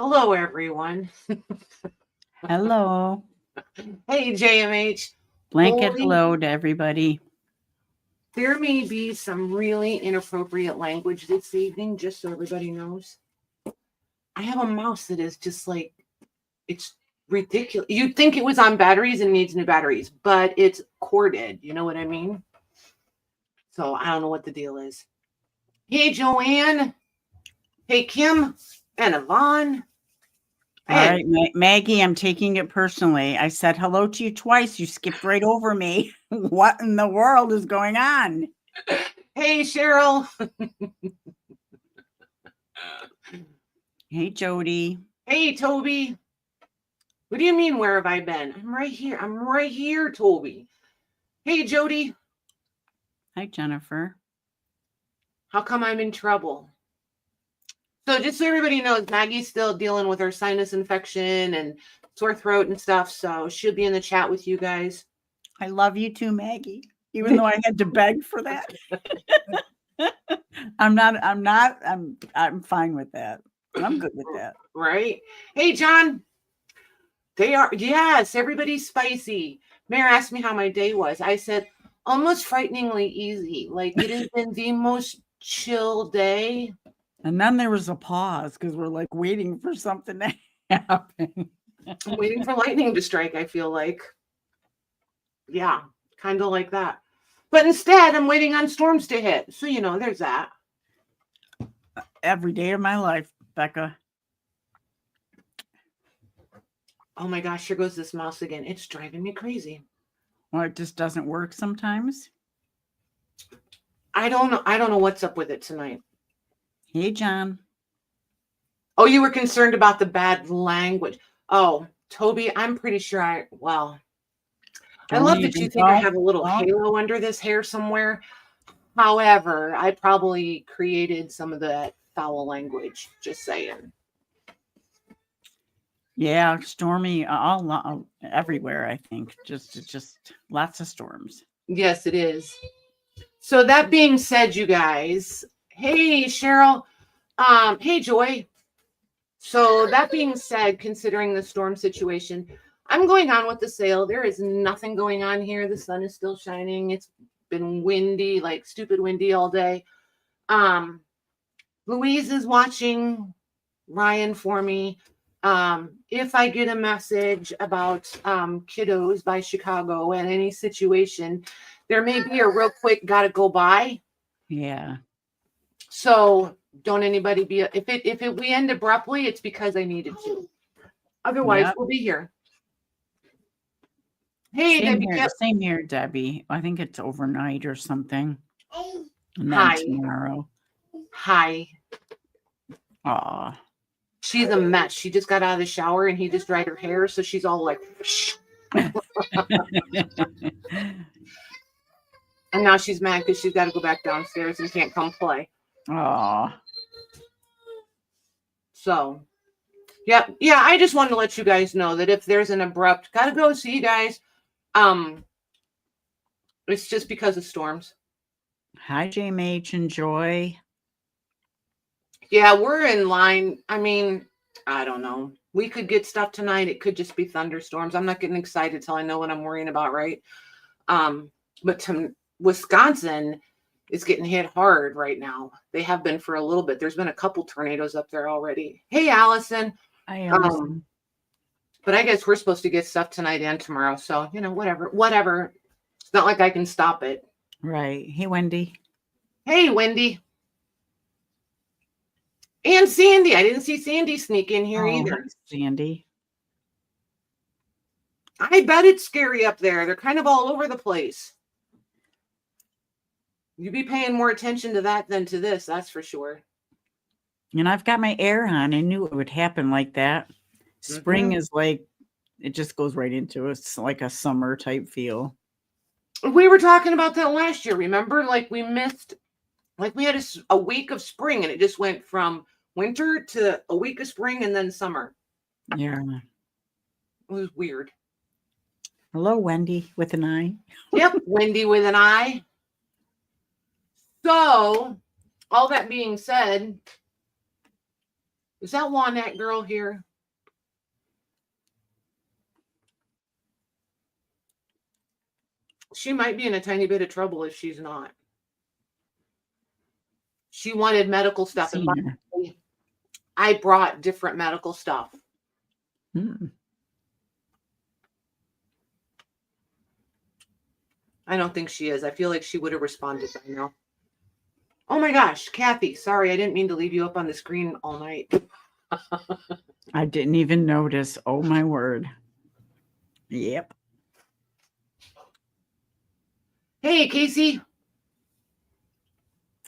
Hello, everyone. Hello. Hey, JMH. Blanket hello to everybody. There may be some really inappropriate language this evening, just so everybody knows. I have a mouse that is just like, it's ridiculous. You'd think it was on batteries and needs new batteries, but it's corded. You know what I mean? So I don't know what the deal is. Hey, Joanne. Hey, Kim and Yvonne. All right, Maggie, I'm taking it personally. I said hello to you twice. You skipped right over me. What in the world is going on? Hey, Cheryl. Hey, Jody. Hey, Toby. What do you mean, where have I been? I'm right here. I'm right here, Toby. Hey, Jody. Hi, Jennifer. How come I'm in trouble? So just so everybody knows, Maggie's still dealing with her sinus infection and sore throat and stuff. So she'll be in the chat with you guys. I love you too, Maggie. Even though I had to beg for that. I'm fine with that. I'm good with that. Right? Hey, John. They are, yes, everybody's spicy. Mayor asked me how my day was. I said, almost frighteningly easy. Like, it has been the most chill day. And then there was a pause because we're like waiting for something to happen. I'm waiting for lightning to strike, I feel like. Yeah, kind of like that. But instead, I'm waiting on storms to hit. So, there's that. Every day of my life, Becca. Oh my gosh, here goes this mouse again. It's driving me crazy. Well, it just doesn't work sometimes. I don't know what's up with it tonight. Hey, John. Oh, you were concerned about the bad language. Oh, Toby, I'm pretty sure I love that you think I have a little halo under this hair somewhere. However, I probably created some of that foul language, just saying. Yeah, stormy all everywhere, I think. Just lots of storms. Yes, it is. So that being said, you guys, hey, Cheryl, hey, Joy. So that being said, considering the storm situation, I'm going on with the sale. There is nothing going on here. The sun is still shining. It's been windy, like stupid windy all day. Louise is watching Ryan for me. If I get a message about kiddos by Chicago and any situation, there may be a real quick gotta go by. Yeah. So don't anybody be if we end abruptly, it's because I needed to. Otherwise, we'll be here. Hey, same here, Debbie. I think it's overnight or something. And then Hi. Tomorrow. Hi. Aw. She's a mess. She just got out of the shower and he just dried her hair, so she's all like and now she's mad because she's got to go back downstairs and can't come play. Aw. So yeah, I just wanted to let you guys know that if there's an abrupt gotta go see you guys, it's just because of storms. Hi, JMH and Joy. Yeah, we're in line. I mean, I don't know. We could get stuff tonight. It could just be thunderstorms. I'm not getting excited till I know what I'm worrying about, right? But Wisconsin is getting hit hard right now. They have been for a little bit. There's been a couple tornadoes up there already. Hey, Allison. Hi, Allison. But I guess we're supposed to get stuff tonight and tomorrow. So, whatever. It's not like I can stop it. Right. Hey, Wendy. Hey, Wendy. And Sandy. I didn't see Sandy sneak in here either. Sandy. I bet it's scary up there. They're kind of all over the place. You'd be paying more attention to that than to this, that's for sure. And I've got my air on. I knew it would happen like that. Spring is like, it just goes right into it. It's like a summer type feel. We were talking about that last year, remember? Like we missed, like we had a week of spring and it just went from winter to a week of spring and then summer. Yeah. It was weird. Hello, Wendy with an I. Yep, Wendy with an I. So, all that being said, Is that Juanette girl here? She might be in a tiny bit of trouble if she's not. She wanted medical stuff, and I brought different medical stuff. I don't think she is. I feel like she would have responded by now. Oh my gosh, Kathy, sorry, I didn't mean to leave you up on the screen all night. I didn't even notice. Oh my word. Yep. Hey, Casey.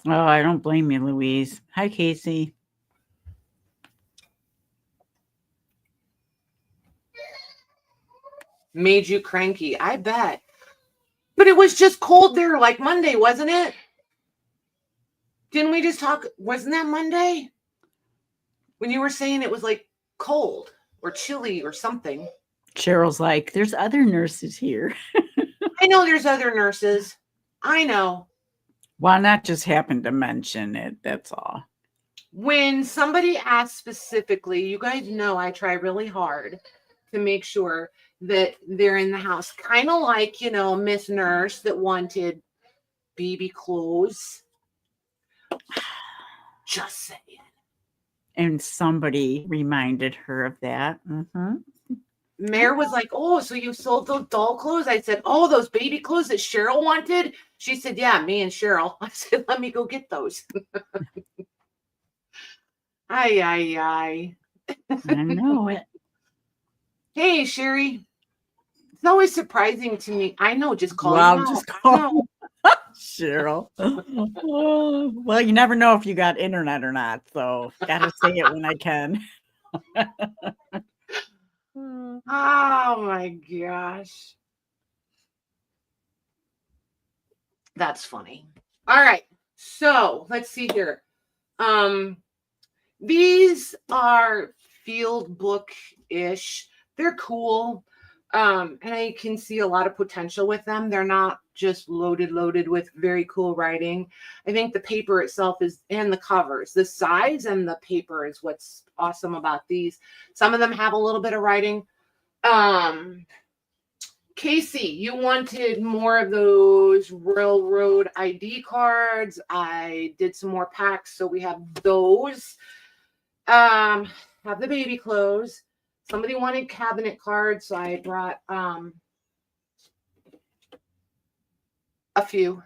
Oh, I don't blame you, Louise. Hi, Casey. Made you cranky, I bet. But it was just cold there like Monday, wasn't it? Didn't we just talk? Wasn't that Monday? When you were saying it was like cold or chilly or something. Cheryl's like, there's other nurses here. I know there's other nurses. I know. Why not just happen to mention it? That's all. When somebody asks specifically, you guys know I try really hard to make sure that they're in the house. Kind of like, you know, Miss Nurse that wanted baby clothes. Just saying. And somebody reminded her of that. Mare was like, oh, so you sold those doll clothes? I said, oh, those baby clothes that Cheryl wanted? She said, yeah, me and Cheryl. I said, let me go get those. Ay. I know it. Hey, Sherry. It's always surprising to me. I know, just call Wow, you out. just call Cheryl. Oh, well, you never know if you got internet or not, so gotta say it when I can. Oh my gosh. That's funny. All right. So let's see here. These are field book-ish. They're cool. And I can see a lot of potential with them. They're not just loaded with very cool writing. I think the paper itself is, and the covers, the size and the paper is what's awesome about these. Some of them have a little bit of writing. Casey, you wanted more of those railroad ID cards. I did some more packs, so we have those. Have the baby clothes. Somebody wanted cabinet cards, so I brought a few.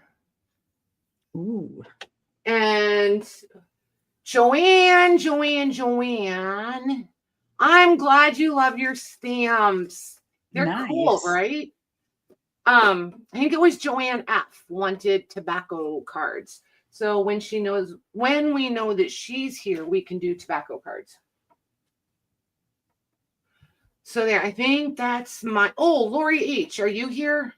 Ooh. And Joanne, I'm glad you love your stamps. They're nice. Cool, right? I think it was Joanne F. wanted tobacco cards. So when we know that she's here, we can do tobacco cards. So there, I think that's my, oh, Lori H., are you here?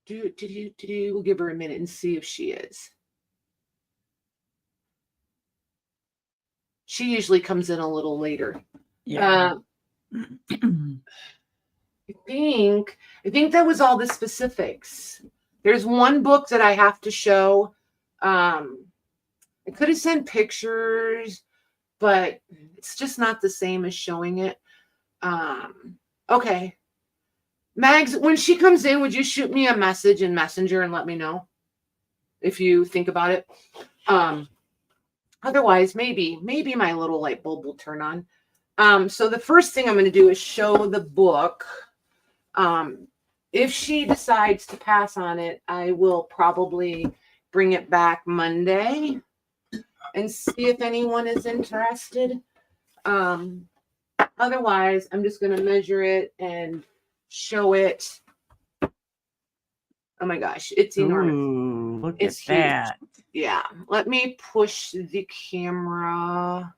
We'll give her a minute and see if she is. She usually comes in a little later. Yeah. I think that was all the specifics. There's one book that I have to show. I could have sent pictures, but it's just not the same as showing it. Okay. Mags, when she comes in, would you shoot me a message in Messenger and let me know if you think about it? Otherwise, maybe my little light bulb will turn on. So the first thing I'm going to do is show the book. If she decides to pass on it, I will probably bring it back Monday and see if anyone is interested. Otherwise, I'm just going to measure it and show it. Oh my gosh, it's enormous. Ooh, look it's at huge. that. Yeah, let me push the camera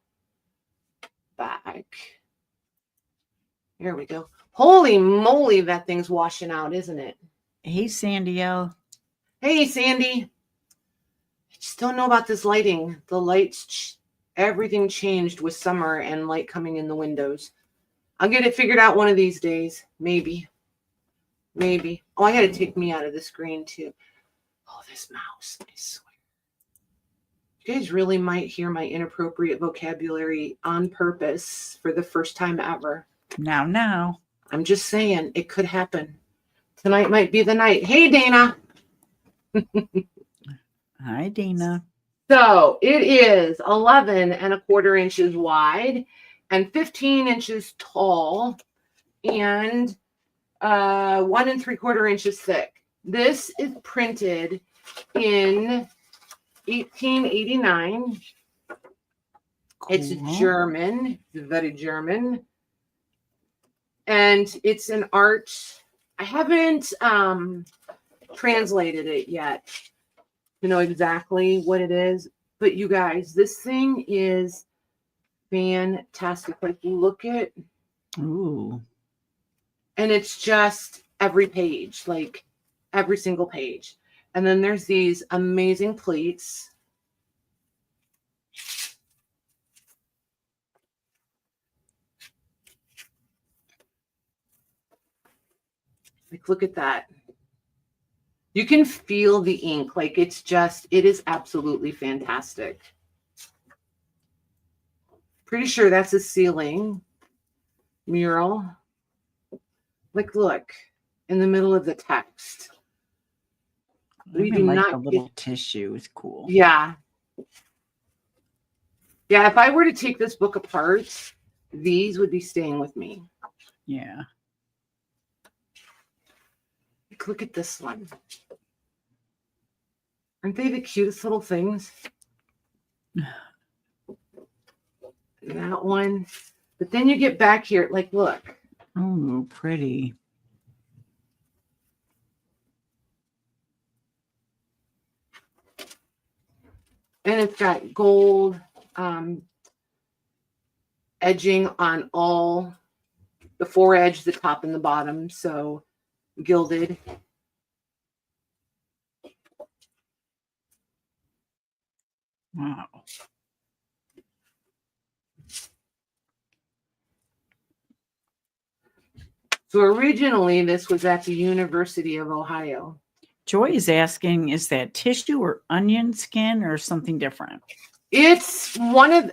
back. Here we go. Holy moly, that thing's washing out, isn't it? Hey, Sandy L. Hey, Sandy. I just don't know about this lighting. The lights, everything changed with summer and light coming in the windows. I'll get it figured out one of these days. Maybe. Oh, I got to take me out of the screen too. Oh, this mouse, I swear. You guys really might hear my inappropriate vocabulary on purpose for the first time ever. Now. I'm just saying, it could happen. Tonight might be the night. Hey, Dana. Hi, Dana. So it is 11¼ inches wide and 15 inches tall and 1¾ inches thick. This is printed in 1889. Cool. It's German. It's very German. And it's an art. I haven't translated it yet to know exactly what it is. But you guys, this thing is fantastic. Like, look at. Ooh. And it's just every page, like every single page. And then there's these amazing plates. Like, look at that. You can feel the ink. Like, it's just, it is absolutely fantastic. Pretty sure that's a ceiling mural. Like, look, in the middle of the text. We do like not the little tissue is cool. Yeah. Yeah, if I were to take this book apart, these would be staying with me. Yeah. Look at this one. Aren't they the cutest little things? That one. But then you get back here, like, look. Oh, pretty. And it's got gold edging on all the foredge, the top and the bottom. So gilded. Wow. So originally this was at the University of Ohio. Joy is asking, is that tissue or onion skin or something different? It's one of,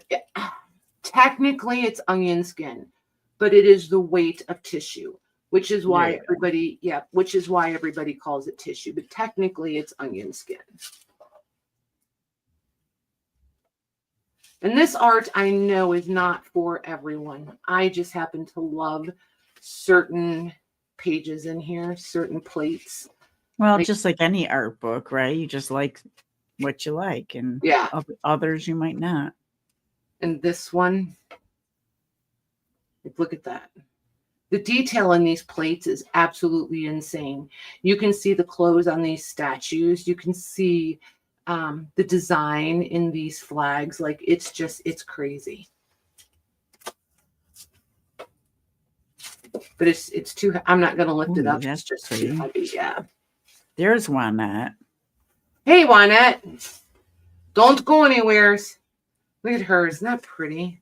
technically it's onion skin, but it is the weight of tissue, which is why everybody calls it tissue, but technically it's onion skin. And this art I know is not for everyone. I just happen to love certain pages in here, certain plates. Well, just like any art book, right? You just like what you like, and yeah, others you might not. And this one, look at that. The detail in these plates is absolutely insane. You can see the clothes on these statues. You can see the design in these flags. Like, it's crazy. But it's too, I'm not going to lift it up. That's it's just pretty. too heavy. Yeah. There's Juanette. Hey, Juanette. Don't go anywhere. Look at her. Isn't that pretty?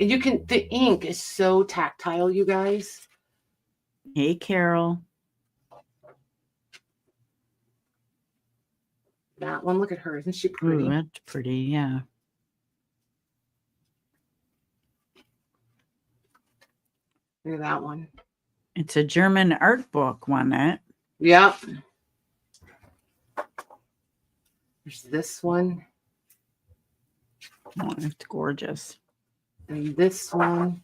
And you can, the ink is so tactile, you guys. Hey, Carol. That one, look at her. Isn't she pretty? Ooh, that's pretty, yeah. Look at that one. It's a German art book, Juanette. Yep. There's this one. Oh, it's gorgeous. And this one.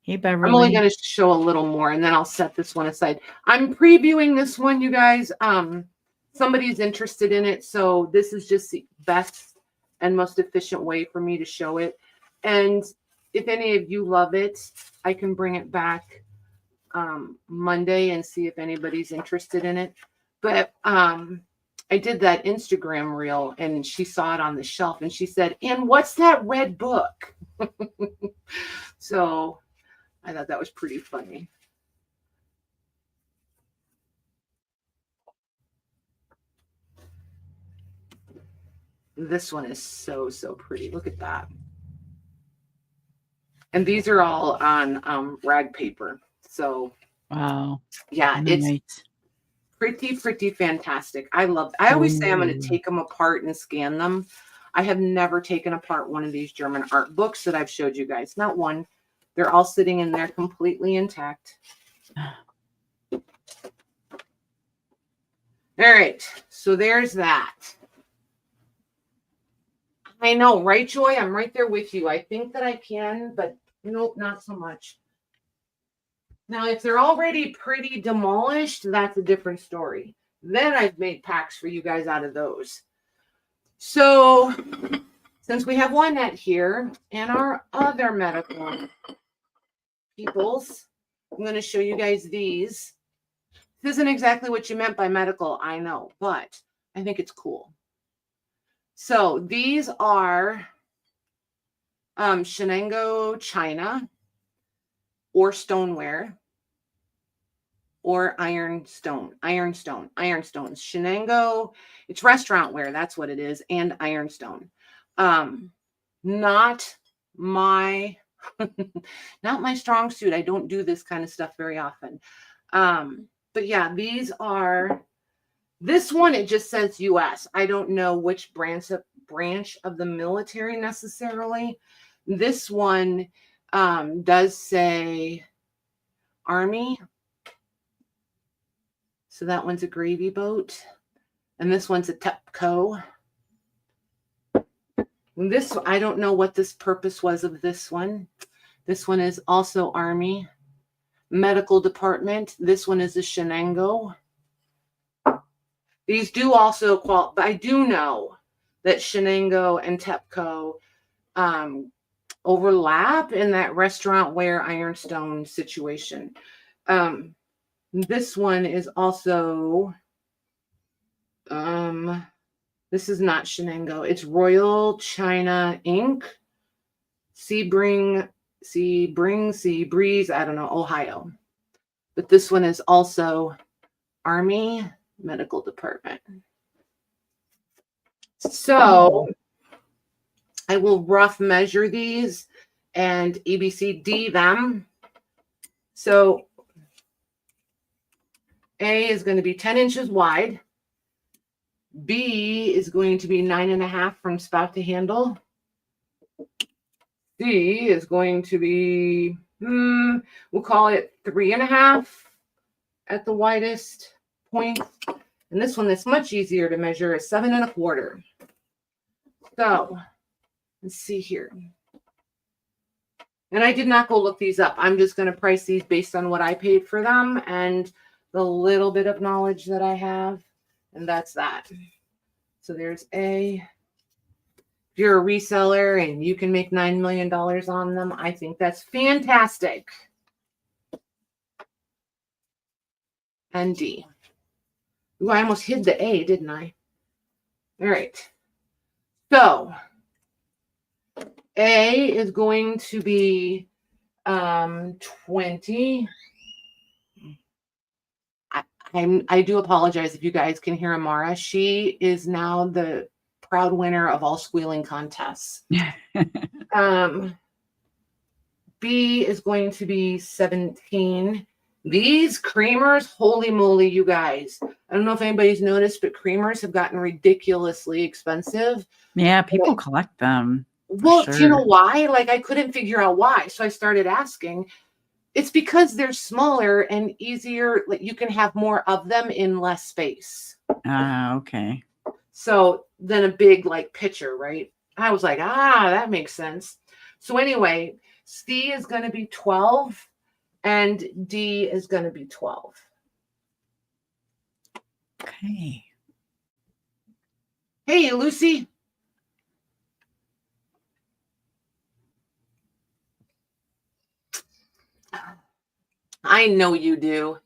Hey, Beverly. I'm only going to show a little more, and then I'll set this one aside. I'm previewing this one, you guys. Somebody's interested in it, so this is just the best and most efficient way for me to show it. And if any of you love it, I can bring it back Monday and see if anybody's interested in it. But I did that Instagram reel, and she saw it on the shelf, and she said, "And what's that red book?" So I thought that was pretty funny. This one is so pretty. Look at that. And these are all on rag paper. So wow. yeah, nice. it's Pretty fantastic. I always say I'm going to take them apart and scan them. I have never taken apart one of these German art books that I've showed you guys. Not one. They're all sitting in there completely intact. All right. So there's that. I know, right, Joy? I'm right there with you. I think that I can, but nope, not so much. Now, if they're already pretty demolished, that's a different story. Then I've made packs for you guys out of those. So since we have one net here and our other medical peoples, I'm going to show you guys these. This isn't exactly what you meant by medical, I know, but I think it's cool. So these are Shenango China or stoneware or ironstones. Shenango, it's restaurant ware, that's what it is, and ironstone. Not my not my strong suit. I don't do this kind of stuff very often. But yeah, these are, this one, it just says US. I don't know which branch of the military necessarily. This one does say Army. So that one's a gravy boat. And this one's a TEPCO. This, I don't know what this purpose was of this one. This one is also Army. Medical Department. This one is a Shenango. These do also qualify. I do know that Shenango and TEPCO overlap in that restaurant ware ironstone situation. This one is also, this is not Shenango. It's Royal China Inc. Sea Breeze, I don't know, Ohio. But this one is also Army Medical Department. So I will rough measure these and ABCD them. So A is going to be 10 inches wide. B is going to be 9.5 from spout to handle. C is going to be, we'll call it 3.5 at the widest point. And this one that's much easier to measure is 7.25. So let's see here. And I did not go look these up. I'm just going to price these based on what I paid for them and the little bit of knowledge that I have. And that's that. So there's A. If you're a reseller and you can make $9 million on them, I think that's fantastic. And D. Ooh, I almost hid the A, didn't I? All right. So A is going to be 20. I do apologize if you guys can hear Amara. She is now the proud winner of all squealing contests. B is going to be 17. These creamers, holy moly, you guys. I don't know if anybody's noticed, but creamers have gotten ridiculously expensive. Yeah, people collect them. Well, sure. Do you know why? Like, I couldn't figure out why. So I started asking. It's because they're smaller and easier. Like, you can have more of them in less space. Okay. So then a big like pitcher, right? I was like, that makes sense. So anyway, C is going to be 12 and D is going to be 12. Okay. Hey, Lucy. I know you do.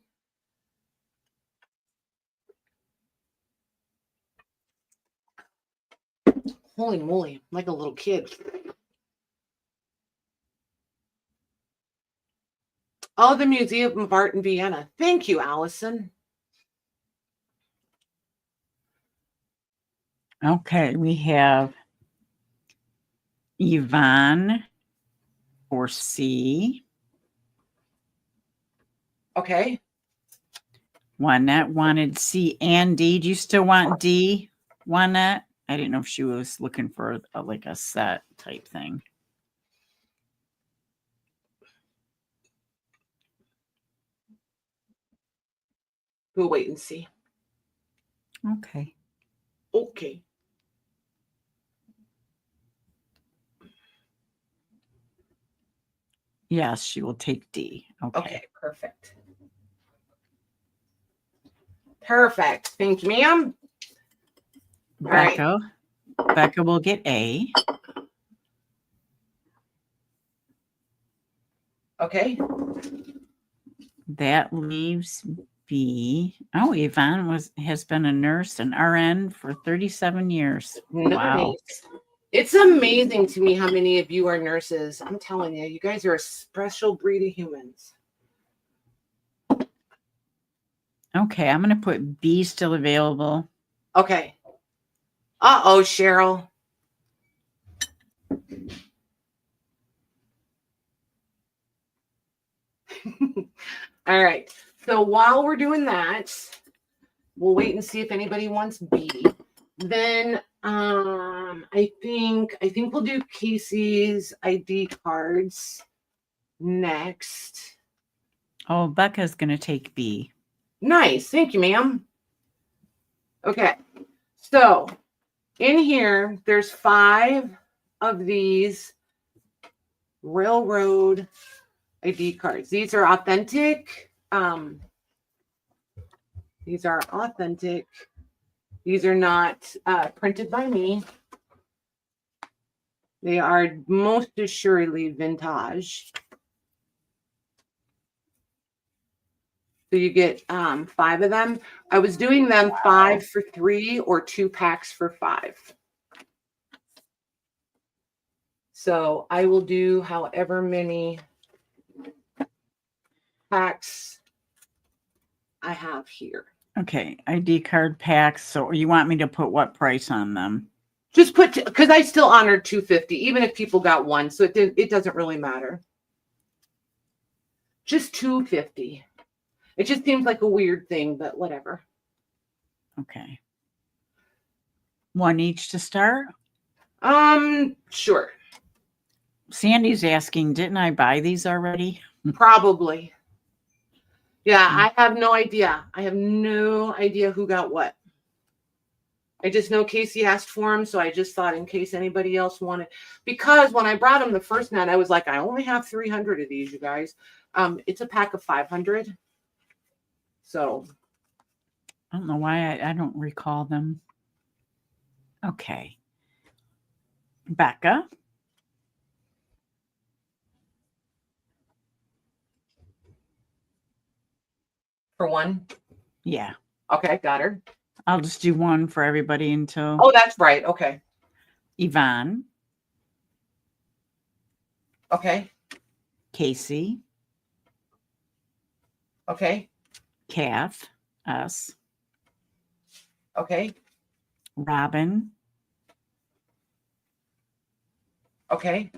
Holy moly, like a little kid. Oh, the Museum of Art in Vienna. Thank you, Allison. Okay, we have Yvonne for C. Okay. Juanette wanted C and D. Do you still want D, Juanette? I didn't know if she was looking for like a set type thing. We'll wait and see. Okay. Okay. Yes, she will take D. Okay. Okay, perfect. Perfect. Thank you, ma'am. All right. Becca will get A. Okay. That leaves B. Oh, Yvonne has been a nurse and RN for 37 years. Nice. Wow. It's amazing to me how many of you are nurses. I'm telling you, you guys are a special breed of humans. Okay, I'm going to put B still available. Okay. Uh-oh, Cheryl. All right. So while we're doing that, we'll wait and see if anybody wants B. Then I think we'll do Casey's ID cards next. Oh, Becca's going to take B. Nice. Thank you, ma'am. Okay. So in here, there's 5 of these railroad ID cards. These are authentic. These are authentic. These are not printed by me. They are most assuredly vintage. So you get 5 of them. I was doing them 5 for 3 or 2 packs for 5. So I will do however many packs I have here. Okay, ID card packs. So you want me to put what price on them? Just put, because I still honored $2.50, even if people got one. So it doesn't really matter. Just $2.50. It just seems like a weird thing, but whatever. Okay. One each to start? Sure. Sandy's asking, didn't I buy these already? Probably. Yeah, I have no idea. I have no idea who got what. I just know Casey asked for them, so I just thought in case anybody else wanted. Because when I brought them the first night, I was like, I only have 300 of these, you guys. It's a pack of 500. So. I don't know why I don't recall them. Okay. Becca. For one? Yeah. Okay, got her. I'll just do one for everybody until. Oh, that's right. Okay. Yvonne. Okay. Casey. Okay. Kath. Us. Okay. Robin. Okay.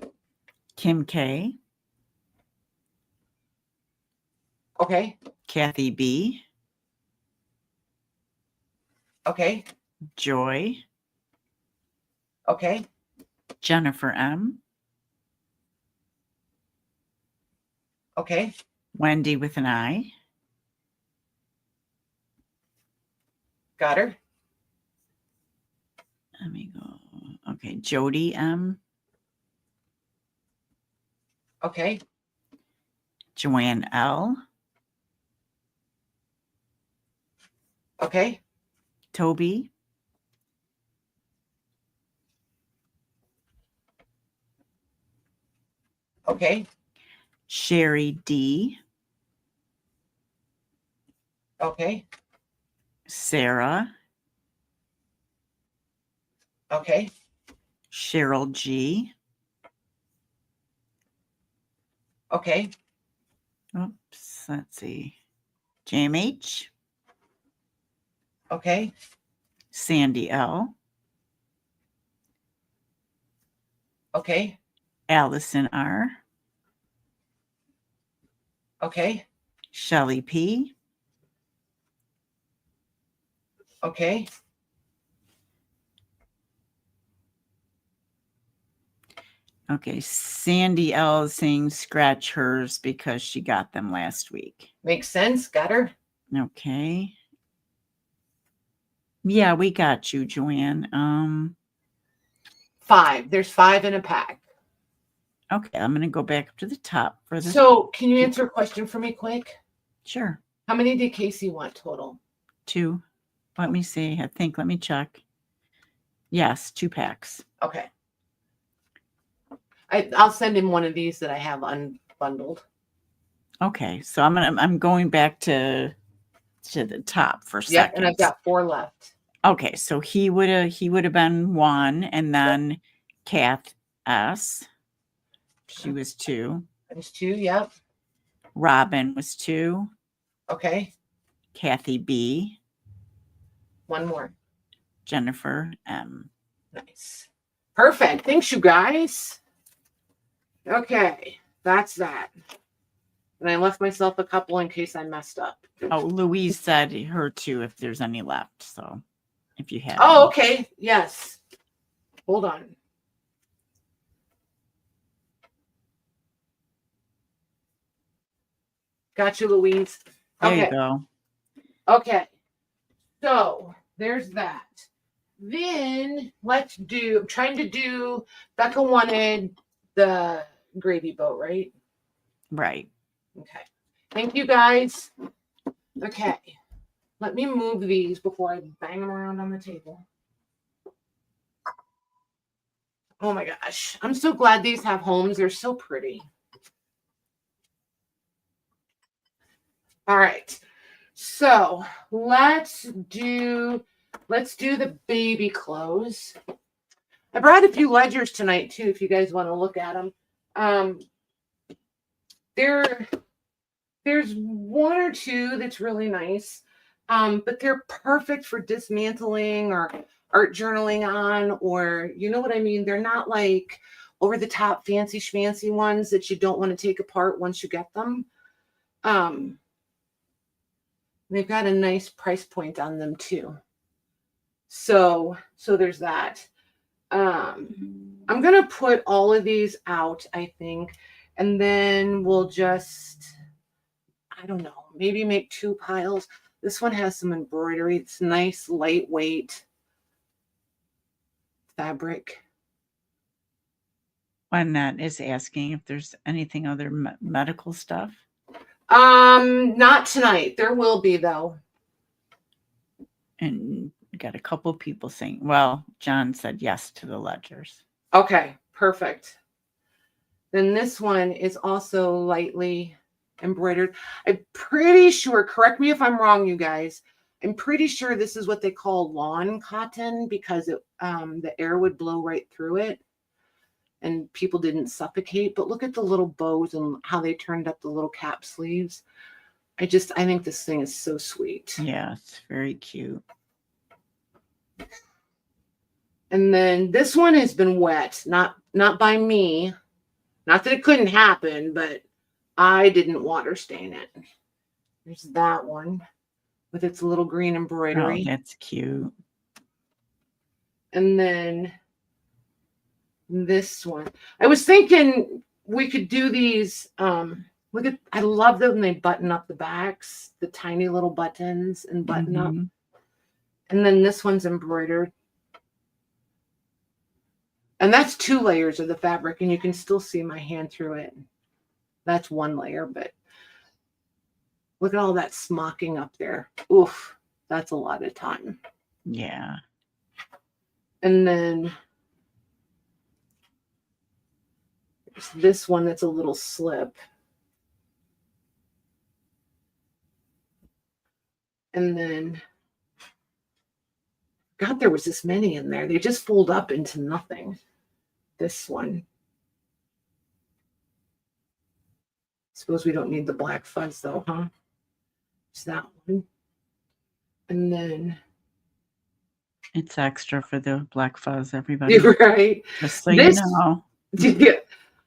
Kim K. Okay. Kathy B. Okay. Joy. Okay. Jennifer M. Okay. Wendy with an I. Got her. Let me go. Okay. Jody M. Okay. Joanne L. Okay. Toby. Okay. Sherry D. Okay. Sarah. Okay. Cheryl G. Okay. Oops. Let's see. JMH. Okay. Sandy L. Okay. Allison R. Okay. Shelly P. Okay. Okay, Sandy L is saying scratch hers because she got them last week. Makes sense. Got her. Okay. Yeah, we got you, Joanne. 5. There's 5 in a pack. Okay, I'm gonna go back up to the top for this. So can you answer a question for me quick? Sure. How many did Casey want total? 2. Let me see. Let me check. Yes, 2 packs. Okay. I'll send him one of these that I have unbundled. Okay, so I'm going back to the top for seconds. Yep, and I've got 4 left. Okay, so he would have been 1, and then Kath S. She was 2. That was 2. Yep. Robin was 2. Okay. Kathy B. 1 more. Jennifer M. Nice. Perfect. Thanks, you guys. Okay, that's that. And I left myself a couple in case I messed up. Oh, Louise said her 2 if there's any left. So if you have. Oh, okay. Yes. Hold on. Got you, Louise. There Okay. you go. Okay. So there's that. Then let's do, I'm trying to do, Becca wanted the gravy boat, right? Right. Okay. Thank you, guys. Okay. Let me move these before I bang them around on the table. Oh my gosh. I'm so glad these have homes. They're so pretty. All right. So let's do the baby clothes. I brought a few ledgers tonight too, if you guys want to look at them. There's 1 or 2 that's really nice, but they're perfect for dismantling or art journaling on, or you know what I mean? They're not like over the top fancy schmancy ones that you don't want to take apart once you get them. They've got a nice price point on them too. So there's that. I'm going to put all of these out, I think, and then we'll just, I don't know, maybe make 2 piles. This one has some embroidery. It's nice, lightweight fabric. Annette is asking if there's anything other medical stuff. Not tonight. There will be though. And got a couple people saying, well, John said yes to the ledgers. Okay, perfect. Then this one is also lightly embroidered. I'm pretty sure, correct me if I'm wrong, you guys. I'm pretty sure this is what they call lawn cotton because it, the air would blow right through it and people didn't suffocate. But look at the little bows and how they turned up the little cap sleeves. I think this thing is so sweet. Yeah, it's very cute. And then this one has been wet, not by me. Not that it couldn't happen, but I didn't water stain it. There's that one with its little green embroidery. Oh, that's cute. And then this one. I was thinking we could do these. Look at, I love them when they button up the backs, the tiny little buttons and button up. And then this one's embroidered. And that's 2 layers of the fabric, and you can still see my hand through it. That's 1 layer, but look at all that smocking up there. Oof, that's a lot of time. Yeah. And then there's this one that's a little slip. And then, God, there was this many in there. They just fold up into nothing. This one. Suppose we don't need the black fuzz though, huh? It's that one. And then it's extra for the black fuzz, everybody. Right. Just so you know.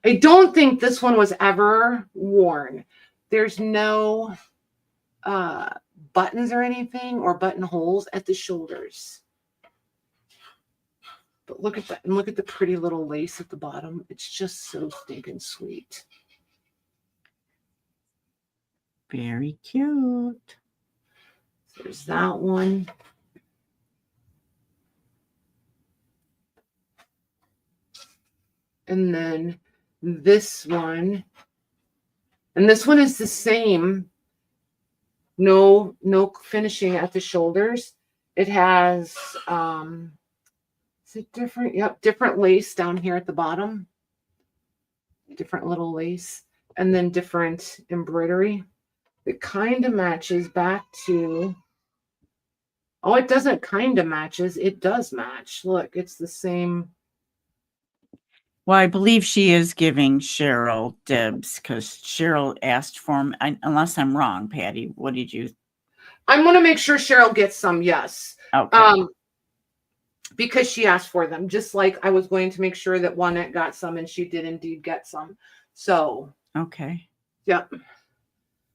I don't think this one was ever worn. There's no buttons or anything or buttonholes at the shoulders. But look at that, and look at the pretty little lace at the bottom. It's just so stinking sweet. Very cute. So there's that one. And then this one. And this one is the same. No finishing at the shoulders. It has is it different? Yep, different lace down here at the bottom. Different little lace. And then different embroidery. It kind of matches back to, oh, it doesn't kind of matches. It does match. Look, it's the same. Well, I believe she is giving Cheryl dibs because Cheryl asked for them. Unless I'm wrong, Patty. What did you? I'm going to make sure Cheryl gets some, yes. Okay. Because she asked for them. Just like I was going to make sure that Juanette got some, and she did indeed get some. So. Okay. Yep.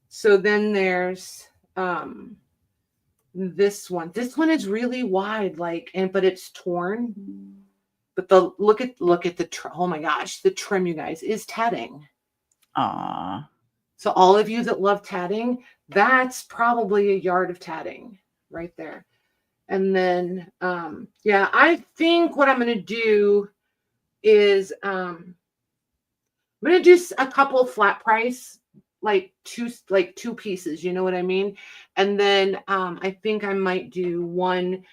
So then there's this one. This one is really wide, but it's torn. But look at the oh my gosh, the trim, you guys, is tatting. Aw. So all of you that love tatting, that's probably a yard of tatting right there. And then yeah, I think what I'm gonna do is I'm gonna do a couple flat price, like two pieces, you know what I mean? And then I think I might do one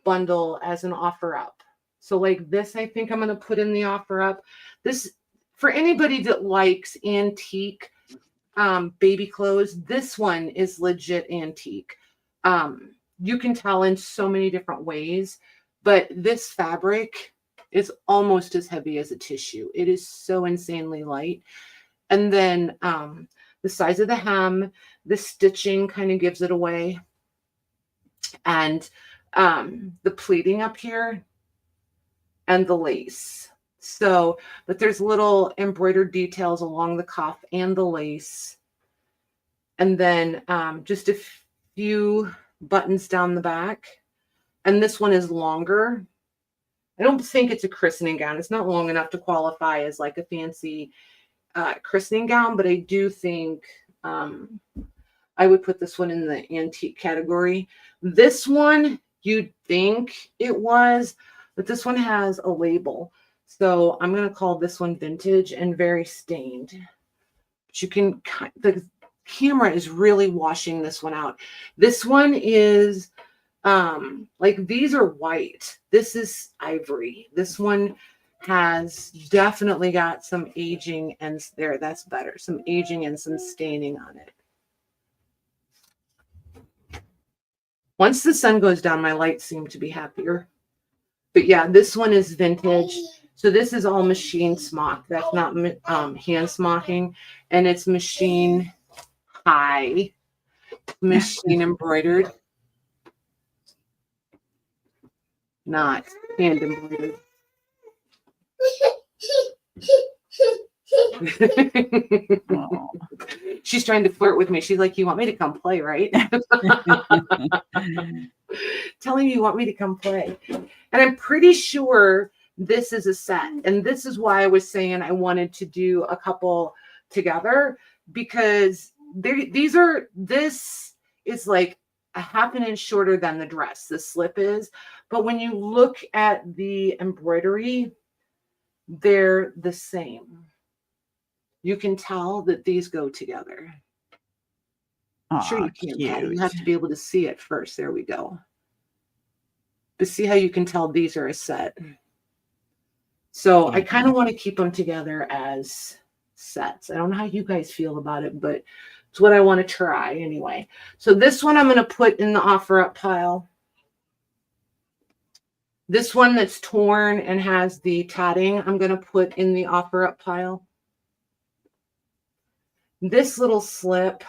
bundle as an offer up. So like this, I think I'm going to put in the offer up. This, for anybody that likes antique baby clothes, this one is legit antique. You can tell in so many different ways, but this fabric is almost as heavy as a tissue. It is so insanely light. And then the size of the hem, the stitching kind of gives it away. And the pleating up here and the lace. So, but there's little embroidered details along the cuff and the lace. And then just a few buttons down the back. And this one is longer. I don't think it's a christening gown. It's not long enough to qualify as like a fancy christening gown, but I do think I would put this one in the antique category. This one, you'd think it was, but this one has a label. So I'm going to call this one vintage and very stained. But you can, the camera is really washing this one out. This one is like, these are white. This is ivory. This one has definitely got some aging, and there, that's better. Some aging and some staining on it. Once the sun goes down, my lights seem to be happier. But yeah, this one is vintage. So this is all machine smock. That's not hand smocking. And it's machine high, machine embroidered. Not hand embroidered. Oh. She's trying to flirt with me. She's like, you want me to come play, right? Telling you want me to come play. And I'm pretty sure this is a set. And this is why I was saying I wanted to do a couple together, because this is like a half an inch shorter than the dress, the slip is. But when you look at the embroidery, they're the same. You can tell that these go together. Sure you can't, Patty. You have to be able to see it first. There we go. But see how you can tell these are a set. So I kind of want to keep them together as sets. I don't know how you guys feel about it, but it's what I want to try anyway. So this one I'm going to put in the offer up pile. This one that's torn and has the tatting, I'm going to put in the offer up pile. This little slip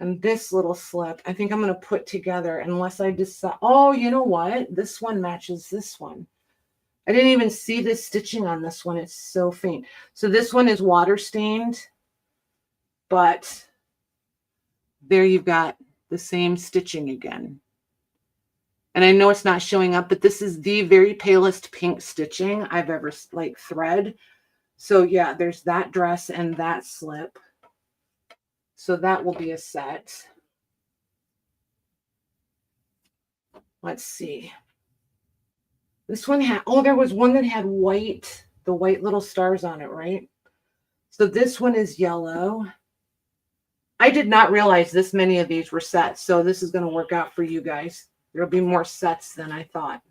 and this little slip, I think I'm going to put together unless I decide. Oh, you know what? This one matches this one. I didn't even see this stitching on this one. It's so faint. So this one is water stained, but there you've got the same stitching again. And I know it's not showing up, but this is the very palest pink stitching I've ever like thread. So yeah, there's that dress and that slip. So that will be a set. Let's see. This one had, oh, there was one that had white, the white little stars on it, right? So this one is yellow. I did not realize this many of these were sets. So this is going to work out for you guys. There'll be more sets than I thought.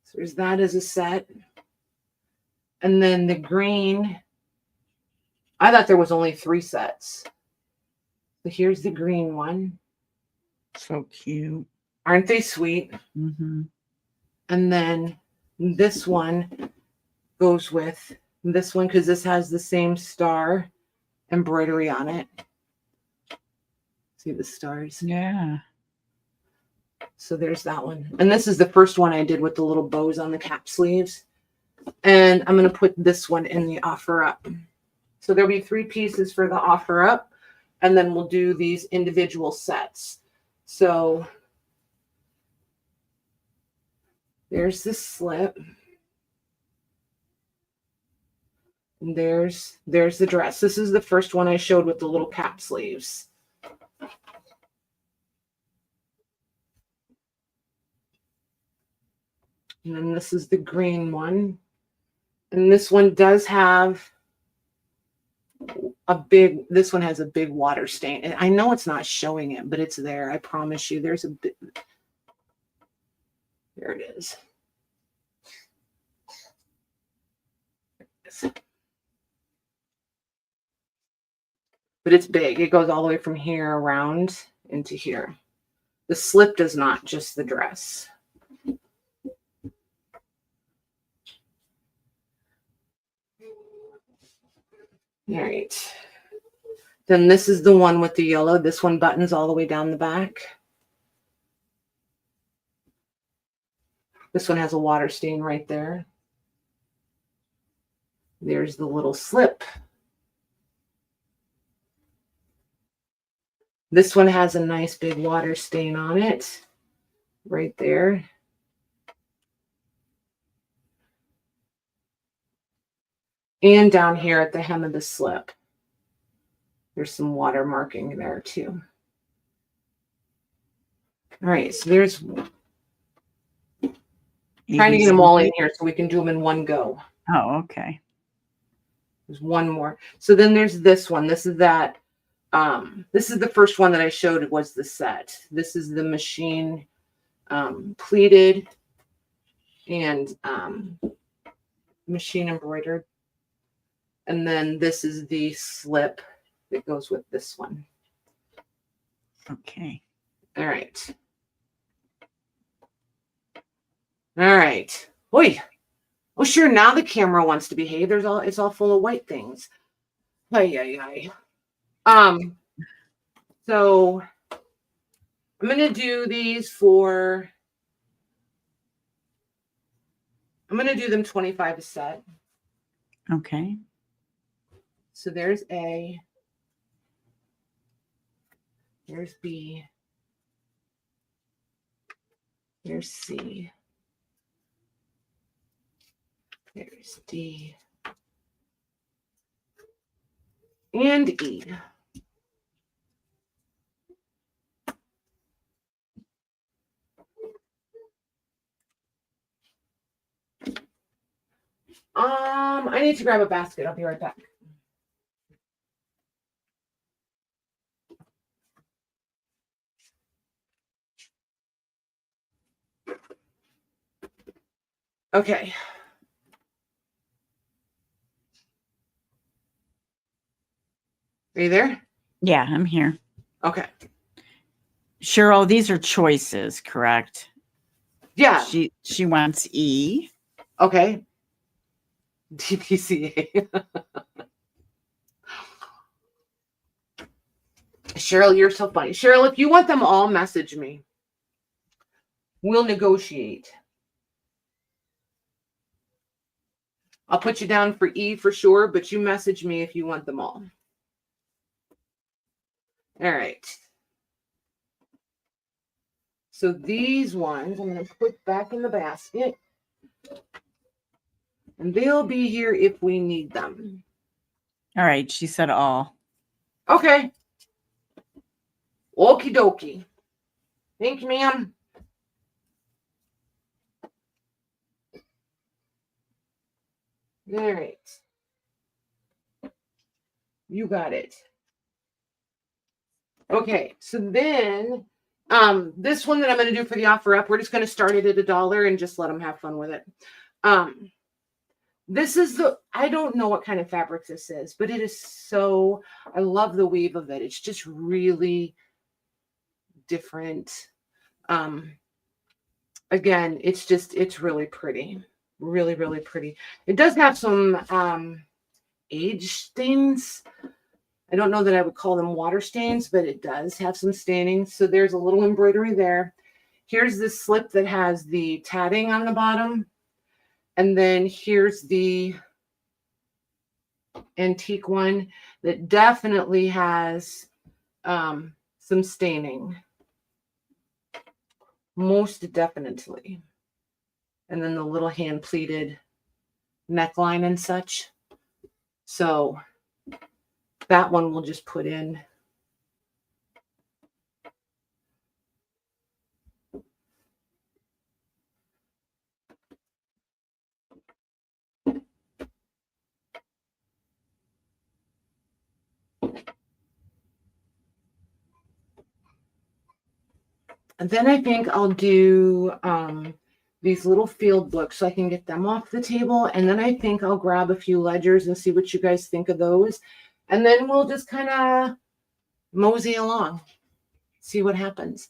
So there's that as a set. And then the green, I thought there was only 3 sets. So here's the green one. So cute. Aren't they sweet? Mm-hmm. And then this one goes with this one because this has the same star embroidery on it. See the stars? Yeah. So there's that one. And this is the first one I did with the little bows on the cap sleeves. And I'm going to put this one in the offer up. So there'll be 3 pieces for the offer up. And then we'll do these individual sets. So there's the slip. And there's the dress. This is the first one I showed with the little cap sleeves. And then this is the green one. And this one does have this one has a big water stain. And I know it's not showing it, but it's there. I promise you there's a bit. There it is. But it's big. It goes all the way from here around into here. The slip does not, just the dress. All right. Then this is the one with the yellow. This one buttons all the way down the back. This one has a water stain right there. There's the little slip. This one has a nice big water stain on it right there. And down here at the hem of the slip, there's some water marking there too. All right, so there's trying to get them all in here so we can do them in one go. Oh, okay. There's one more. So then there's this one. This is that. This is the first one that I showed. Was the set. This is the machine pleated and machine embroidered. And then this is the slip that goes with this one. Okay. All right. All right. Oi. Oh, sure. Now the camera wants to behave. It's all full of white things. Ay. So I'm going to do these for, I'm going to do them 25 a set. Okay. So there's A, there's B, there's C, there's D, and E. I need to grab a basket. I'll be right back. Okay. Are you there? Yeah, I'm here. Okay. Cheryl, these are choices, correct? Yeah. She wants E. Okay. DPCA. Cheryl, you're so funny. Cheryl, if you want them all, message me. We'll negotiate. I'll put you down for E for sure, but you message me if you want them all. All right. So these ones I'm going to put back in the basket. And they'll be here if we need them. All right. She said all. Okay. Okie dokie. Thank you, ma'am. All right. You got it. Okay. So then, this one that I'm going to do for the offer up, we're just going to start it at $1 and just let them have fun with it. This is I don't know what kind of fabric this is, but it is so, I love the weave of it. It's just really different. Again, it's really pretty. Really, really pretty. It does have some age stains. I don't know that I would call them water stains, but it does have some staining. So there's a little embroidery there. Here's the slip that has the tatting on the bottom. And then here's the antique one that definitely has some staining. Most definitely. And then the little hand pleated neckline and such. So that one we'll just put in. And then I think I'll do these little field books so I can get them off the table. And then I think I'll grab a few ledgers and see what you guys think of those. And then we'll just kind of mosey along, see what happens.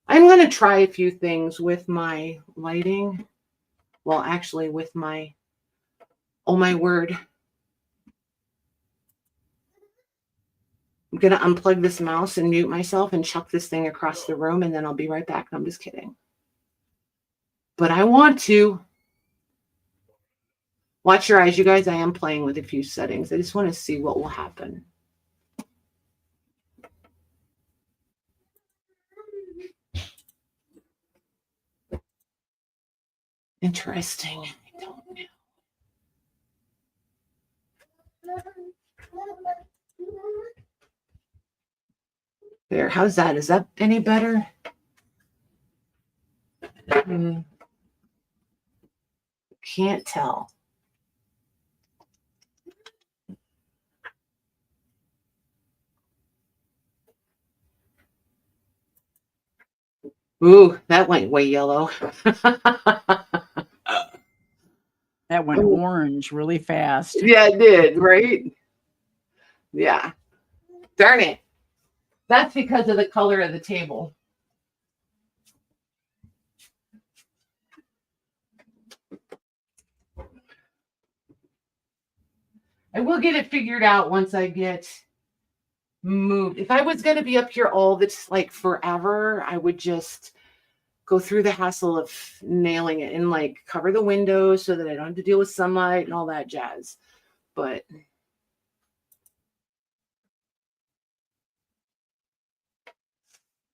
I'm going to try a few things with my lighting. Well, actually with my, oh my word. I'm going to unplug this mouse and mute myself and chuck this thing across the room, and then I'll be right back. I'm just kidding. But I want to. Watch your eyes, you guys. I am playing with a few settings. I just want to see what will happen. Interesting. I don't know. There, how's that? Is that any better? Can't tell. Ooh, that went way yellow. That went orange really fast. Yeah, it did, right? Yeah. Darn it. That's because of the color of the table. I will get it figured out once I get moved. If I was going to be up here all this like forever, I would just go through the hassle of nailing it and like cover the windows so that I don't have to deal with sunlight and all that jazz. But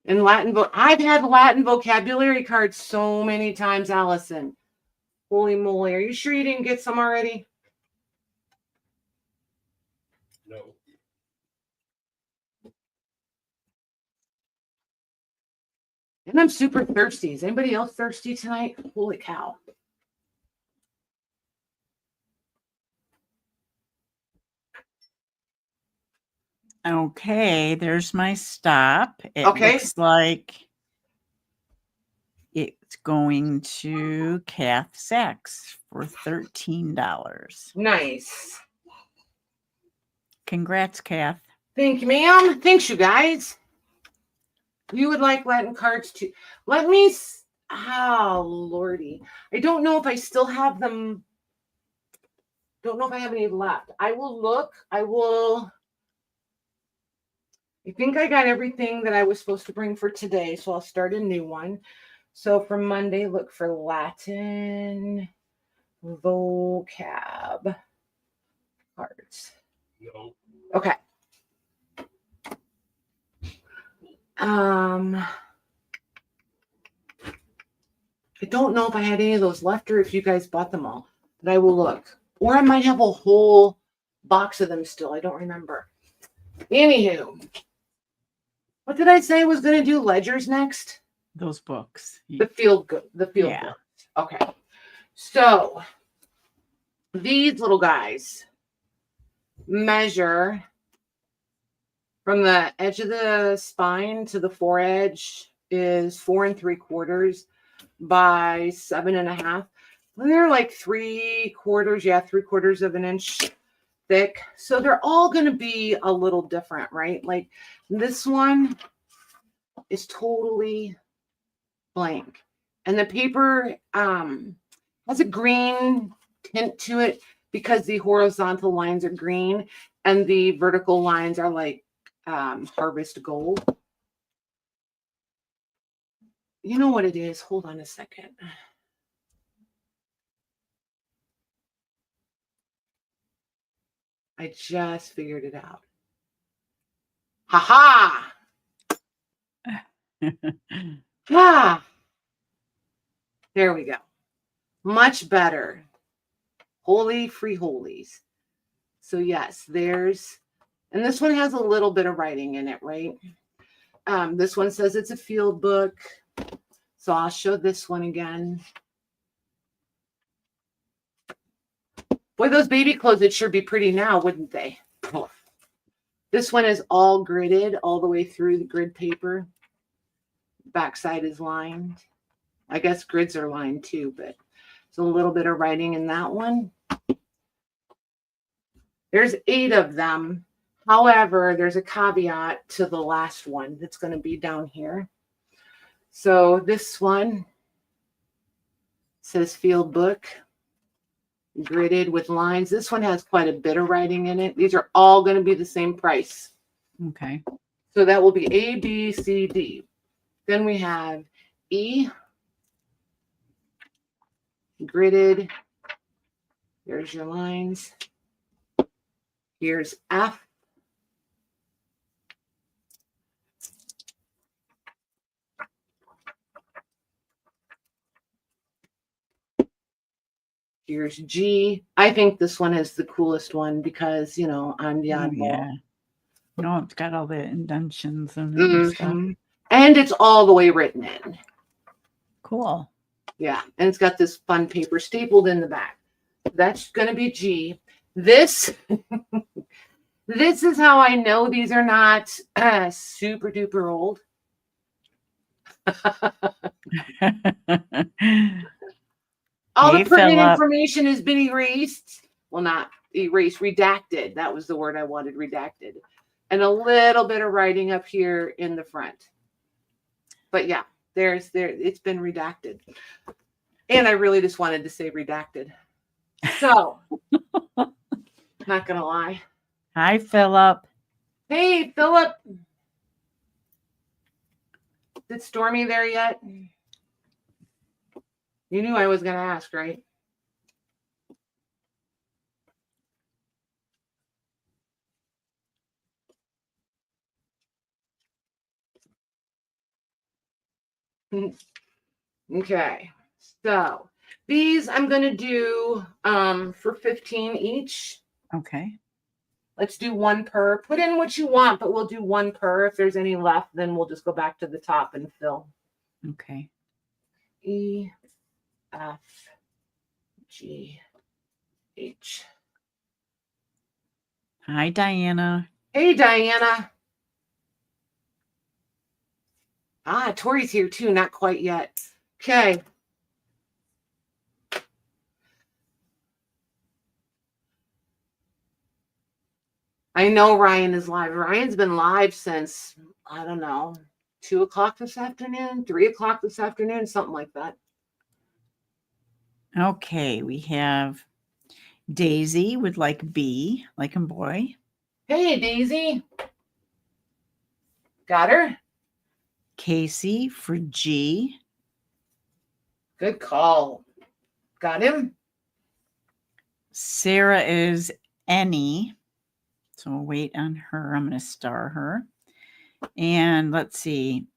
in Latin, I've had Latin vocabulary cards so many times, Allison. Holy moly. Are you sure you didn't get some already? No. And I'm super thirsty. Is anybody else thirsty tonight? Holy cow. Okay, there's my stop. It Okay. looks like it's going to Kath Sachs for $13. Nice. Congrats, Kath. Thank you, ma'am. Thanks, you guys. You would like Latin cards too. Let me. Oh, Lordy. I don't know if I still have them. Don't know if I have any left. I will look. I think I got everything that I was supposed to bring for today, so I'll start a new one. So for Monday, look for Latin vocab cards. No. Okay. I don't know if I had any of those left or if you guys bought them all, but I will look. Or I might have a whole box of them still. I don't remember. Anywho, what did I say I was going to do? Ledgers next? Those books. The field books. Okay. So these little guys measure from the edge of the spine to the foredge is 4 3/4 by 7.5. And they're like 3/4, 3/4 of an inch thick. So they're all going to be a little different, right? Like this one is totally blank. And the paper has a green tint to it because the horizontal lines are green and the vertical lines are like harvest gold. You know what it is? Hold on a second. I just figured it out. Ha ha! There we go. Much better. Holy free holies. So yes, there's, and this one has a little bit of writing in it, right? This one says it's a field book. So I'll show this one again. Boy, those baby clothes would sure be pretty now, wouldn't they? This one is all gridded all the way through the grid paper. Backside is lined. I guess grids are lined too, but there's a little bit of writing in that one. There's 8 of them. However, there's a caveat to the last one that's going to be down here. So this one says field book, gridded with lines. This one has quite a bit of writing in it. These are all going to be the same price. Okay. So that will be A, B, C, D. Then we have E, gridded. There's your lines. Here's F. Here's G. I think this one is the coolest one because, you know, I'm the oddball. Yeah. No, it's got all the indentions and stuff. And it's all the way written in. Cool. Yeah. And it's got this fun paper stapled in the back. That's going to be G. This, this is how I know these are not super duper old. All the pertinent information has been erased. Well, not erased, redacted. That was the word I wanted, redacted. And a little bit of writing up here in the front. But yeah, it's been redacted. And I really just wanted to say redacted. So, not going to lie. Hi, Philip. Hey, Philip. Is Stormy there yet? You knew I was going to ask, right? Okay. So these I'm going to do for 15 each. Okay. Let's do 1 per. Put in what you want, but we'll do 1 per. If there's any left, then we'll just go back to the top and fill. Okay. E, F, G, H. Hi, Diana. Hey, Diana. Ah, Tori's here too. Not quite yet. Okay. I know Ryan is live. Ryan's been live since, I don't know, 2 o'clock this afternoon, 3 o'clock this afternoon, something like that. Okay, we have Daisy with like B, like a boy. Hey, Daisy. Got her? Casey for G. Good call. Got him? Sarah is Annie. So we'll wait on her. I'm going to star her. And let's see.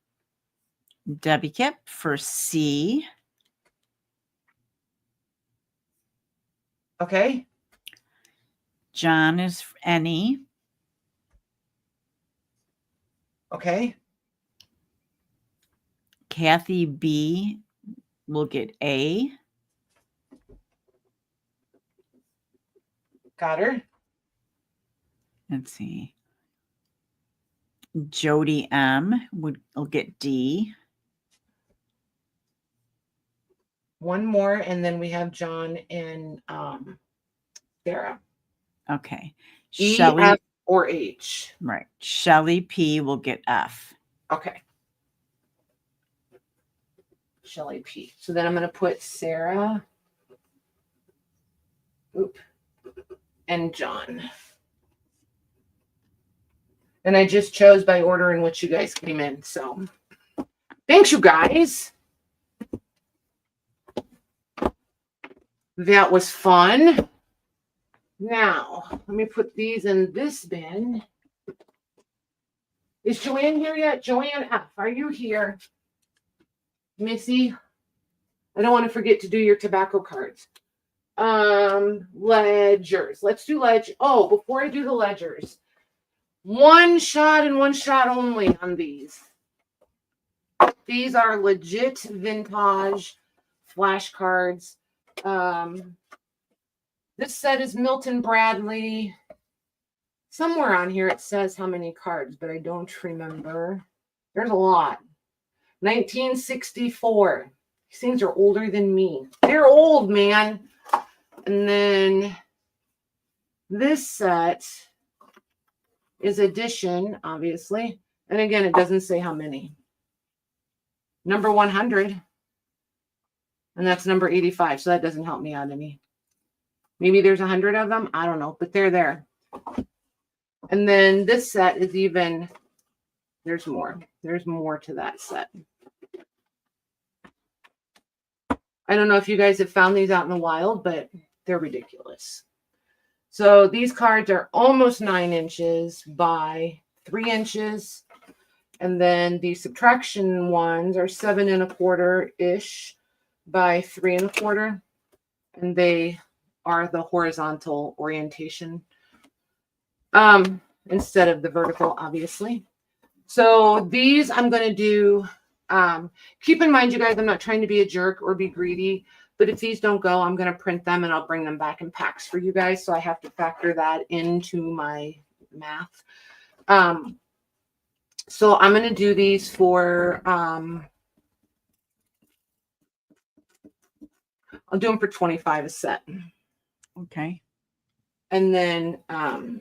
Debbie Kip for C. Okay. John is any. Okay. Kathy B will get A. Got her. Let's see. Jody M will get D. One more, and then we have John and Sarah. Okay. E, Shelly, F, or H. right. Shelly P will get F. Okay. Shelly P. So then I'm going to put Sarah and John. And I just chose by order in which you guys came in. So thanks, you guys. That was fun. Now, let me put these in this bin. Is Joanne here yet? Joanne F., are you here? Missy, I don't want to forget to do your tobacco cards. Ledgers. Let's do ledger. Oh, before I do the ledgers, one shot and one shot only on these. These are legit vintage flashcards. This set is Milton Bradley. Somewhere on here it says how many cards, but I don't remember. There's a lot. 1964. These things are older than me. They're old, man. And then this set is edition, obviously. And again, it doesn't say how many. Number 100. And that's number 85. So that doesn't help me out any. Maybe there's 100 of them. I don't know, but they're there. And then this set is even, there's more. There's more to that set. I don't know if you guys have found these out in the wild, but they're ridiculous. So these cards are almost 9 inches by 3 inches. And then the subtraction ones are 7 1/4-ish by 3 1/4. And they are the horizontal orientation instead of the vertical, obviously. So these I'm going to do. Keep in mind, you guys, I'm not trying to be a jerk or be greedy, but if these don't go, I'm going to print them and I'll bring them back in packs for you guys. So I have to factor that into my math. So I'm going to do these for, I'll do them for 25 a set. Okay. And then I'll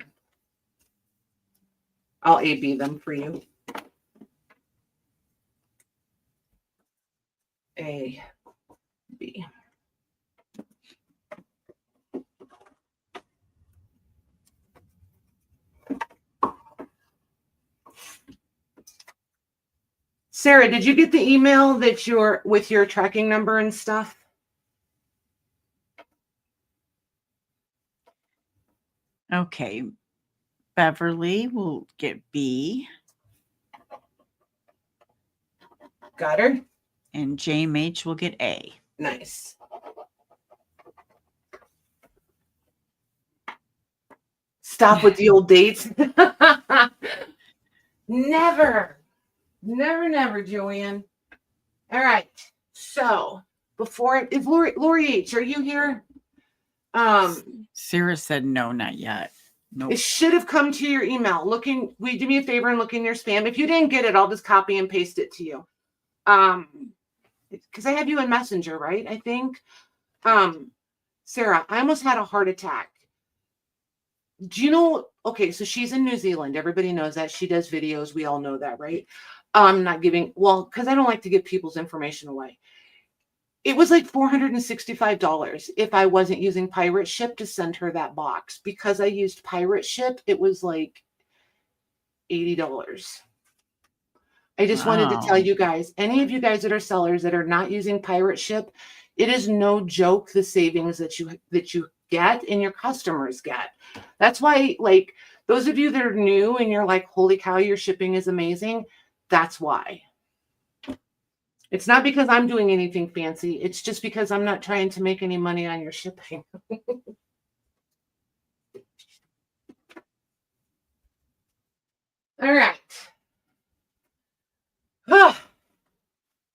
A-B them for you. A, B. Sarah, did you get the email that you're with your tracking number and stuff? Okay. Beverly will get B. Got her? And JMH will get A. Nice. Stop with the old dates. Never, Joanne. All right. So before, is Lori H, are you here? Sarah said no, not yet. Nope. It should have come to your email. Will you do me a favor and look in your spam? If you didn't get it, I'll just copy and paste it to you. Because I have you in Messenger, right? I think. Sarah, I almost had a heart attack. Do you know? Okay, so she's in New Zealand. Everybody knows that. She does videos. We all know that, right? I'm not giving, well, because I don't like to give people's information away. It was like $465 if I wasn't using Pirate Ship to send her that box. Because I used Pirate Ship, it was like $80. I just wanted to tell you guys, any of you guys that are sellers that are not using Pirate Ship, it is no joke the savings that you get and your customers get. That's why, like, those of you that are new and you're like, holy cow, your shipping is amazing. That's why. It's not because I'm doing anything fancy. It's just because I'm not trying to make any money on your shipping. All right.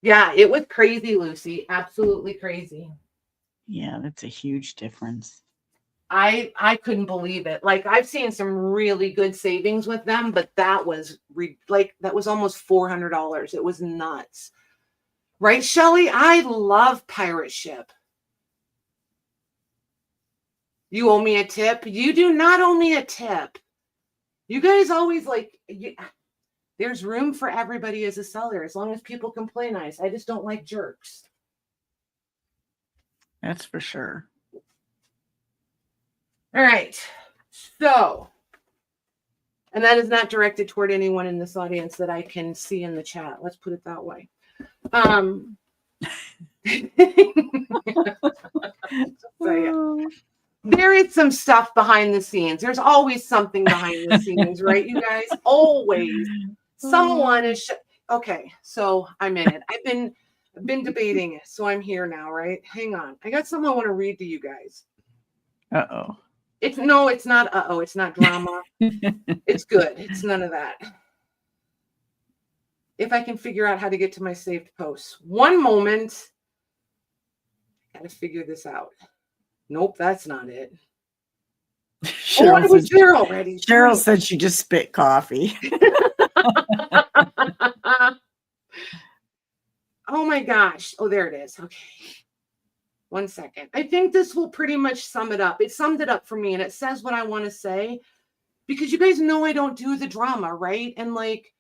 Yeah, it was crazy, Lucy. Absolutely crazy. Yeah, that's a huge difference. I couldn't believe it. Like, I've seen some really good savings with them, but that was that was almost $400. It was nuts. Right, Shelly? I love Pirate Ship. You owe me a tip. You do not owe me a tip. You guys always there's room for everybody as a seller as long as people can play nice. I just don't like jerks. That's for sure. All right. So, and that is not directed toward anyone in this audience that I can see in the chat. Let's put it that way. So, yeah. There is some stuff behind the scenes. There's always something behind the scenes, right, you guys? Always. Someone is okay, so I'm in it. I've been debating it, so I'm here now, right? Hang on. I got something I want to read to you guys. Uh-oh. It's not uh-oh, it's not drama. It's good. It's none of that. If I can figure out how to get to my saved posts. One moment. Gotta figure this out. Nope, that's not it. Cheryl I was there already. Cheryl said she just spit coffee. Oh my gosh. Oh, there it is. Okay. 1 second. I think this will pretty much sum it up. It summed it up for me, and it says what I want to say, because you guys know I don't do the drama, right? And like,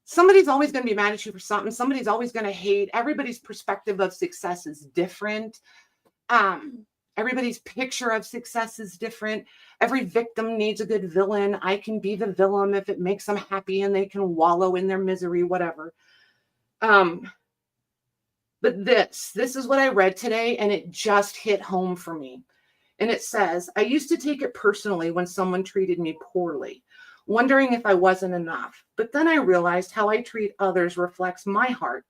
somebody's always going to be mad at you for something. Somebody's always going to hate. Everybody's perspective of success is different. Everybody's picture of success is different. Every victim needs a good villain. I can be the villain if it makes them happy and they can wallow in their misery, whatever. But this is what I read today, and it just hit home for me. And it says, I used to take it personally when someone treated me poorly, wondering if I wasn't enough. But then I realized how I treat others reflects my heart,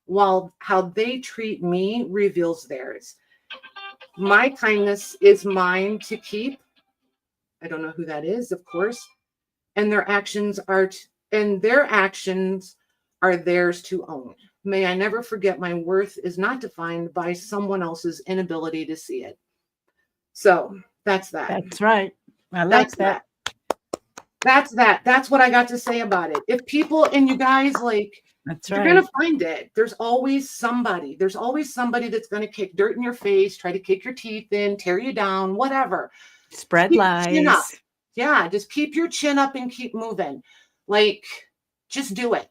while how they treat me reveals theirs. My kindness is mine to keep. I don't know who that is, of course. And their actions are theirs to own. May I never forget my worth is not defined by someone else's inability to see it. So that's that. That's right. I like that. That's that. That's what I got to say about it. If people, and you guys, like, that's you're right, going to find it. There's always somebody. There's always somebody that's going to kick dirt in your face, try to kick your teeth in, tear you down, whatever. Spread lies. Yeah, just keep your chin up and keep moving. Like, just do it.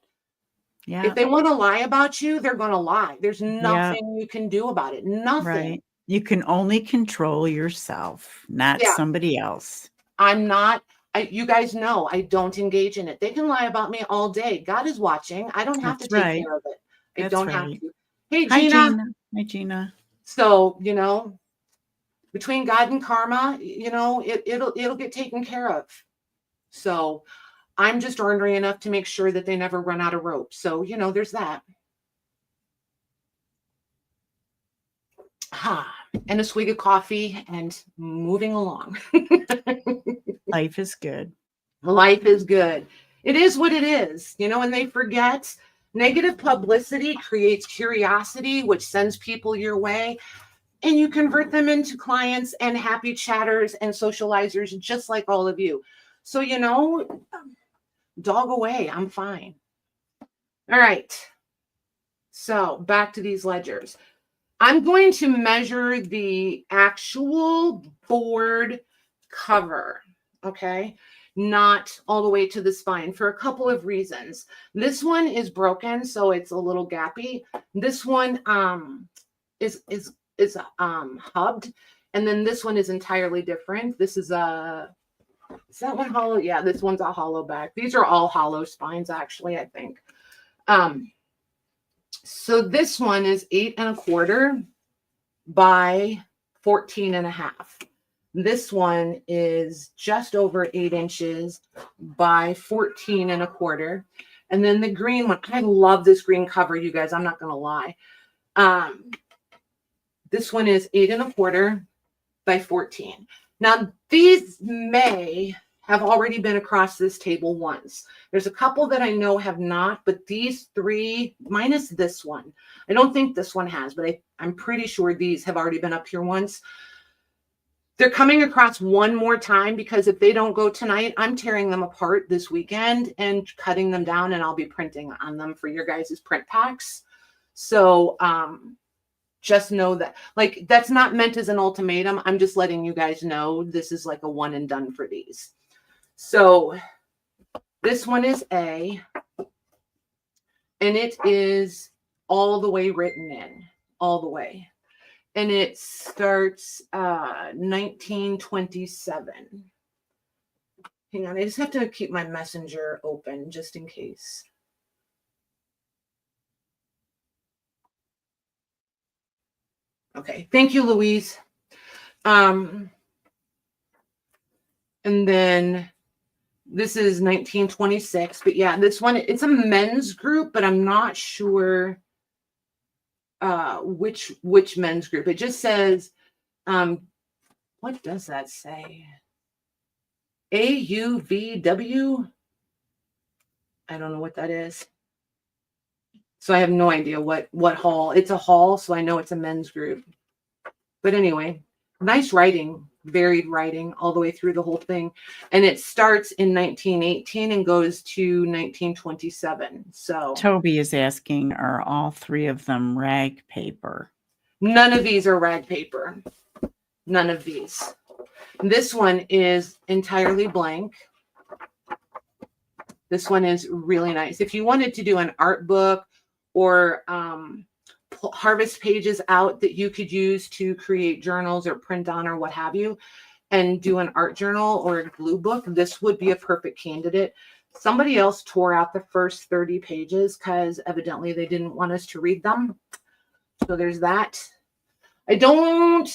Yeah. If they want to lie about you, they're going to lie. There's nothing you can do about it. Nothing. Right. You can only control yourself, not somebody else. You guys know I don't engage in it. They can lie about me all day. God is watching. I don't have to take care of it. I don't have to. Hey, Gina. Hi, Gina. So, between God and karma, it'll get taken care of. So I'm just ornery enough to make sure that they never run out of rope. So, there's that. And a swig of coffee and moving along. Life is good. Life is good. It is what it is, and they forget negative publicity creates curiosity, which sends people your way, and you convert them into clients and happy chatters and socializers, just like all of you. So, dog away. I'm fine. All right. So back to these ledgers. I'm going to measure the actual board cover, okay? Not all the way to the spine for a couple of reasons. This one is broken, so it's a little gappy. This one is hubbed, and then this one is entirely different. This is that one hollow? Yeah, this one's a hollow back. These are all hollow spines, actually, I think. So this one is 8 1/4 by 14 1/2. This one is just over 8 inches by 14 1/4. And then the green one, I love this green cover, you guys. I'm not going to lie. This one is 8 1/4 by 14. Now, these may have already been across this table once. There's a couple that I know have not, but these 3, minus this one, I don't think this one has, but I'm pretty sure these have already been up here once. They're coming across one more time because if they don't go tonight, I'm tearing them apart this weekend and cutting them down, and I'll be printing on them for your guys' print packs. So just know that, like, that's not meant as an ultimatum. I'm just letting you guys know this is like a one and done for these. So this one is A, and it is all the way written in, all the way. And it starts 1927. Hang on, I just have to keep my messenger open just in case. Okay, thank you, Louise. And then this is 1926, but yeah, this one, it's a men's group, but I'm not sure which men's group. It just says, what does that say? AUVW? I don't know what that is. So I have no idea what hall. It's a hall, so I know it's a men's group. But anyway, nice writing, varied writing all the way through the whole thing. And it starts in 1918 and goes to 1927. So Toby is asking, are all 3 of them rag paper? None of these are rag paper. None of these. This one is entirely blank. This one is really nice. If you wanted to do an art book or harvest pages out that you could use to create journals or print on or what have you, and do an art journal or a glue book, this would be a perfect candidate. Somebody else tore out the first 30 pages because evidently they didn't want us to read them. So there's that. I don't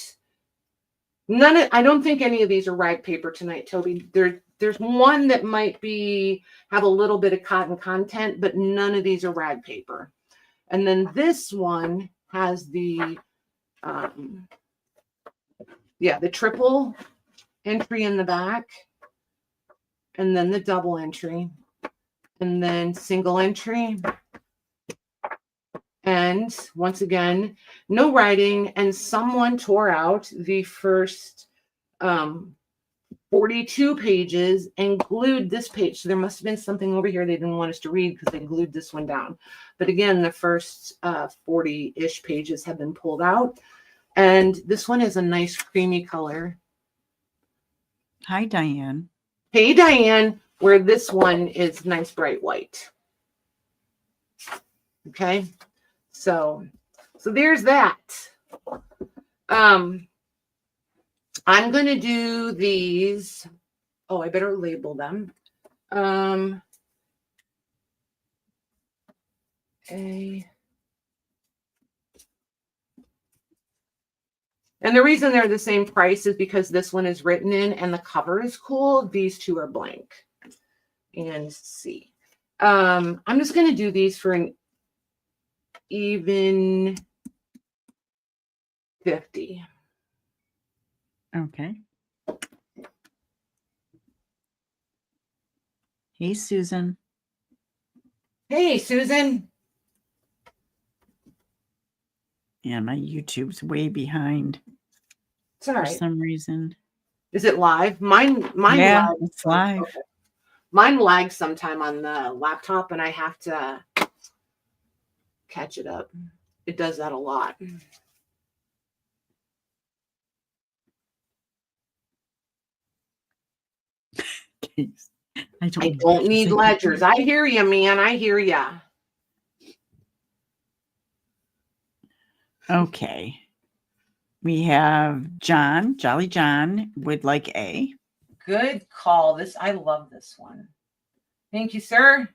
think any of these are rag paper tonight, Toby. There's one that might have a little bit of cotton content, but none of these are rag paper. And then this one has the triple entry in the back, and then the double entry, and then single entry. And once again, no writing, and someone tore out the first 42 pages and glued this page. So there must have been something over here they didn't want us to read because they glued this one down. But again, the first 40-ish pages have been pulled out. And this one is a nice creamy color. Hi, Diane. Hey, Diane, where this one is nice bright white. Okay. So there's that. I'm going to do these. Oh, I better label them. And the reason they're the same price is because this one is written in and the cover is cool. These two are blank. And C. I'm just going to do these for an even 50. Okay. Hey, Susan. Hey, Susan. Yeah, my YouTube's way behind It's all for right. some reason. Is it live? Mine Yeah, lags. it's live. Okay. Mine lags sometime on the laptop, and I have to catch it up. It does that a lot. I don't need ledgers. I hear you, man. I hear ya. Okay. We have John, Jolly John would like A. Good call. I love this one. Thank you, sir.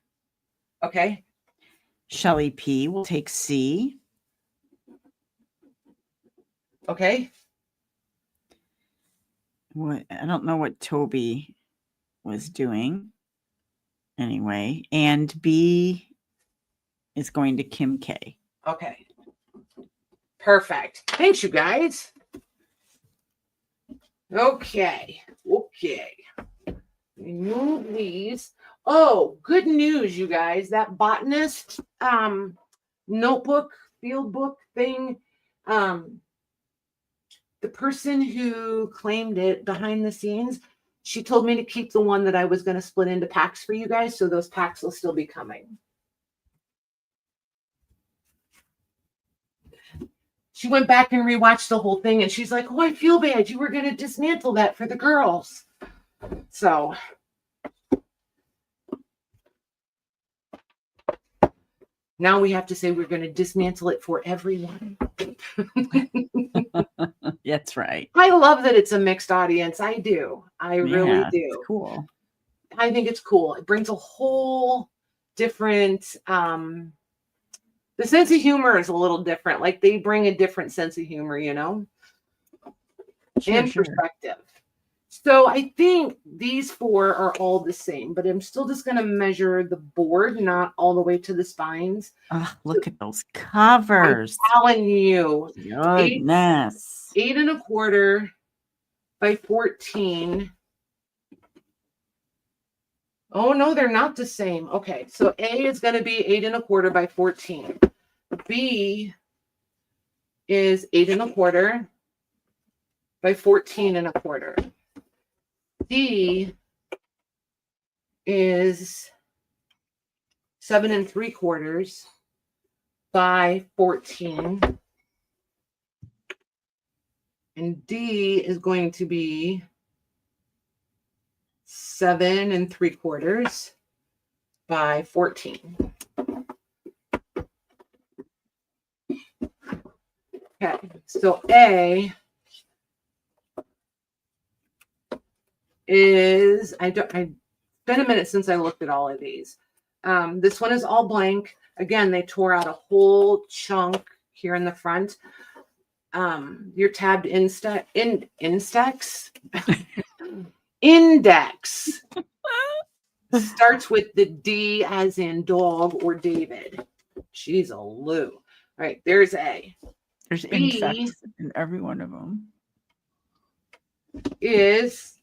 Okay. Shelly P will take C. Okay. What, I don't know what Toby was doing. Anyway, and B is going to Kim K. Okay. Perfect. Thanks, you guys. Okay. Remove these. Oh, good news, you guys. That botanist notebook, field book thing. The person who claimed it behind the scenes, she told me to keep the one that I was going to split into packs for you guys. So those packs will still be coming. She went back and rewatched the whole thing and she's like, oh, I feel bad. You were going to dismantle that for the girls. So now we have to say we're going to dismantle it for everyone. That's right. I love that it's a mixed audience. I do. I really do. It's cool. I think it's cool. It brings a whole different, the sense of humor is a little different. Like they bring a different sense of humor, you know, and perspective. So I think these 4 are all the same, but I'm still just going to measure the board, not all the way to the spines. Oh, look at those covers. I'm telling you. Goodness. 8 1/4 by 14. Oh, no, they're not the same. Okay, so A is going to be 8 1/4 by 14. B is 8 1/4 by 14 1/4. D is 7 3/4 by 14. And D is going to be 7 3/4 by 14. Okay, so A is, it's been a minute since I looked at all of these. This one is all blank. Again, they tore out a whole chunk here in the front. Your tabbed index starts with the D as in dog or David. She's a Lou. All right, there's A. There's insects in every one of them. Is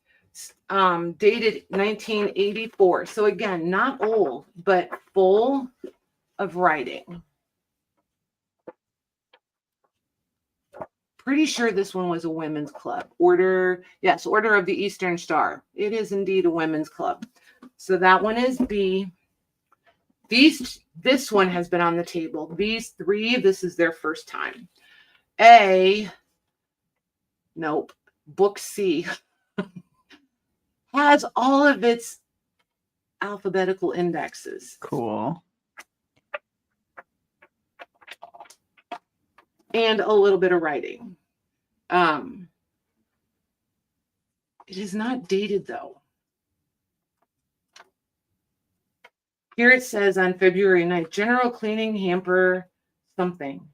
dated 1984. So again, not old, but full of writing. Pretty sure this one was a women's club. Order of the Eastern Star. It is indeed a women's club. So that one is B. This one has been on the table. These 3, this is their first time. A, nope. Book C has all of its alphabetical indexes. Cool. And a little bit of writing. It is not dated though. Here it says on February 9th, general cleaning hamper something.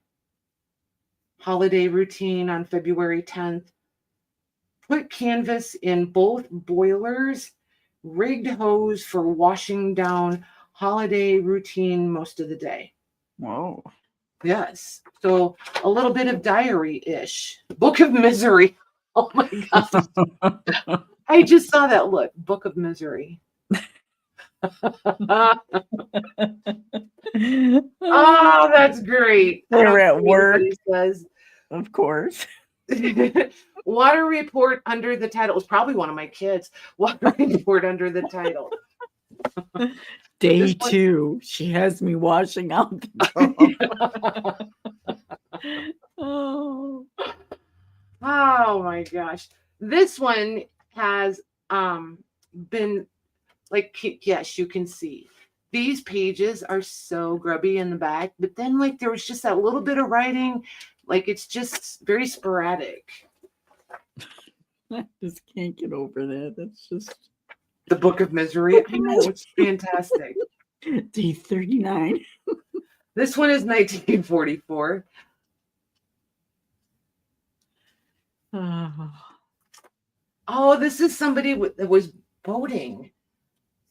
Holiday routine on February 10th. Put canvas in both boilers. Rigged hose for washing down. Holiday routine most of the day. Whoa. Yes. So a little bit of diary-ish. Book of Misery. Oh my gosh. I just saw that. Look, Book of Misery. Oh, that's great. They're at work. Says. Of course. Water report under the title. It was probably one of my kids. Water report under the title. Day 2. She has me washing out. Oh my gosh. This one has been like, yes, you can see. These pages are so grubby in the back, but then like there was just that little bit of writing. Like it's just very sporadic. I just can't get over that. That's just the Book of Misery. I know, it's fantastic. Day 39. This one is 1944. Oh, this is somebody that was boating.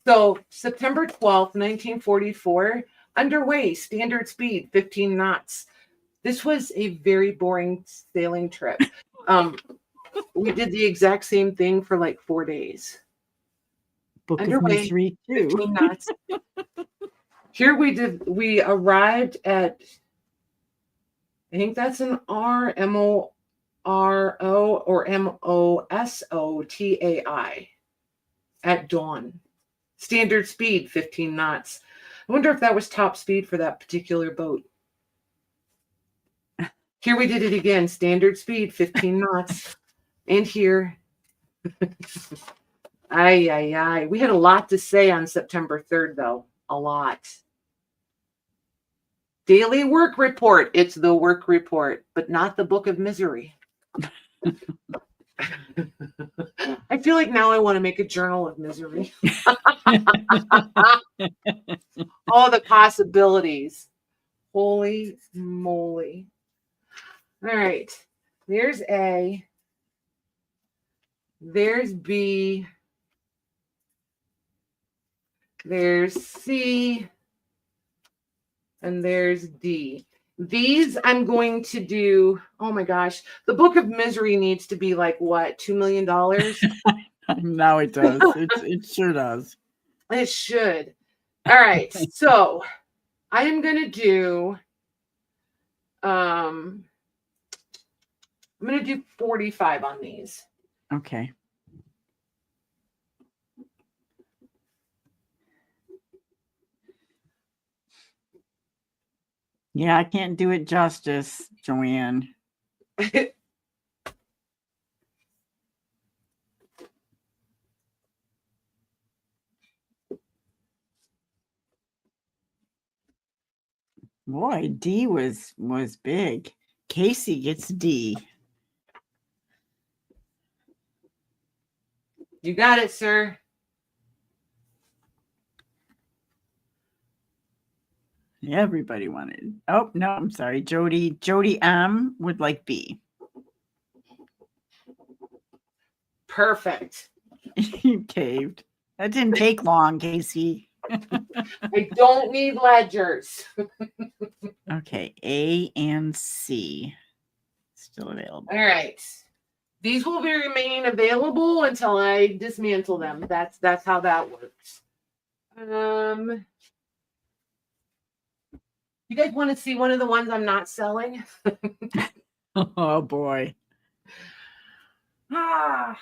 So September 12th, 1944, underway, standard speed, 15 knots. This was a very boring sailing trip. We did the exact same thing for like 4 days. Book of Underway, Misery 15 too. knots. Here we arrived at, I think that's an R, M-O-R-O or M-O-S-O-T-A-I at dawn. Standard speed, 15 knots. I wonder if that was top speed for that particular boat. Here we did it again. Standard speed, 15 knots. And here. Ay. We had a lot to say on September 3rd, though. A lot. Daily work report. It's the work report, but not the book of misery. I feel like now I want to make a journal of misery. All the possibilities. Holy moly. All right. There's A. There's B. There's C. And there's D. These I'm going to do. Oh my gosh. The book of misery needs to be like what? $2 million? Now it does. It sure does. It should. All right. So I am going to do. I'm going to do 45 on these. Okay. Yeah, I can't do it justice, Joanne. Boy, D was big. Casey gets D. You got it, sir. Everybody wanted. Oh, no, I'm sorry. Jody M would like B. Perfect. You caved. That didn't take long, Casey. I don't need ledgers. Okay, A and C still available. All right. These will remain available until I dismantle them. That's how that works. You guys want to see one of the ones I'm not selling? Oh boy. We'll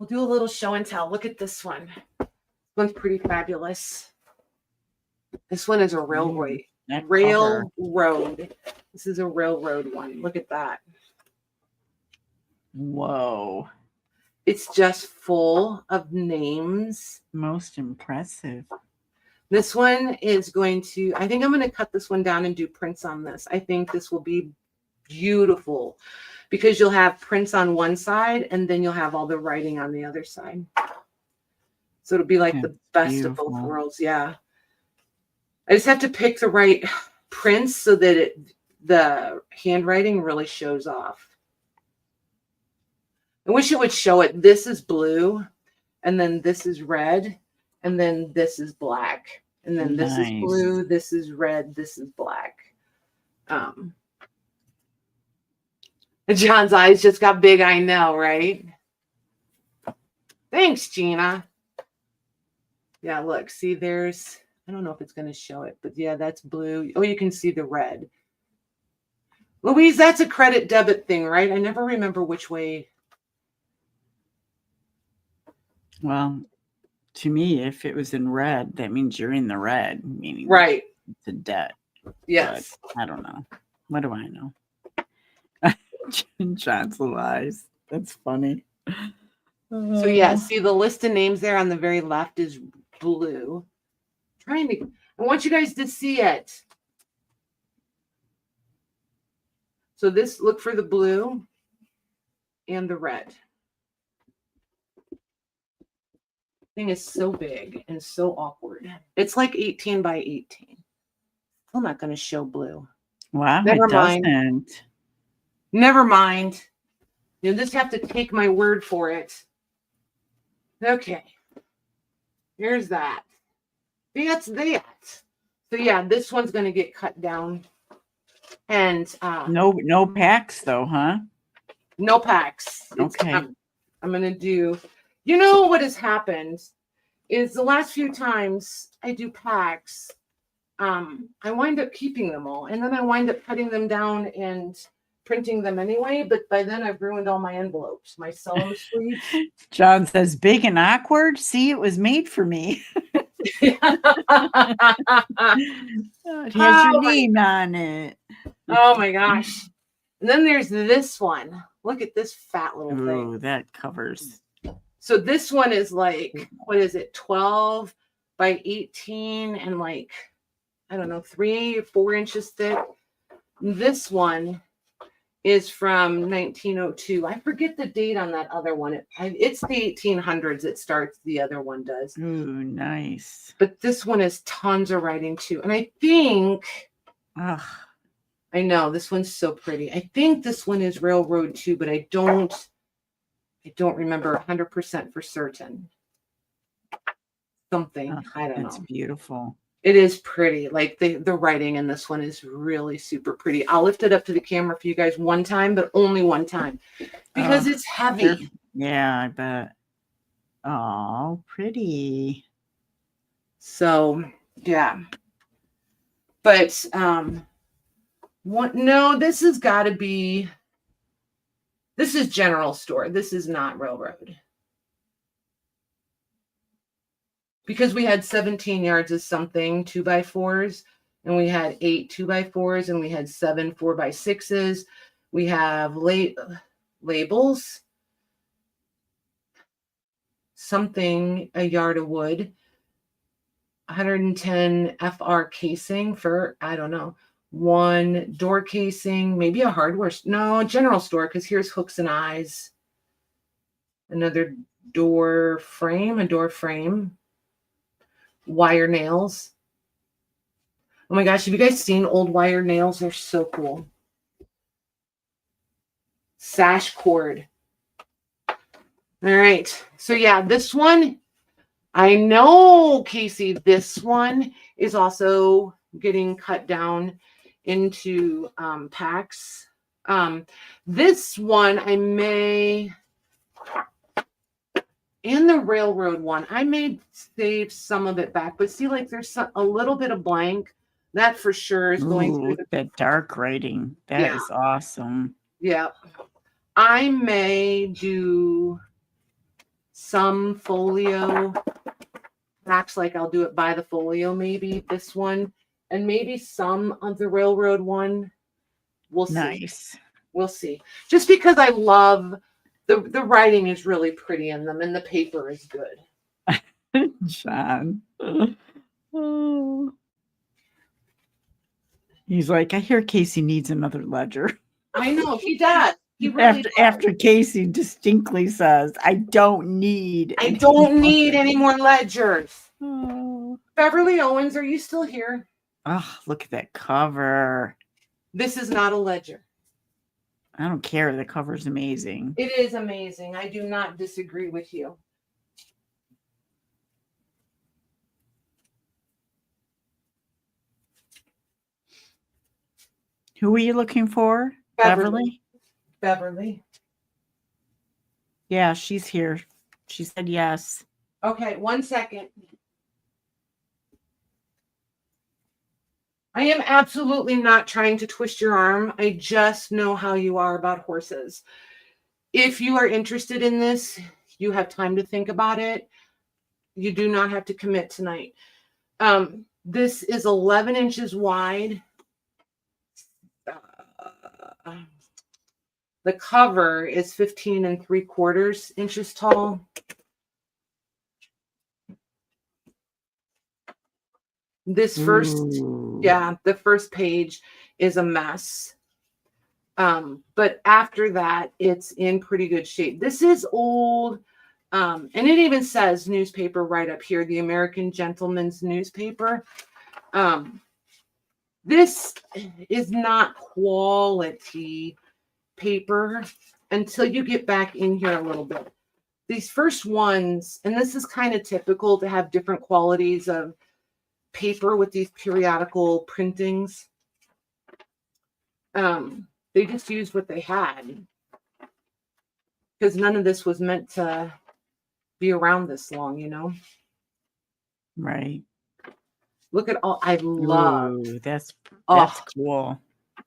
do a little show and tell. Look at this one. This one's pretty fabulous. This one is a railroad. That Railroad. This is a railroad one. Look at that. Whoa. It's just full of names. Most impressive. This one is going to, I think I'm going to cut this one down and do prints on this. I think this will be beautiful because you'll have prints on one side and then you'll have all the writing on the other side. So it'll be like the best of both worlds. Yeah. I just have to pick the right prints so that the handwriting really shows off. I wish it would show it. This is blue, and then this is red, and then this is black, and then this is blue, this is red, this is black. John's eyes just got big. I know, right? Thanks, Gina. Yeah, look, see, there's, I don't know if it's going to show it, but yeah, that's blue. Oh, you can see the red. Louise, that's a credit debit thing, right? I never remember which way. Well, to me, if it was in red, that means you're in the red, meaning right. It's a debt. Yes. But I don't know. What do I know? John's little eyes. That's funny. So yeah, see the list of names there on the very left is blue. I want you guys to see it. So this, look for the blue and the red. Thing is so big and so awkward. It's like 18 by 18. I'm not going to show blue. Wow, Never it mind. doesn't. Never mind. You'll just have to take my word for it. Okay. Here's that. That's that. So yeah, this one's going to get cut down. And no packs though, huh? no packs. Okay. I'm going to do, you know what has happened is the last few times I do packs, I wind up keeping them all. And then I wind up cutting them down and printing them anyway. But by then I've ruined all my envelopes, my cello sleeves. John says, big and awkward. See, it was made for me. It has your name on it. Oh my gosh. And then there's this one. Look at this fat little thing. Ooh, that covers. So this one is like, what is it? 12 by 18 and like, I don't know, 3 or 4 inches thick. This one is from 1902. I forget the date on that other one. It's the 1800s. It starts. The other one does. Ooh, nice. But this one is tons of writing too. And I think, I know this one's so pretty. I think this one is railroad too, but I don't remember 100% for certain. Something. I don't know. It's beautiful. It is pretty. Like the writing in this one is really super pretty. I'll lift it up to the camera for you guys one time, but only one time because it's heavy. Yeah, I bet. Oh, pretty. So yeah. But no, this has got to be. This is general store. This is not railroad. Because we had 17 yards of something 2x4s, and we had 8 2x4s, and we had 7 4x6s. We have labels, something, a yard of wood, 110 FR casing for, I don't know, 1 door casing, maybe a hardware, no, general store, because here's hooks and eyes. Another door frame. Wire nails. Oh my gosh, have you guys seen old wire nails? They're so cool. Sash cord. All right. So yeah, this one, I know, Casey, this one is also getting cut down into packs. This one I may... And the railroad one, I may save some of it back, but see, like there's a little bit of blank. That for sure is going through that dark writing. That is awesome. Yeah. I may do some folio packs, like I'll do it by the folio, maybe this one, and maybe some of the railroad one. We'll see. Nice. We'll see. Just because I love the writing is really pretty in them, and the paper is good. John. Oh. He's like, I hear Casey needs another ledger. I know, he does. He really after Casey distinctly says, I don't need any more ledgers. Oh. Beverly Owens, are you still here? Oh, look at that cover. This is not a ledger. I don't care. The cover's amazing. It is amazing. I do not disagree with you. Who are you looking for? Beverly. Yeah, she's here. She said yes. Okay, 1 second. I am absolutely not trying to twist your arm. I just know how you are about horses. If you are interested in this, you have time to think about it. You do not have to commit tonight. This is 11 inches wide. The cover is 15 3/4 inches tall. This first, the first page is a mess. But after that, it's in pretty good shape. This is old. And it even says newspaper right up here, the American Gentleman's Newspaper. This is not quality paper until you get back in here a little bit. These first ones, and this is kind of typical to have different qualities of paper with these periodical printings. They just used what they had. because none of this was meant to be around this long, you know? Right. Look at all, I love, Ooh, that's oh, cool.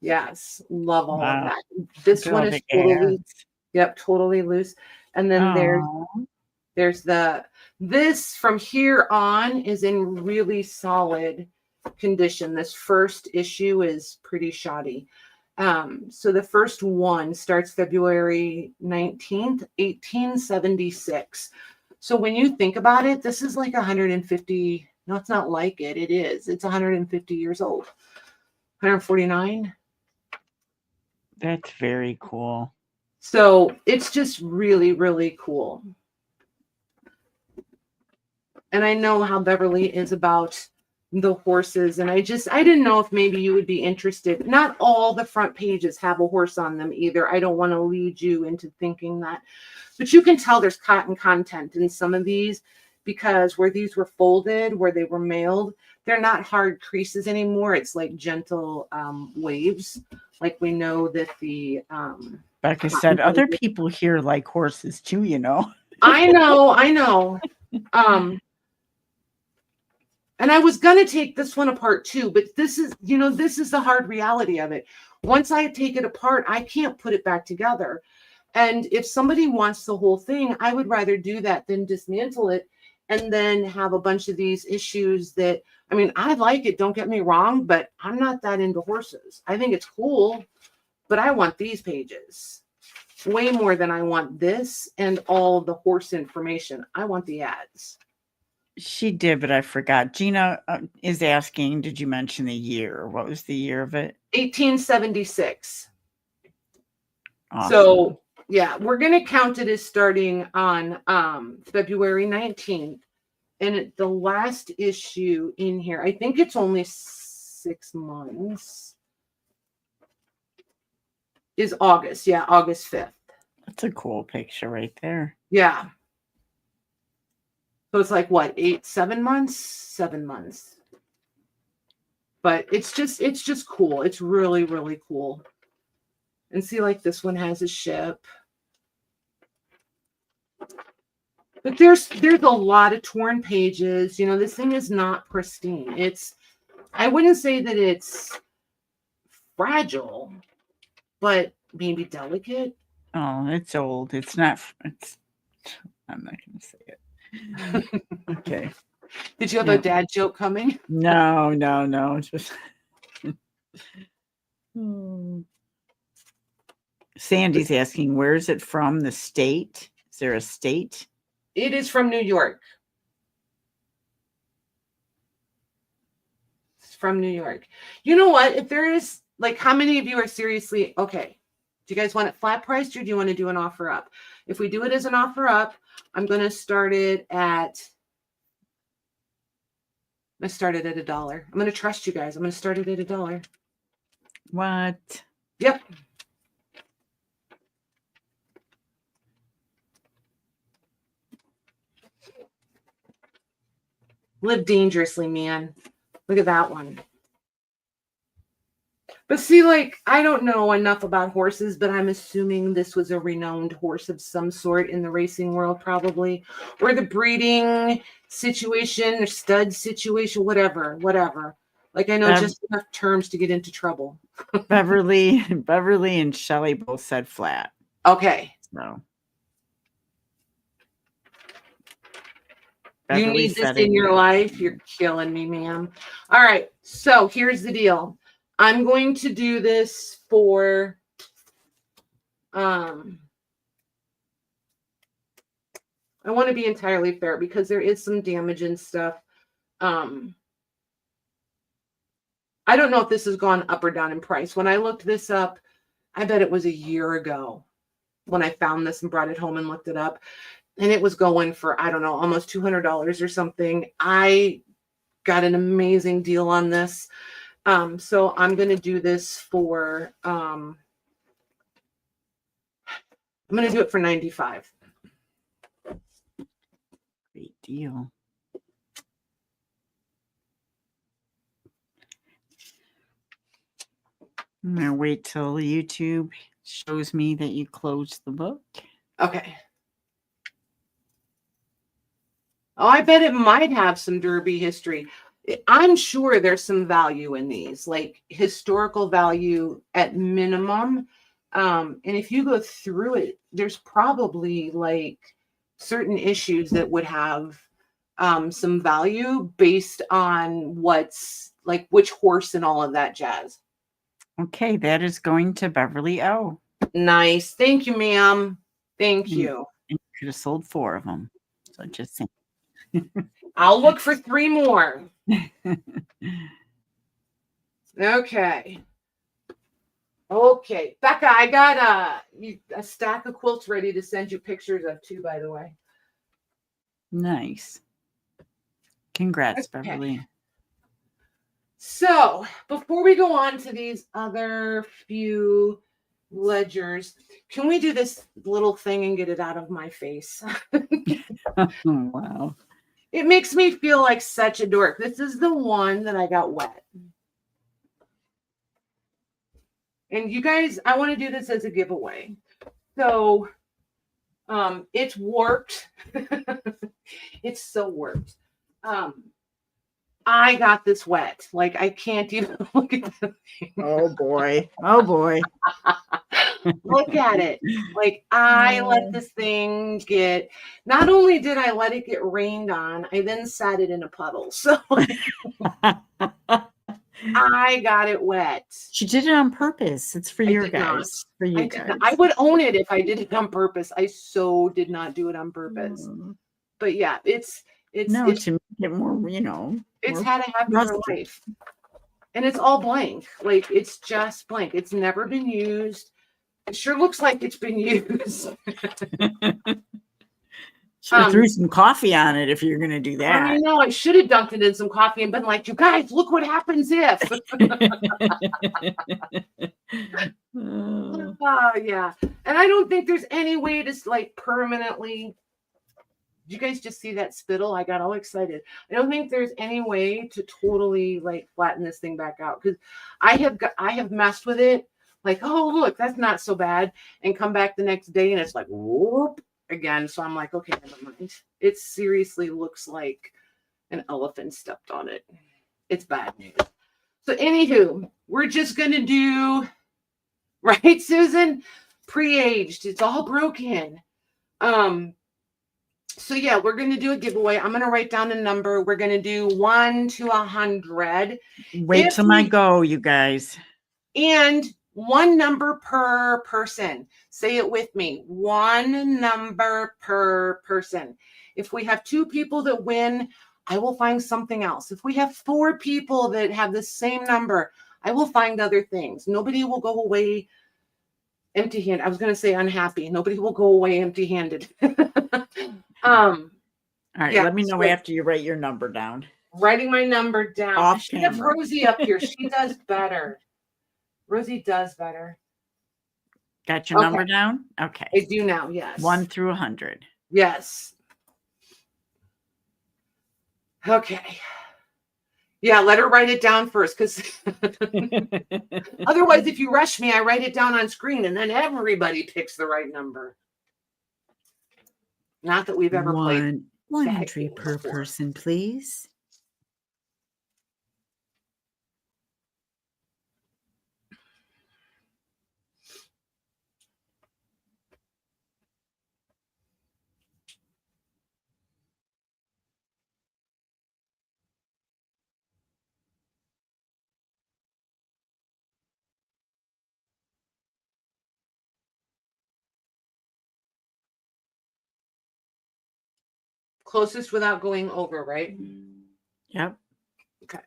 yes, love all of Wow. that. This Look at one all is the totally, ads. yep, totally loose. And then Aw. there's this from here on is in really solid condition. This first issue is pretty shoddy. So the first one starts February 19th, 1876. So when you think about it, this is like 150. No, it's not like it. It is. It's 150 years old. 149. That's very cool. So it's just really, really cool. And I know how Beverly is about the horses. And I didn't know if maybe you would be interested. Not all the front pages have a horse on them either. I don't want to lead you into thinking that. But you can tell there's cotton content in some of these because where these were folded, where they were mailed, they're not hard creases anymore. It's like gentle waves. Like we know that the Becca said other people here like horses too, you know. I know. And I was going to take this one apart too, but this is the hard reality of it. Once I take it apart, I can't put it back together. And if somebody wants the whole thing, I would rather do that than dismantle it and then have a bunch of these issues that, I mean, I like it, don't get me wrong, but I'm not that into horses. I think it's cool, but I want these pages way more than I want this and all the horse information. I want the ads. She did, but I forgot. Gina is asking, did you mention the year? What was the year of it? 1876. Awesome. So, yeah, we're going to count it as starting on February 19th. And the last issue in here, I think it's only 6 months, is August. Yeah, August 5th. That's a cool picture right there. Yeah. So it's like what, 7 months? 7 months. But it's just cool. It's really, really cool. And see, like this one has a ship. But there's a lot of torn pages. You know, this thing is not pristine. I wouldn't say that it's fragile, but maybe delicate. Oh, it's old. It's not. I'm not going to say it. Okay. Did you have a dad joke coming? No. Just Sandy's asking, where is it from? The state? Is there a state? It is from New York. It's from New York. You know what? If there is, like, how many of you are seriously, okay, do you guys want it flat priced or do you want to do an offer up? If we do it as an offer up, I'm going to start it at $1. I'm going to trust you guys. I'm going to start it at $1. What? Yep. Live dangerously, man. Look at that one. But see, like, I don't know enough about horses, but I'm assuming this was a renowned horse of some sort in the racing world, probably, or the breeding situation or stud situation, whatever. Like, I know just enough terms to get into trouble. Beverly and Shelley both said flat. Okay. So You need this in your life. You're killing me, ma'am. All right. So here's the deal. I'm going to do this for I want to be entirely fair because there is some damage and stuff. I don't know if this has gone up or down in price. When I looked this up, I bet it was a year ago when I found this and brought it home and looked it up. And it was going for, I don't know, almost $200 or something. I got an amazing deal on this. So I'm going to do this for, I'm going to do it for $95. Great deal. I'm going to wait till YouTube shows me that you closed the book. Okay. Oh, I bet it might have some Derby history. I'm sure there's some value in these, like historical value at minimum. And if you go through it, there's probably like certain issues that would have some value based on what's like which horse and all of that jazz. Okay, that is going to Beverly O. Nice. Thank you, ma'am. Thank you. And you could have sold 4 of them. So just saying. I'll look for 3 more. Okay. Okay. Becca, I got a stack of quilts ready to send you pictures of too, by the way. Nice. Congrats, Okay. Beverly. So before we go on to these other few ledgers, can we do this little thing and get it out of my face? Oh, wow. It makes me feel like such a dork. This is the one that I got wet. And you guys, I want to do this as a giveaway. So it's warped. It's so warped. I got this wet. Like I can't even look at the thing. Oh boy. Oh boy. Look at it. Like I let this thing get, not only did I let it get rained on, I then sat it in a puddle. So I got it wet. She did it on purpose. It's for I your did guys. not. For you guys. I would own it if I did it on purpose. I so did not do it on purpose. But yeah, it's to make it more, it's more had a happier rustic. life. And it's all blank. Like it's just blank. It's never been used. It sure looks like it's been used. Should have threw some coffee on it if you're gonna do that. I know I should have dunked it in some coffee and been like, you guys, look what happens if. Yeah. And I don't think there's any way to like permanently. Did you guys just see that spittle? I got all excited. I don't think there's any way to totally like flatten this thing back out because I have messed with it. Like, oh look, that's not so bad, and come back the next day and it's like whoop again. So I'm like, okay, never mind. It seriously looks like an elephant stepped on it. It's bad news. So anywho, we're just gonna do right, Susan. Pre-aged. It's all broken. So yeah, we're going to do a giveaway. I'm going to write down a number. We're going to do 1 to 100. Wait till I go, you guys. And 1 number per person. Say it with me. 1 number per person. If we have 2 people that win, I will find something else. If we have 4 people that have the same number, I will find other things. Nobody will go away empty-handed. I was going to say unhappy. Nobody will go away empty-handed. All right, let me know after you write your number down. Writing my number down. Off I should have camera. Rosie up here. She does better. Rosie does better. Got your number down? Okay. I do now, yes. 1 through 100. Yes. Okay. Yeah, let her write it down first, because otherwise, if you rush me, I write it down on screen, and then everybody picks the right number. Not that we've ever played. One entry per person, please. Closest without going over, right? Yep. Okay.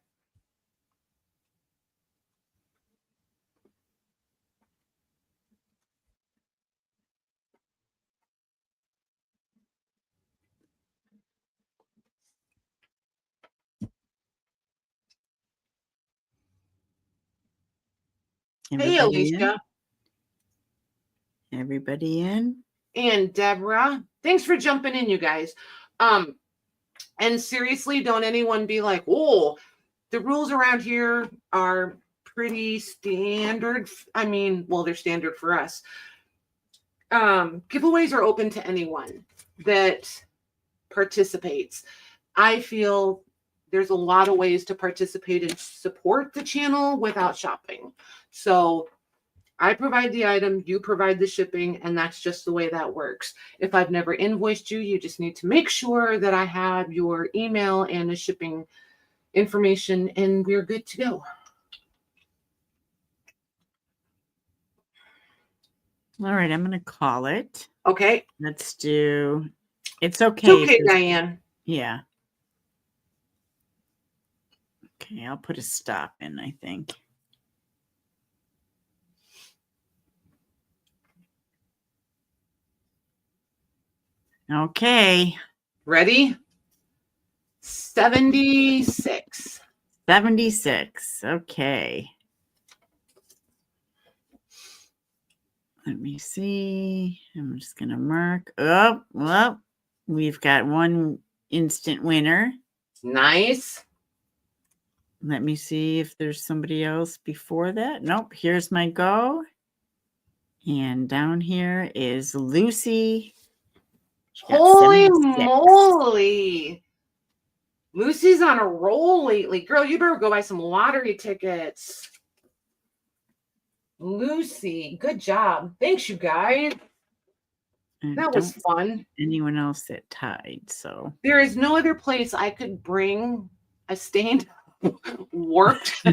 Hey, Alicia. Everybody in? And Deborah. Thanks for jumping in, you guys. And seriously, don't anyone be like, oh, the rules around here are pretty standard. I mean, well, they're standard for us. giveaways are open to anyone that participates. I feel there's a lot of ways to participate and support the channel without shopping. So I provide the item, you provide the shipping, and that's just the way that works. If I've never invoiced you, you just need to make sure that I have your email and the shipping information, and we're good to go. All right, I'm going to call it. Okay. Let's do. It's okay. It's okay, Diane. Yeah. Okay, I'll put a stop in, I think. Okay. Ready? 76. 76. Okay. Let me see. I'm just going to mark. Oh, well, we've got one instant winner. Nice. Let me see if there's somebody else before that. Nope. Here's my go. And down here is Lucy. Holy moly. Lucy's on a roll lately. Girl, you better go buy some lottery tickets. Lucy, good job. Thanks, you guys. That was fun. Anyone else that tied, so. There is no other place I could bring a stained, warped,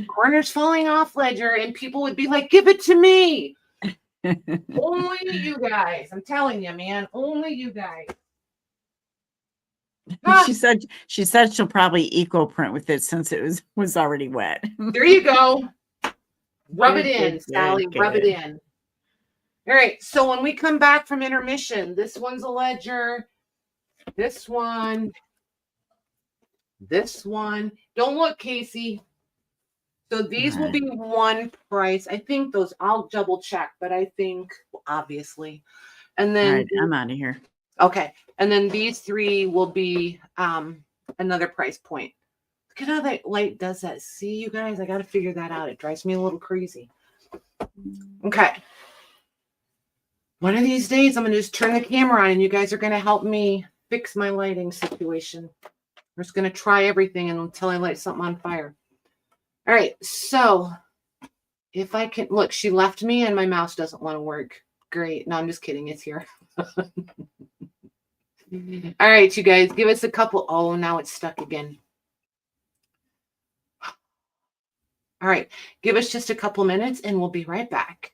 corners falling off ledger, and people would be like, give it to me. Only you guys. I'm telling you, man. Only you guys. She said she'll probably eco print with it since it was already wet. There you go. Rub it in, Sally. Rub it in. All right. So when we come back from intermission, this one's a ledger. This one. This one. Don't look, Casey. So these will be one price. I think those, I'll double check, but I think obviously. And then all right, I'm out of here. Okay. And then these three will be another price point. Look at how that light does that. See, you guys, I got to figure that out. It drives me a little crazy. Okay. One of these days, I'm going to just turn the camera on and you guys are going to help me fix my lighting situation. I'm just going to try everything until I light something on fire. All right. So if I can, look, she left me and my mouse doesn't want to work. Great. No, I'm just kidding. It's here. All right, you guys, give us a couple. Oh, now it's stuck again. All right, give us just a couple minutes and we'll be right back.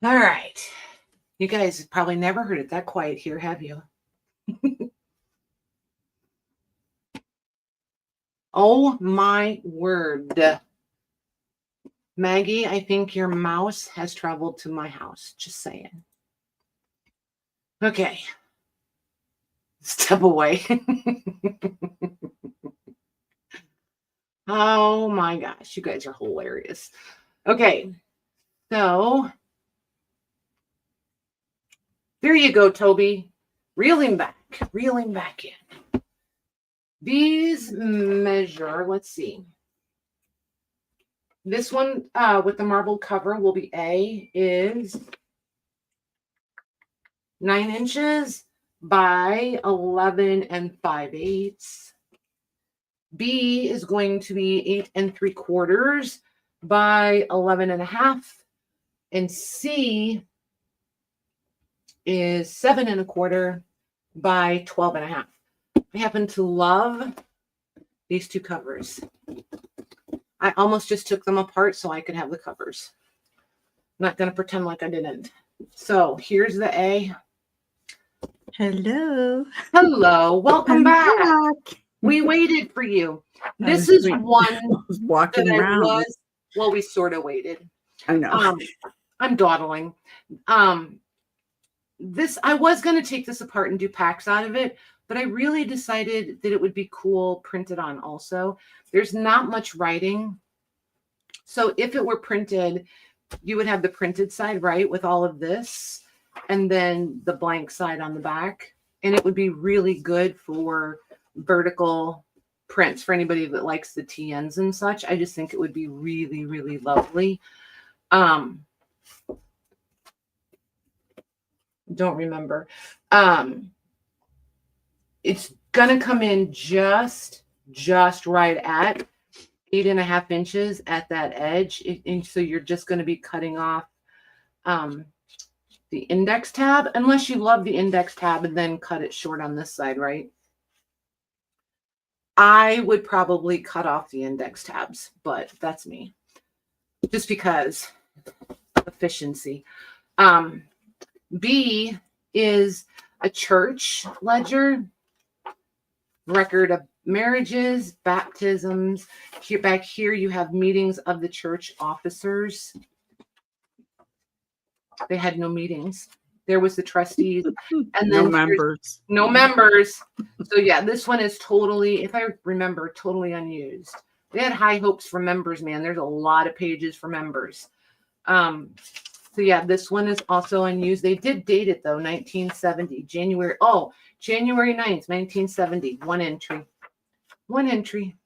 All right. You guys probably never heard it that quiet here, have you? Oh my word. Maggie, I think your mouse has traveled to my house. Just saying. Okay. Step away. Oh my gosh, you guys are hilarious. Okay. So there you go, Toby. Reeling back in. These measure, let's see. This one with the marble cover will be A, is 9 inches by 11 5/8. B is going to be 8 3/4 by 11 1/2. And C is 7 1/4 by 12 1/2. I happen to love these two covers. I almost just took them apart so I could have the covers. I'm not going to pretend like I didn't. So here's the A. Hello. Hello. Welcome I'm back. We waited for you. This is one I was walking that around. well, we sort of waited. I know. I'm dawdling. This, I was going to take this apart and do packs out of it, but I really decided that it would be cool printed on also. There's not much writing. So if it were printed, you would have the printed side, right, with all of this, and then the blank side on the back. And it would be really good for vertical prints for anybody that likes the TNs and such. I just think it would be really, really lovely. Don't remember. It's gonna come in just right at 8 1/2 inches at that edge. And so you're just going to be cutting off the index tab, unless you love the index tab and then cut it short on this side, right? I would probably cut off the index tabs, but that's me. Just because efficiency. B is a church ledger, record of marriages, baptisms. Here, back here, you have meetings of the church officers. They had no meetings. There was the trustees, and then no members. So yeah, this one is totally, if I remember, totally unused. They had high hopes for members, man. There's a lot of pages for members. So yeah, this one is also unused. They did date it though, 1970, January 9th, 1970, one entry.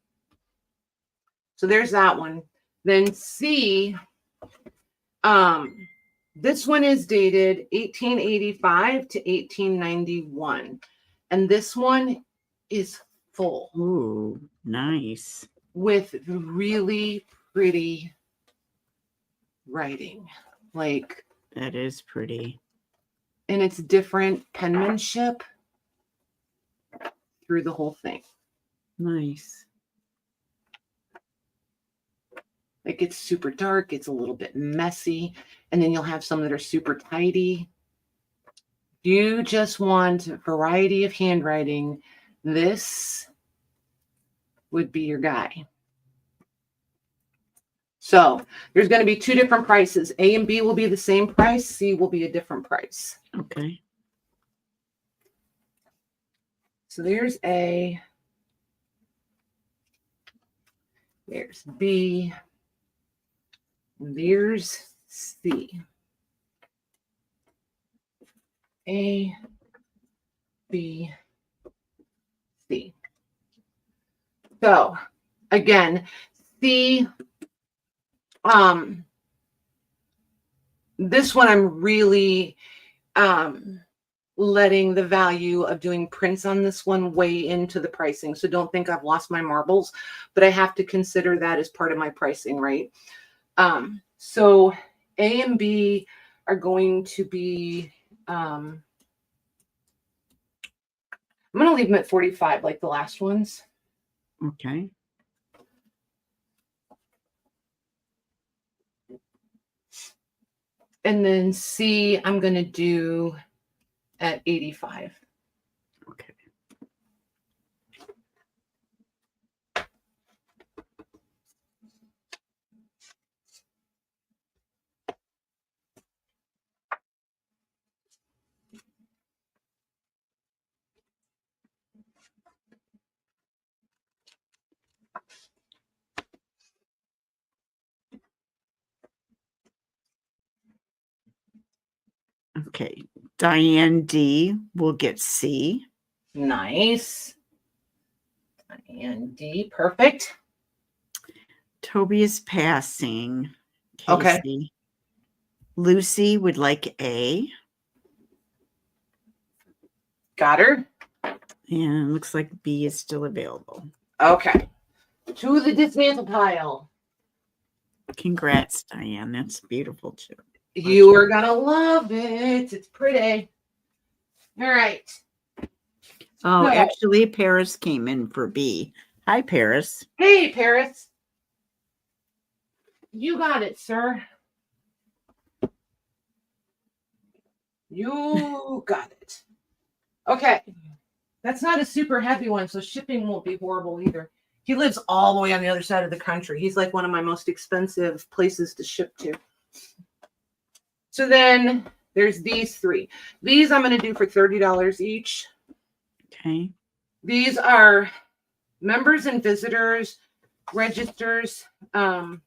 So there's that one. Then C, this one is dated 1885 to 1891. And this one is full. Ooh, nice. With really pretty writing. Like, that is pretty. And it's different penmanship through the whole thing. Nice. Like, it's super dark. It's a little bit messy. And then you'll have some that are super tidy. You just want a variety of handwriting. This would be your guy. So there's going to be two different prices. A and B will be the same price. C will be a different price. Okay. So there's A. There's B. And there's C. A, B, C. So again, C, this one I'm really letting the value of doing prints on this one weigh into the pricing. So don't think I've lost my marbles, but I have to consider that as part of my pricing, right? So A and B are going to be, I'm going to leave them at 45 like the last ones. Okay. And then C, I'm going to do at 85. Okay. Okay. Diane D will get C. Nice. And D, perfect. Toby is passing. Okay. Casey. Lucy would like A. Got her. And looks like B is still available. Okay. To the dismantle pile. Congrats, Diane. That's beautiful too. You are going to love it. It's pretty. All right. Oh, So- actually, Paris came in for B. Hi, Paris. Hey, Paris. You got it, sir. You got it. Okay. That's not a super heavy one, so shipping won't be horrible either. He lives all the way on the other side of the country. He's like one of my most expensive places to ship to. So then there's these three. These I'm going to do for $30 each. Okay. These are members and visitors, registers. A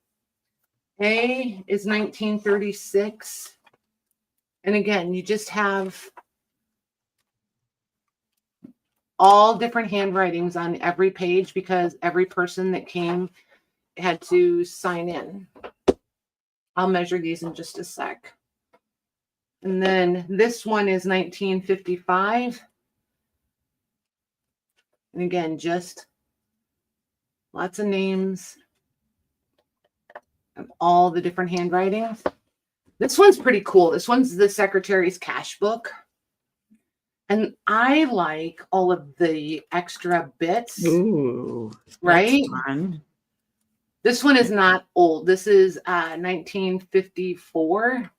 is 1936. And again, you just have all different handwritings on every page because every person that came had to sign in. I'll measure these in just a sec. And then this one is 1955. And again, just lots of names of all the different handwritings. This one's pretty cool. This one's the secretary's cash book. And I like all of the extra bits. Ooh. Right? That's fun. This one is not old. This is 1954.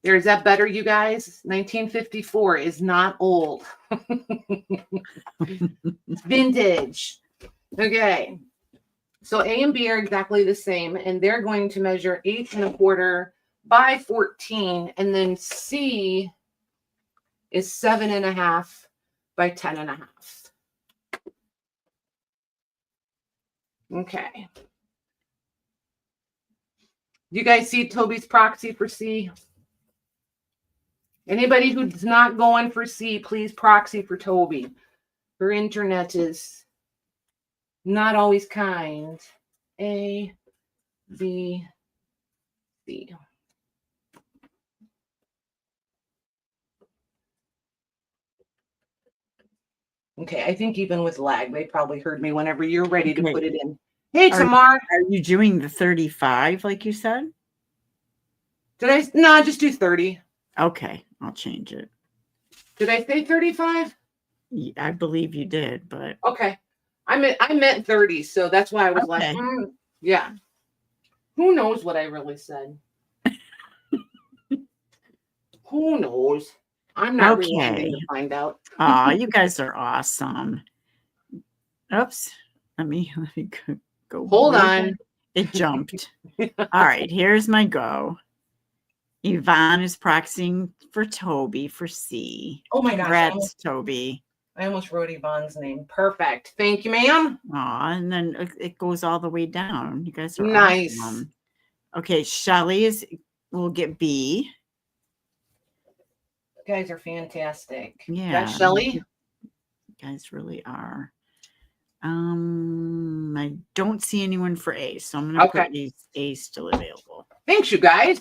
Is that better, you guys? 1954 is not old. It's vintage. Okay. So A and B are exactly the same, and they're going to measure 8 1/4 by 14, and then C is 7 1/2 by 10 1/2. Okay. You guys see Toby's proxy for C? Anybody who's not going for C, please proxy for Toby. Her internet is not always kind. A, B, C. Okay, I think even with lag, they probably heard me whenever you're ready to put it in. Hey, Tamar. Are you doing the 35 like you said? Did I? No, just do 30. Okay, I'll change it. Did I say 35? I believe you did, but Okay. I meant 30, so that's why I was like, yeah. Who knows what I really said? Who knows? I'm not rewinding to find out. Oh, you guys are awesome. Oops. Let me go. Hold on. It jumped. All right, here's my go. Yvonne is proxying for Toby for C. Oh my gosh. Congrats, Toby. I almost wrote Yvonne's name. Perfect. Thank you, ma'am. Aw, and then it goes all the way down. You guys are nice. Awesome. Okay, Shelly will get B. You guys are fantastic. Yeah. That's Shelly. You guys really are. I don't see anyone for A, so I'm gonna put A still available. Thanks, you guys.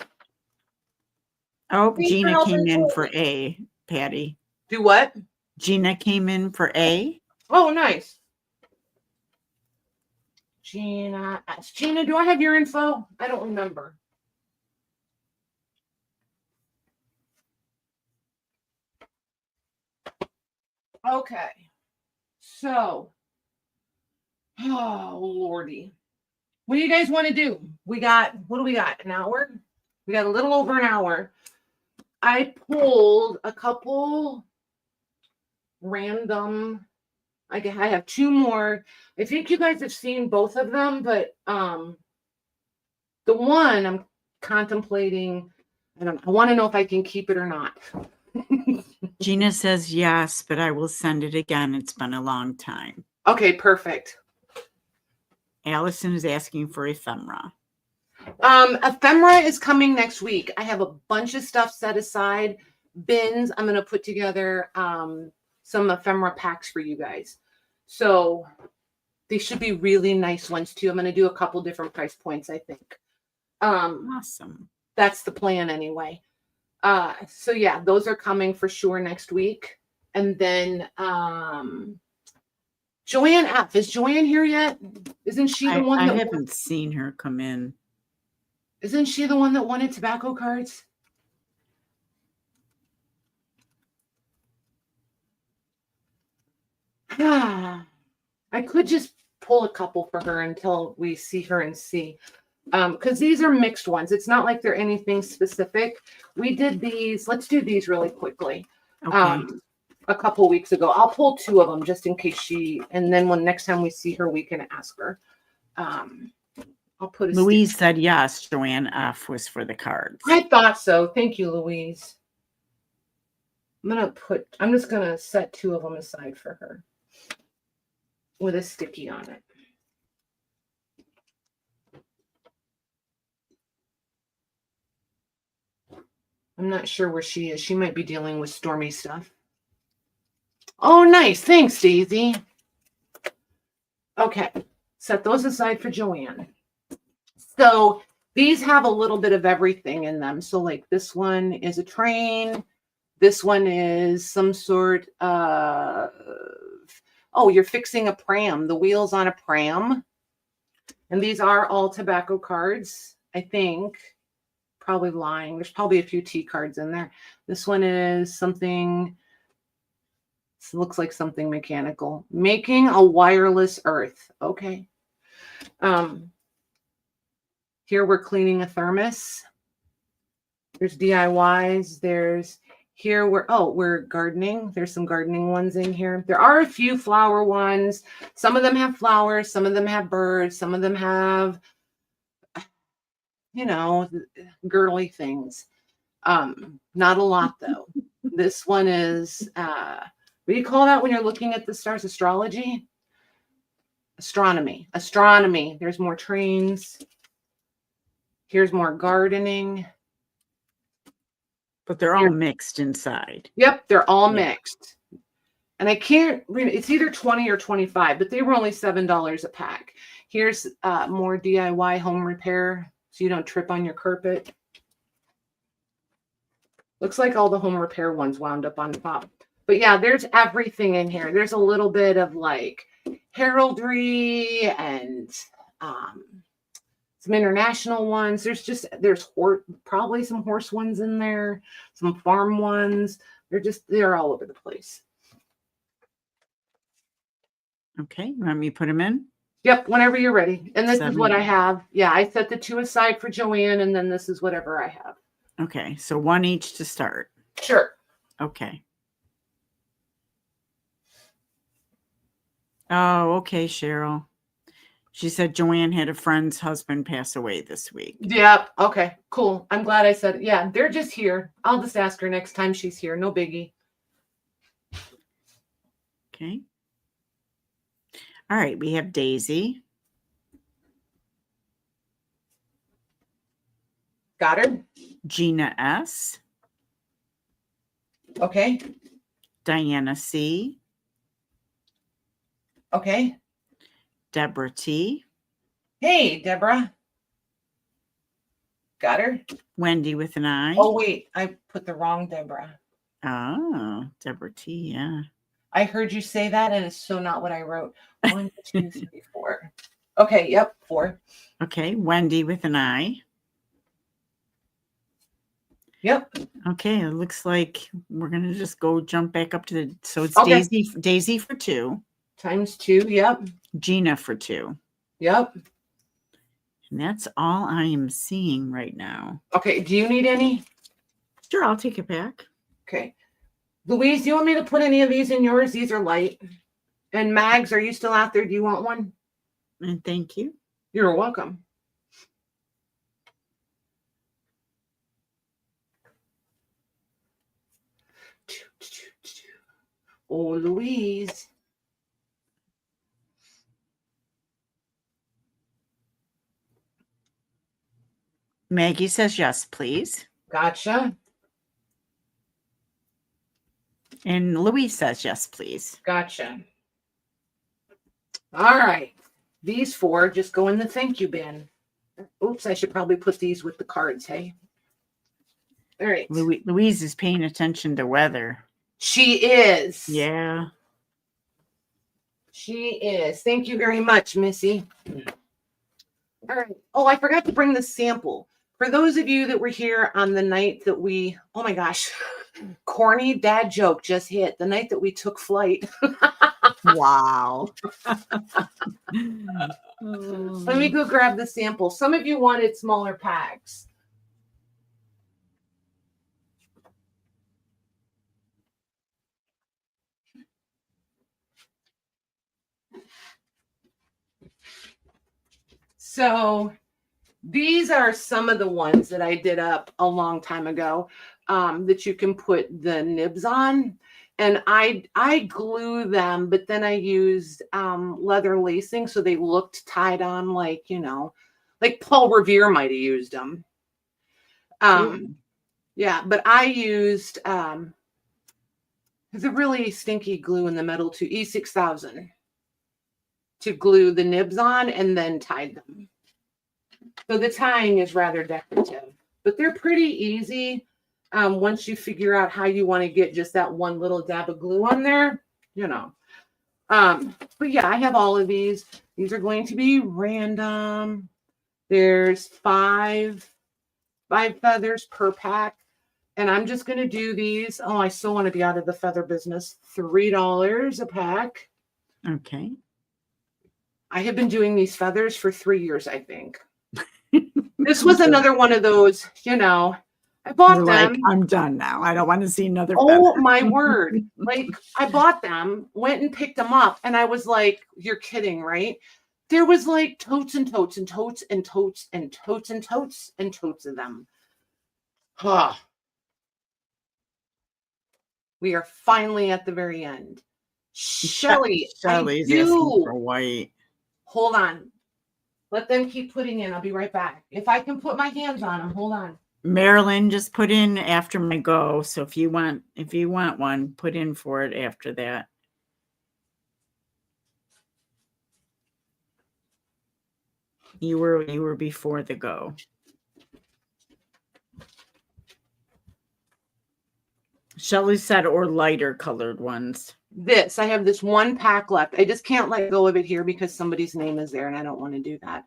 Oh, Gina came in for A, Patty. Do what? Gina came in for A. Oh, nice. Gina, do I have your info? I don't remember. Okay. So, oh, Lordy. What do you guys want to do? What do we got? An hour? We got a little over an hour. I pulled a couple random. I have two more. I think you guys have seen both of them, but the one I'm contemplating, I want to know if I can keep it or not. Gina says yes, but I will send it again. It's been a long time. Okay, perfect. Allison is asking for ephemera. Ephemera is coming next week. I have a bunch of stuff set aside. Bins. I'm going to put together some ephemera packs for you guys. So they should be really nice ones too. I'm going to do a couple different price points, I think. Awesome. That's the plan anyway. So yeah, those are coming for sure next week. And then Joanne F. Is Joanne here yet? Isn't she the one I that haven't seen her come in. Isn't she the one that wanted tobacco cards? I could just pull a couple for her until we see her and see. Because these are mixed ones. It's not like they're anything specific. We did these. Let's do these really quickly. Okay. A couple weeks ago. I'll pull two of them just in case and then when next time we see her, we can ask her. I'll put Louise said yes. Joanne F was for the cards. I thought so. Thank you, Louise. I'm just gonna set two of them aside for her with a sticky on it. I'm not sure where she is. She might be dealing with stormy stuff. Oh, nice. Thanks, Daisy. Okay. Set those aside for Joanne. So these have a little bit of everything in them. So like this one is a train. This one is some sort of, you're fixing a pram, the wheels on a pram. And these are all tobacco cards, I think. Probably lying. There's probably a few T cards in there. This one is something, this looks like something mechanical. Making a wireless earth. Okay. Here we're cleaning a thermos. There's DIYs. We're gardening. There's some gardening ones in here. There are a few flower ones. Some of them have flowers. Some of them have birds. Some of them have, girly things. Not a lot though. This one is, what do you call that when you're looking at the stars? Astrology? Astronomy. There's more trains. Here's more gardening. But they're all mixed inside. Yep, they're all mixed. And I can't read, it's either 20 or 25, but they were only $7 a pack. Here's more DIY home repair so you don't trip on your carpet. Looks like all the home repair ones wound up on top. But yeah, there's everything in here. There's a little bit of like heraldry and some international ones. There's probably some horse ones in there, some farm ones. They're all over the place. Okay, you want me to put them in? Yep, whenever you're ready. And this is what I have. Yeah, I set the two aside for Joanne, and then this is whatever I have. Okay, so one each to start. Sure. Okay. Oh, okay, Cheryl. She said Joanne had a friend's husband pass away this week. Yep. Okay, cool. I'm glad I said it. Yeah, they're just here. I'll just ask her next time she's here. No biggie. Okay. All right, we have Daisy. Got her? Gina S. Okay. Diana C. Okay. Deborah T. Hey, Deborah. Got her? Wendy with an I. Oh, wait. I put the wrong Deborah. Oh, Deborah T. Yeah. I heard you say that, and it's so not what I wrote. 1, 2, 3, 4. Okay. Yep. 4. Okay. Wendy with an I. Yep. Okay. It looks like we're going to just jump back up to the, so it's Okay. Daisy for 2. Times 2. Yep. Gina for 2. Yep. And that's all I am seeing right now. Okay, do you need any? Sure, I'll take it back. Okay. Louise, do you want me to put any of these in yours? These are light. And Mags, are you still out there? Do you want one? And thank you. You're welcome. Oh, Louise. Maggie says yes, please. Gotcha. And Louise says yes, please. Gotcha. All right. These 4 just go in the thank you bin. Oops, I should probably put these with the cards, hey? All right. Louise is paying attention to weather. She is. Yeah. She is. Thank you very much, Missy. All right. Oh, I forgot to bring the sample. For those of you that were here on the night that we, oh my gosh, corny dad joke just hit, the night that we took flight. Wow. Let me go grab the sample. Some of you wanted smaller packs. So these are some of the ones that I did up a long time ago that you can put the nibs on. And I glue them, but then I used leather lacing so they looked tied on like, you know, like Paul Revere might have used them. Yeah, but I used there's a really stinky glue in the metal too, E6000, to glue the nibs on and then tied them. So the tying is rather decorative, but they're pretty easy. Once you figure out how you want to get just that one little dab of glue on there, you know. But yeah, I have all of these. These are going to be random. There's five feathers per pack. And I'm just going to do these. Oh, I still want to be out of the feather business. $3 a pack. Okay. I have been doing these feathers for 3 years, I think. This was another one of those, you know, I bought them. Like, I'm done now. I don't want to see another Oh, feather. my word. Like, I bought them, went and picked them up, and I was like, you're kidding, right? There was like totes and totes and totes and totes and totes and totes and totes of them. Huh. We are finally at the very end. Shelly's asking for white. Hold on. Let them keep putting in. I'll be right back. If I can put my hands on them, hold on. Marilyn just put in after my go. So if you want one, put in for it after that. You were before the go. Shelly said, or lighter colored ones. I have this one pack left. I just can't let go of it here because somebody's name is there and I don't want to do that.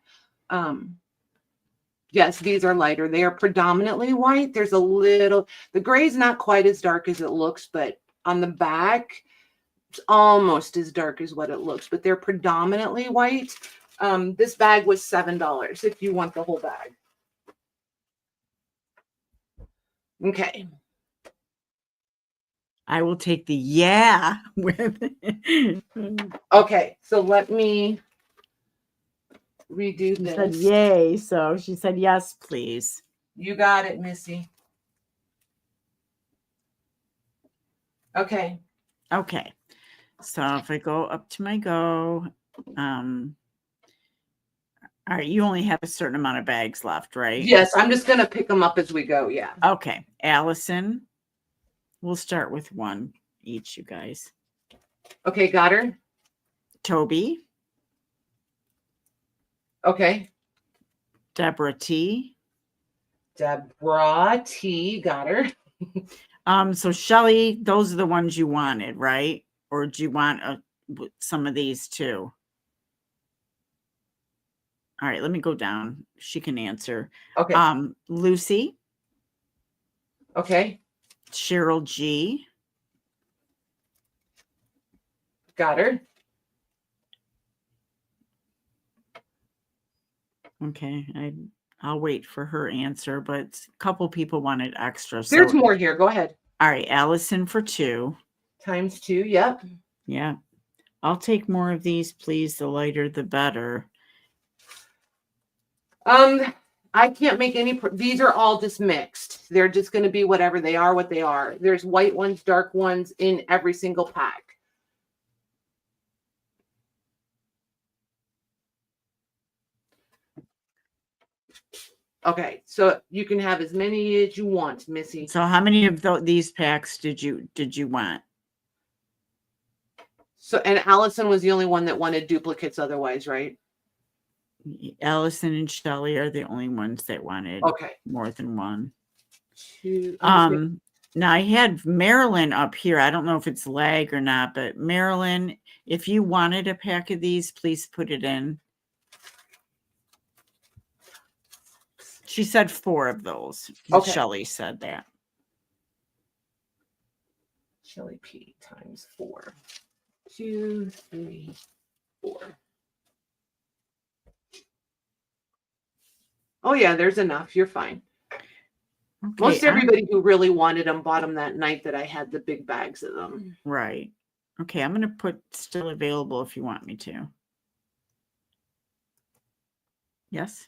Yes, these are lighter. They are predominantly white. There's a little, the gray is not quite as dark as it looks, but on the back, it's almost as dark as what it looks, but they're predominantly white. This bag was $7 if you want the whole bag. Okay. I will take the yeah with it. Okay, so let me redo She this. said yay, so she said yes, please. You got it, Missy. Okay. Okay. So if I go up to my go, all right, you only have a certain amount of bags left, right? Yes, I'm just going to pick them up as we go, yeah. Okay. Allison, we'll start with one each, you guys. Okay, got her. Toby. Okay. Deborah T. Deborah T. Got her. So Shelly, those are the ones you wanted, right? Or do you want some of these too? All right, let me go down. She can answer. Okay. Lucy. Okay. Cheryl G. Got her. Okay, I'll wait for her answer, but a couple people wanted extra. There's So, more here. Go ahead. all right, Allison for 2. Times 2. Yep. Yeah. I'll take more of these, please. The lighter, the better. I can't make any. These are all just mixed. They're just going to be whatever they are, what they are. There's white ones, dark ones in every single pack. Okay, so you can have as many as you want, Missy. So how many of these packs did you want? So, and Allison was the only one that wanted duplicates otherwise, right? Allison and Shelley are the only ones that wanted more than one. 2. Now I had Marilyn up here. I don't know if it's lag or not, but Marilyn, if you wanted a pack of these, please put it in. She said 4 of those. Okay. Shelley said that. Shelley P times 4. 2, 3, 4. Oh yeah, there's enough. You're fine. Okay, most everybody who really wanted them bought them that night that I had the big bags of them. Right. Okay, I'm going to put still available if you want me to. Yes?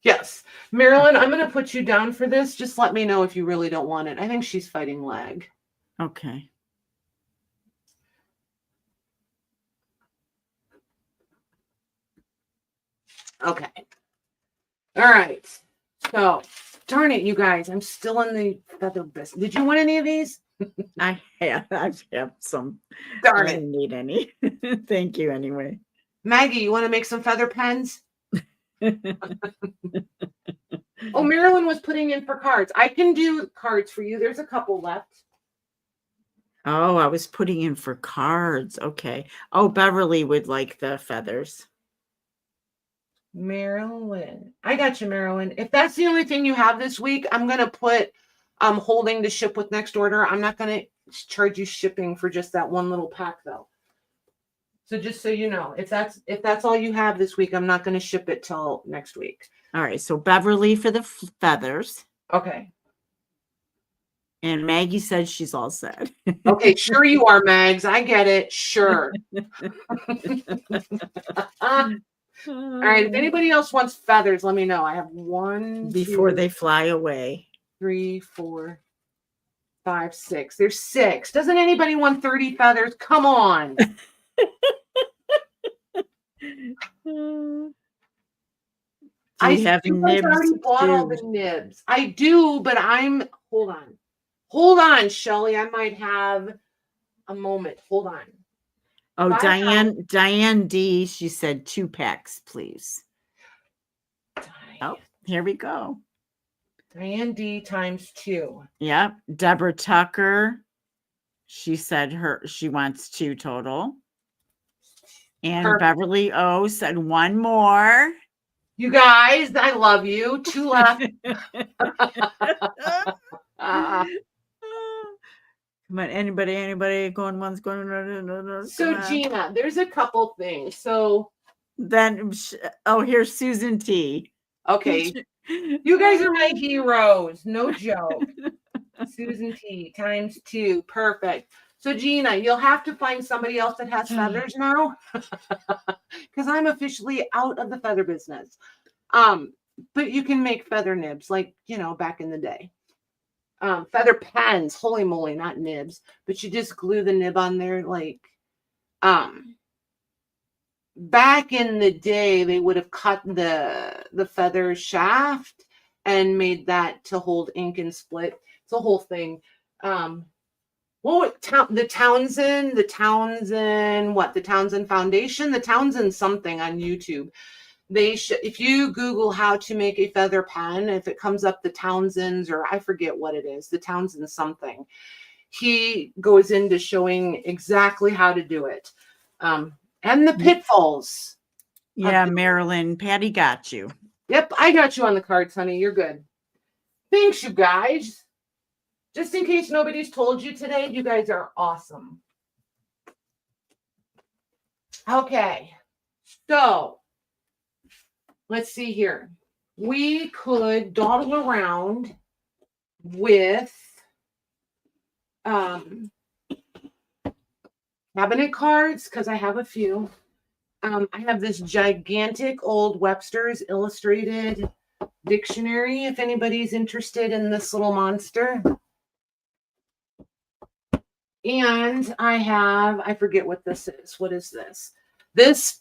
Yes. Marilyn, I'm going to put you down for this. Just let me know if you really don't want it. I think she's fighting lag. Okay. Okay. All right. So, darn it, you guys. I'm still in the feather business. Did you want any of these? I have some. Darn I it. didn't need any. Thank you anyway. Maggie, you want to make some feather pens? Oh, Marilyn was putting in for cards. I can do cards for you. There's a couple left. Oh, I was putting in for cards. Okay. Oh, Beverly would like the feathers. Marilyn. I got you, Marilyn. If that's the only thing you have this week, I'm going to put holding to ship with next order. I'm not going to charge you shipping for just that one little pack, though. So just so you know, if that's all you have this week, I'm not going to ship it till next week. All right. So Beverly for the feathers. Okay. And Maggie said she's all set. Okay, sure you are, Mags. I get it. Sure. All right. If anybody else wants feathers, let me know. I have 1 before 2, they fly away. 3, 4, 5, 6. There's 6. Doesn't anybody want 30 feathers? Come on. I have nibs. Already bought all the nibs. I do, but hold on, Shelley. I might have a moment. Hold on. Oh, Diane D. She said 2 packs, please. Oh, here we go. Diane D times 2. Yep. Deborah Tucker. She said she wants 2 total. And perfect. Beverly O said 1 more. You guys, I love you. 2 left. Come on, anybody going once, going. So Gina, there's a couple things. So then, here's Susan T. Okay, you guys are my heroes. No joke. Susan T times 2, perfect. So Gina, you'll have to find somebody else that has feathers now, because I'm officially out of the feather business. But you can make feather nibs like back in the day. Feather pens, holy moly, not nibs, but you just glue the nib on there. Like, back in the day, they would have cut the feather shaft and made that to hold ink and split. It's a whole thing. The Townsend Foundation, the Townsend something on YouTube. If you Google how to make a feather pen, if it comes up the Townsends, or I forget what it is, the Townsend something, he goes into showing exactly how to do it. And the pitfalls. Yeah, Marilyn, Patty got you. Yep, I got you on the cards, honey. You're good. Thanks, you guys. Just in case nobody's told you today, you guys are awesome. Okay, so let's see here. We could dawdle around with cabinet cards, because I have a few. I have this gigantic old Webster's Illustrated Dictionary, if anybody's interested in this little monster. And I forget what this is. What is this? This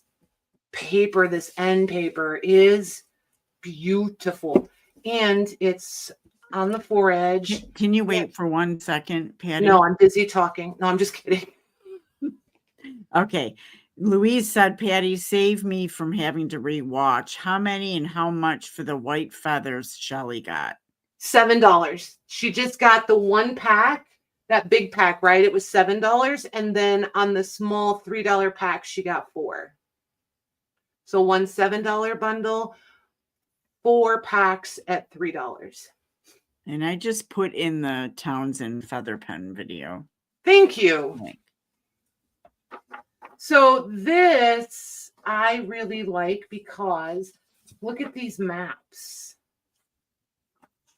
paper, this end paper, is beautiful. And it's on the foredge. Can you wait for 1 second, Patty? No, I'm busy talking. No, I'm just kidding. Okay. Louise said, Patty, save me from having to rewatch. How many and how much for the white feathers Shelly got? $7. She just got the one pack, that big pack, right? It was $7. And then on the small $3 pack, she got 4. So one $7 bundle, 4 packs at $3. And I just put in the Townsend feather pen video. Thank you. Link. So this I really like because look at these maps.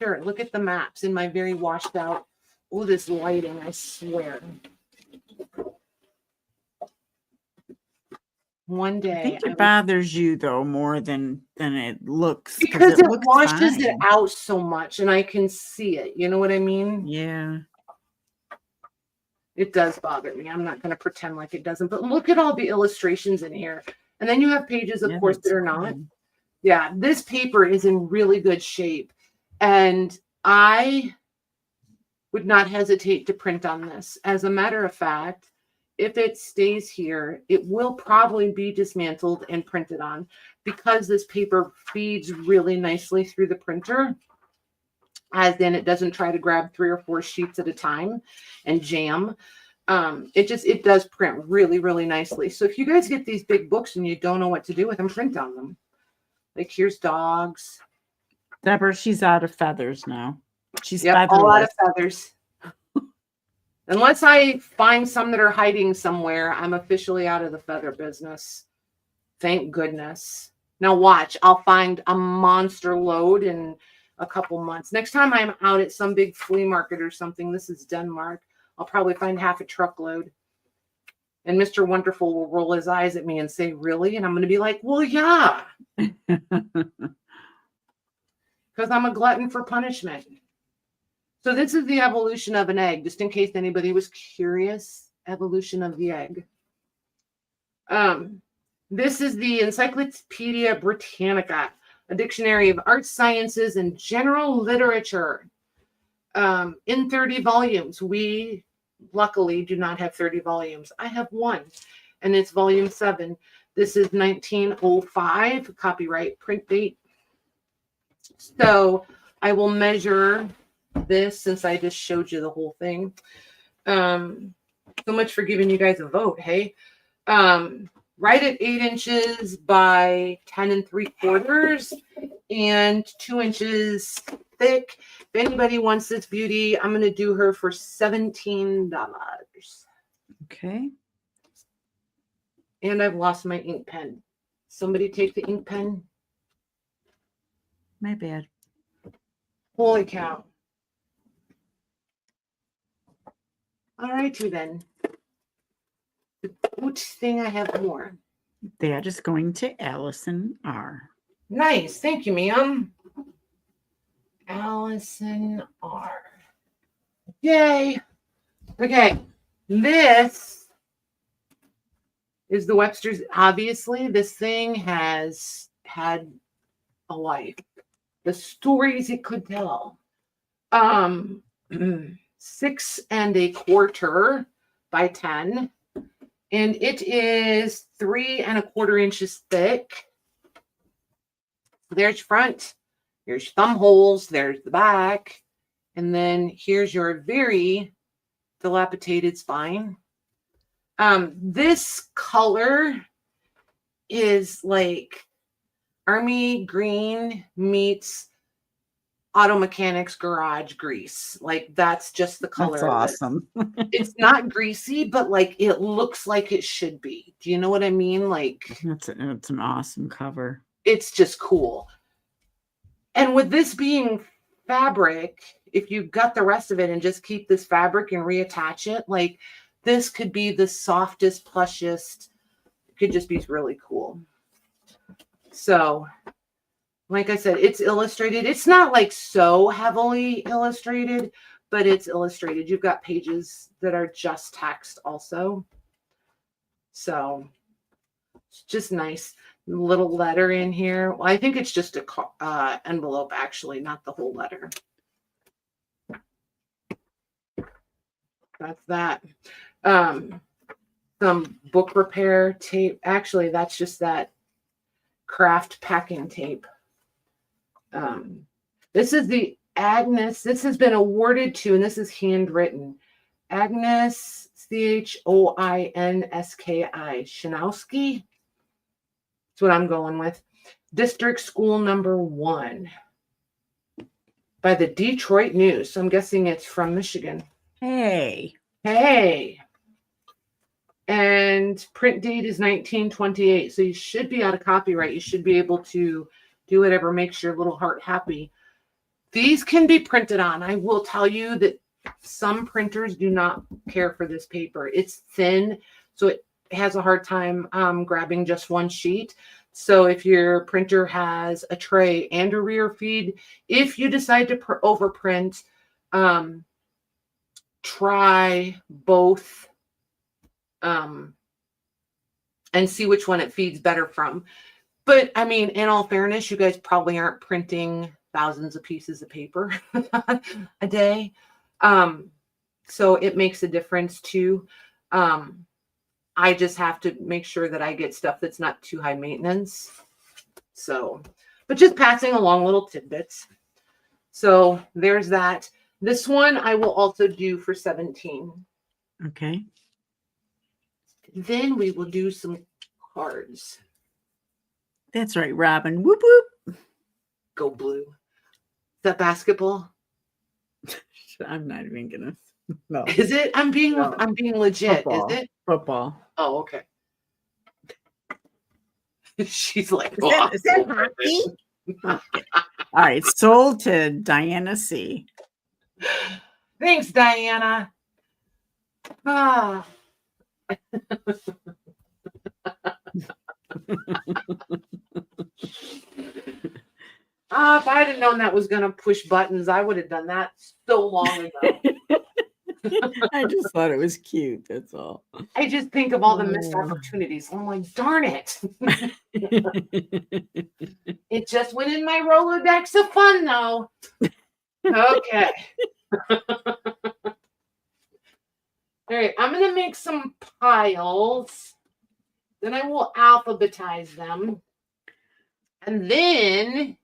Sure, look at the maps in my very washed out. Oh, this lighting, I swear. One day. I think it bothers you though more than it looks. Because it looks washes it fine. out so much and I can see it. You know what I mean? Yeah. It does bother me. I'm not going to pretend like it doesn't. But look at all the illustrations in here. And then you have pages, of course, that are not. Yeah, this paper is in really good shape. And I would not hesitate to print on this. As a matter of fact, if it stays here, it will probably be dismantled and printed on because this paper feeds really nicely through the printer. As in, it doesn't try to grab 3 or 4 sheets at a time and jam. It does print really, really nicely. So if you guys get these big books and you don't know what to do with them, print on them. Like here's dogs. Deborah, she's out of feathers now. She's all out of feathers. Unless I find some that are hiding somewhere, I'm officially out of the feather business. Thank goodness. Now watch, I'll find a monster load in a couple months. Next time I'm out at some big flea market or something, this is Denmark, I'll probably find half a truckload. And Mr. Wonderful will roll his eyes at me and say, really? And I'm going to be like, well, yeah. Because I'm a glutton for punishment. So this is the evolution of an egg, just in case anybody was curious. Evolution of the egg. This is the Encyclopedia Britannica, a dictionary of arts, sciences, and general literature in 30 volumes. We luckily do not have 30 volumes. I have one, and it's volume 7. This is 1905, copyright, print date. So I will measure this since I just showed you the whole thing. So much for giving you guys a vote, hey? Right at 8 inches by 10 3/4 and 2 inches thick. If anybody wants this beauty, I'm going to do her for $17. Okay. And I've lost my ink pen. Somebody take the ink pen. My bad. Holy cow. All righty then. Good thing I have more. That is going to Allison R. Nice. Thank you, ma'am. Allison R. Yay. Okay. This is the Webster's. Obviously, this thing has had a life. The stories it could tell. 6 1/4 by 10. And it is 3 1/4 inches thick. There's front, there's thumb holes, there's the back, and then here's your very dilapidated spine. This color is like army green meets auto mechanics garage grease. Like that's just the color. That's awesome. It's not greasy, but like it looks like it should be. Do you know what I mean? Like it's an awesome cover. it's just cool. And with this being fabric, if you gut the rest of it and just keep this fabric and reattach it, like this could be the softest, plushest. It could just be really cool. So, like I said, it's illustrated. It's not like so heavily illustrated, but it's illustrated. You've got pages that are just text also. So it's just nice. Little letter in here. Well, I think it's just a envelope, actually, not the whole letter. That's that. Some book repair tape. Actually, that's just that craft packing tape. This is the Agnes. This has been awarded to, and this is handwritten. Agnes, Choinski, Shanowski. That's what I'm going with. District School Number 1 by the Detroit News. So I'm guessing it's from Michigan. Hey. And print date is 1928. So you should be out of copyright. You should be able to do whatever makes your little heart happy. These can be printed on. I will tell you that some printers do not care for this paper. It's thin, so it has a hard time grabbing just one sheet. So if your printer has a tray and a rear feed, if you decide to overprint, try both and see which one it feeds better from. But I mean, in all fairness, you guys probably aren't printing thousands of pieces of paper a day. So it makes a difference too. I just have to make sure that I get stuff that's not too high maintenance. So, but just passing along little tidbits. So there's that. This one I will also do for 17. Okay. Then we will do some cards. That's right, Robin. Whoop whoop. Go Blue. Is that basketball? I'm not even gonna. No. Is it? I'm being legit. Football. Is it? Football. Oh, okay. She's like, Is that hockey? Okay. All right. Sold to Diana C. Thanks, Diana. Ah. If I'd have known that was going to push buttons, I would have done that so long ago. I just thought it was cute. That's all. I just think of all the missed opportunities. I'm like, darn it. It just went in my Rolodex of fun, though. Okay. All right, I'm going to make some piles. Then I will alphabetize them. And then...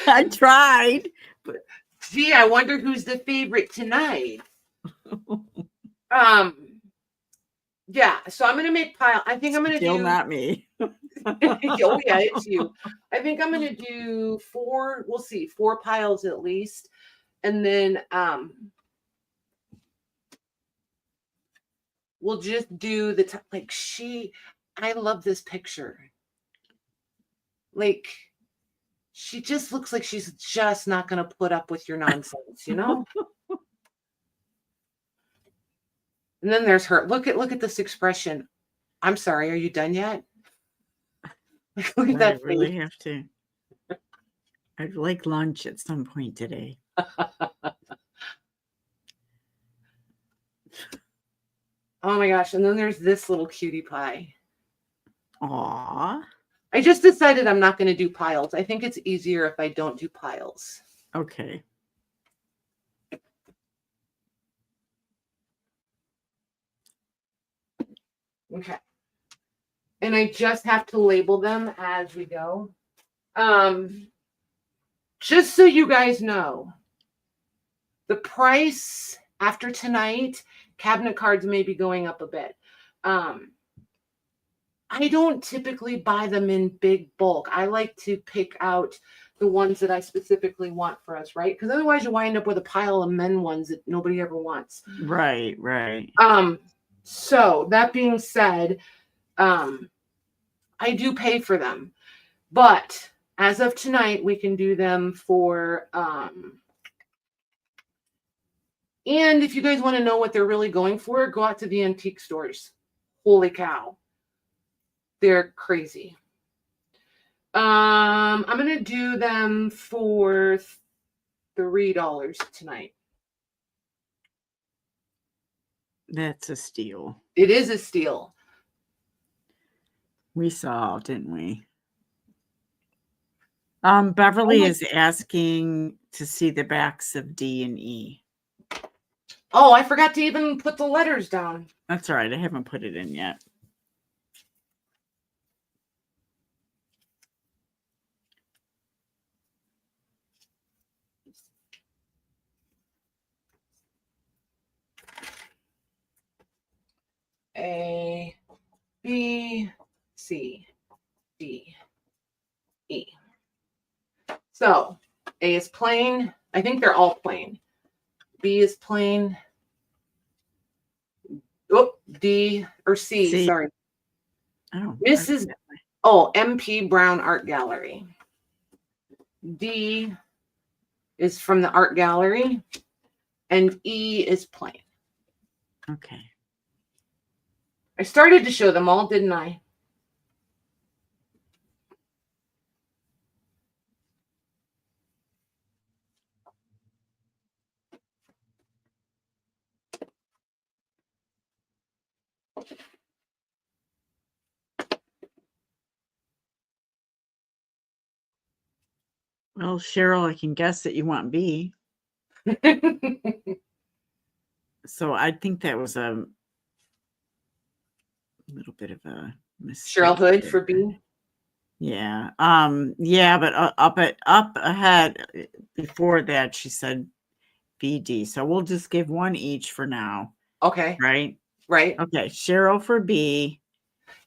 I tried. But... Gee, I wonder who's the favorite tonight. Yeah, so I'm going to make pile. I think I'm going to do... Still not me. Oh, yeah, it's you. I think I'm going to do 4, we'll see, 4 piles at least. And then we'll just do the, like, I love this picture. Like, she just looks like she's just not going to put up with your nonsense, you know? And then there's her. Look at this expression. I'm sorry, are you done yet? Look at that. I really have to. I'd like lunch at some point today. Oh my gosh. And then there's this little cutie pie. Aw. I just decided I'm not going to do piles. I think it's easier if I don't do piles. Okay. Okay. And I just have to label them as we go. Just so you guys know, the price after tonight, cabinet cards may be going up a bit. I don't typically buy them in big bulk. I like to pick out the ones that I specifically want for us, right? Because otherwise you wind up with a pile of men ones that nobody ever wants. Right, right. So that being said, I do pay for them, but as of tonight, we can do them for, and if you guys want to know what they're really going for, go out to the antique stores. Holy cow. They're crazy. I'm going to do them for $3 tonight. That's a steal. It is a steal. We saw, didn't we? Beverly is asking to see the backs of D and E. Oh, I forgot to even put the letters down. That's all right. I haven't put it in yet. A, B, C, D, E. So A is plain. I think they're all plain. B is plain. Oh, D or C, C. sorry. Oh, Mrs. Oh, MP Brown Art Gallery. D is from the art gallery. And E is plain. okay. I started to show them all, didn't I? Well, Cheryl, I can guess that you want B. So I think that was a little bit of a mistake. Cheryl Hood there. for B. Yeah. Yeah, but up ahead before that, she said BD. So we'll just give one each for now. Okay. Right? Right. Okay. Cheryl for B.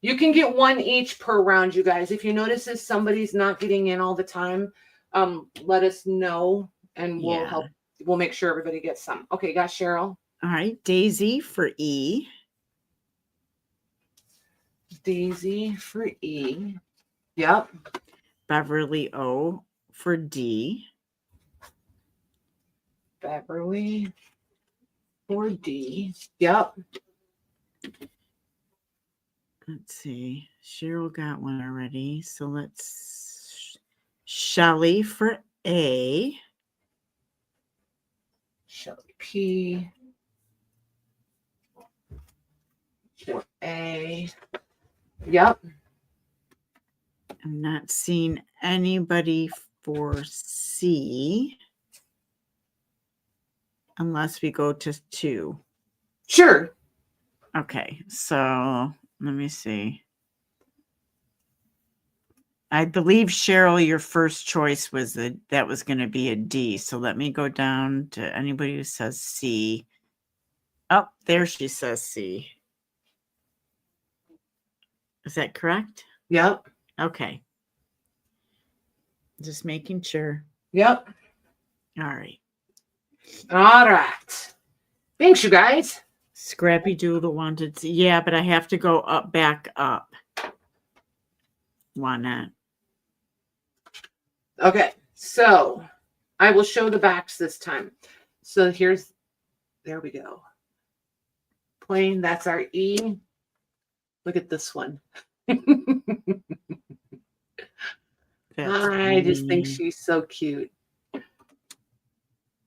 You can get one each per round, you guys. If you notice that somebody's not getting in all the time, let us know and we'll help. We'll make sure everybody gets some. Okay, got Cheryl. All right. Daisy for E. Daisy for E. Yep. Beverly O for D. Beverly for D. Yep. Let's see. Cheryl got one already. So let's Shelly for A. Shelly P. For A. Yep. I'm not seeing anybody for C unless we go to 2. Sure. Okay, so let me see. I believe, Cheryl, your first choice was that was going to be a D. So let me go down to anybody who says C. Oh, there she says C. Is that correct? Yep. Okay. Just making sure. Yep. All right. All right. Thanks, you guys. Scrappy Doodle wanted to. Yeah, but I have to go back up. Why not? Okay. So I will show the backs this time. So there we go. Plain. That's our E. Look at this one. I just think she's so cute.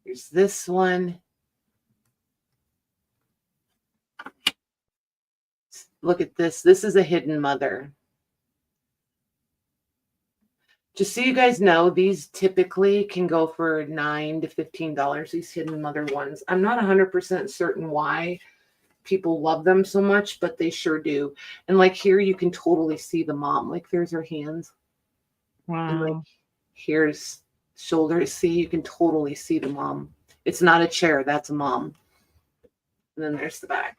Here's this one. Look at this. This is a hidden mother. Just so you guys know, these typically can go for $9 to $15, these hidden mother ones. I'm not 100% certain why people love them so much, but they sure do. And like here, you can totally see the mom. Like there's her hands. Wow. And like here's shoulders. See, you can totally see the mom. It's not a chair. That's a mom. And then there's the back.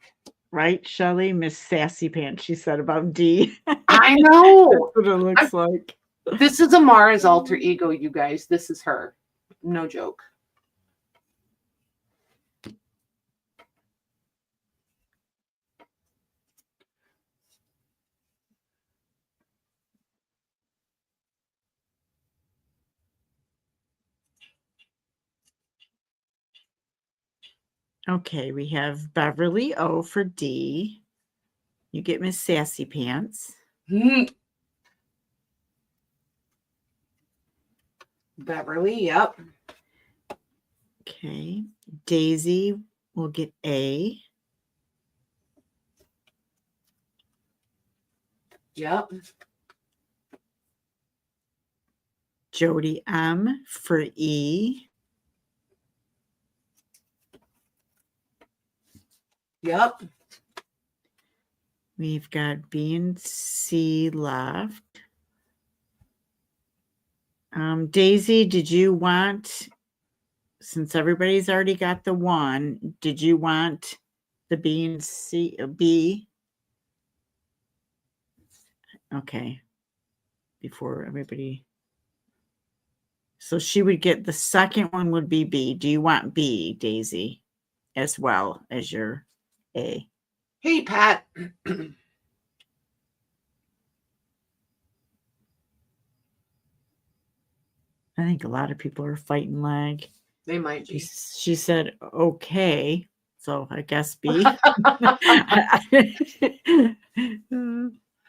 Right, Shelly? Miss Sassy Pants, she said about D. I know. That's what it looks like. This is Amara's alter ego, you guys. This is her. No joke. Okay, we have Beverly O for D. You get Miss Sassy Pants. Beverly, yep. Okay. Daisy will get A. Yep. Jody M for E. Yep. We've got B and C left. Daisy, did you want, since everybody's already got the 1, did you want the B and C, B? Okay. Before everybody. So she would get, the second one would be B. Do you want B, Daisy, as well as your A? Hey, Pat. I think a lot of people are fighting lag. They might be. She said, okay. So I guess B.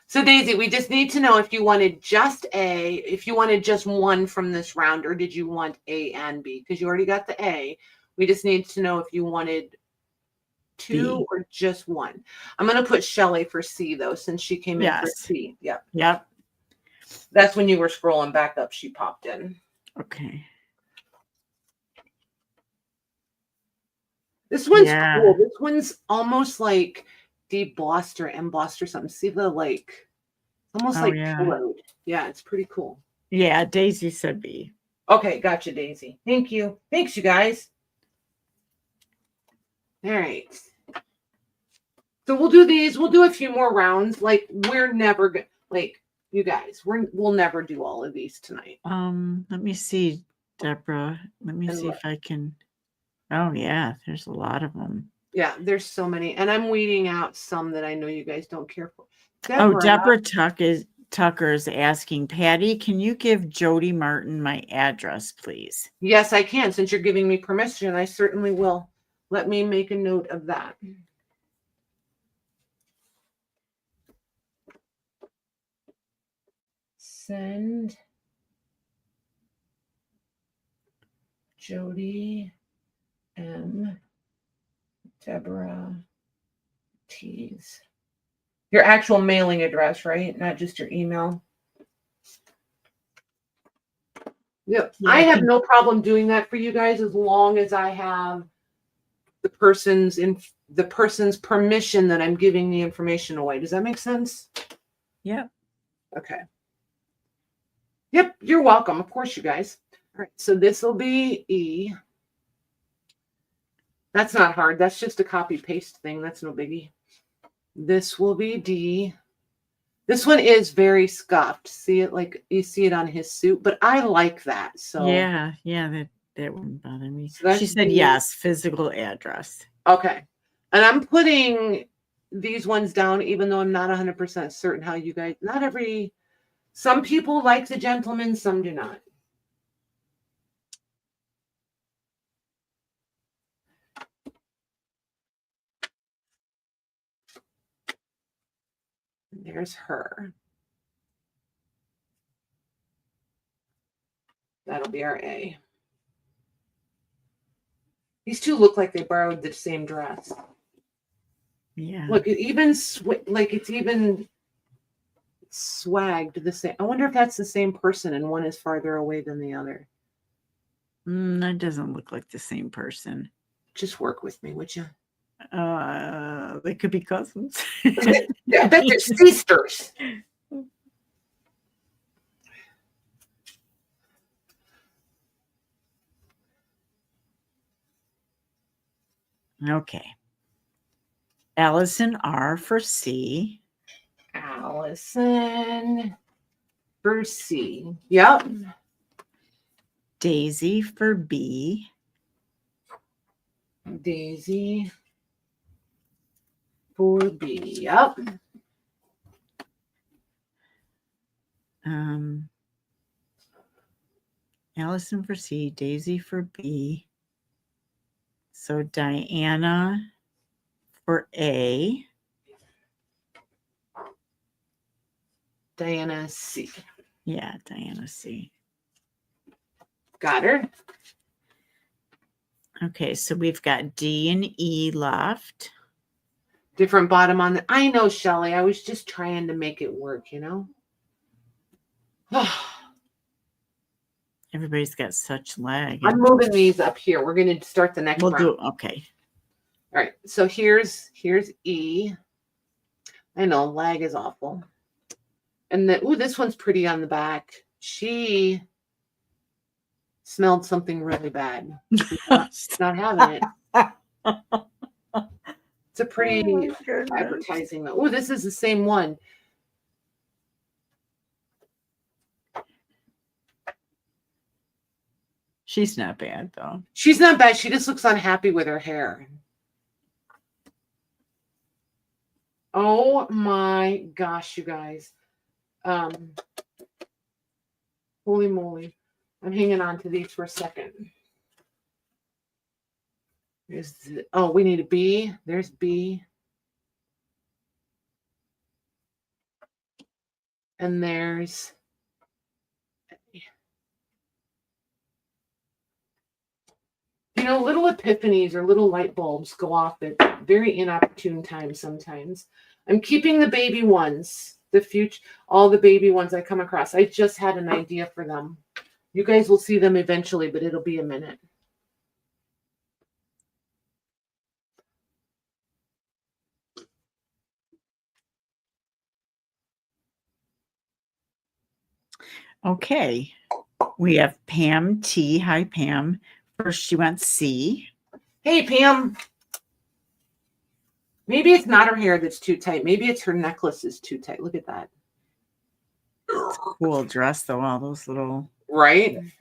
So Daisy, we just need to know if you wanted just A, if you wanted just 1 from this round, or did you want A and B? Because you already got the A. We just need to know if you wanted 2 B. or just 1. I'm going to put Shelly for C, though, since she came in for Yes. C. Yep. Yep. That's when you were scrolling back up. She popped in. Okay. This one's Yeah. cool. This one's almost like debossed or embossed or something. See the like, almost Oh, like yeah. pillowed. Yeah, it's pretty cool. Yeah, Daisy said B. Okay, gotcha, Daisy. Thank you. Thanks, you guys. All right. So we'll do these. We'll do a few more rounds. Like we're never good. Like you guys, we'll never do all of these tonight. Let me see, Deborah. Let me And see look. if I can. Oh yeah, there's a lot of them. Yeah, there's so many, and I'm weeding out some that I know you guys don't care for. Deborah Tucker is asking, Patty, can you give Jody Martin my address, please? Yes, I can. Since you're giving me permission, I certainly will. Let me make a note of that. Send Jody M. Deborah T's. Your actual mailing address, right? Not just your email. Yep. Yeah, I I have think- no problem doing that for you guys as long as I have the person's permission that I'm giving the information away. Does that make sense? Yep. Okay. Yep, you're welcome. Of course, you guys. All right, so this will be E. That's not hard. That's just a copy paste thing. That's no biggie. This will be D. This one is very scuffed. See it, like you see it on his suit, but I like that. So Yeah, that wouldn't bother me. So She that's said the- yes, physical address. Okay. And I'm putting these ones down, even though I'm not 100% certain how you guys, some people like the gentleman, some do not. There's her. That'll be our A. These two look like they borrowed the same dress. Yeah. Look, it even like it's even swagged the same. I wonder if that's the same person and one is farther away than the other. That doesn't look like the same person. Just work with me, would you? They could be cousins. Yeah, I bet they're sisters. Okay. Allison R for C. Allison for C. Yep. Daisy for B. Daisy for B. Yep. Allison for C, Daisy for B. So Diana for A. Diana C. Yeah, Diana C. Got her. Okay, so we've got D and E left. Different bottom on the. I know, Shelly. I was just trying to make it work, you know? Everybody's got such lag. I'm moving these up here. We're going to start the next We'll round. do okay. All right. So here's E. I know, lag is awful. And then, ooh, this one's pretty on the back. She smelled something really bad. Not having it. It's a pretty advertising though. Oh, this is the same one. She's not bad though. She's not bad. She just looks unhappy with her hair. Oh my gosh, you guys. Holy moly. I'm hanging on to these for a second. Oh, we need a B. There's B. And there's little epiphanies or little light bulbs go off at very inopportune times sometimes. I'm keeping the baby ones, all the baby ones I come across. I just had an idea for them. You guys will see them eventually, but it'll be a minute. Okay. We have Pam T. Hi, Pam. First, she wants C. Hey, Pam. Maybe it's not her hair that's too tight. Maybe it's her necklace is too tight. Look at that. It's a cool dress, though. All those little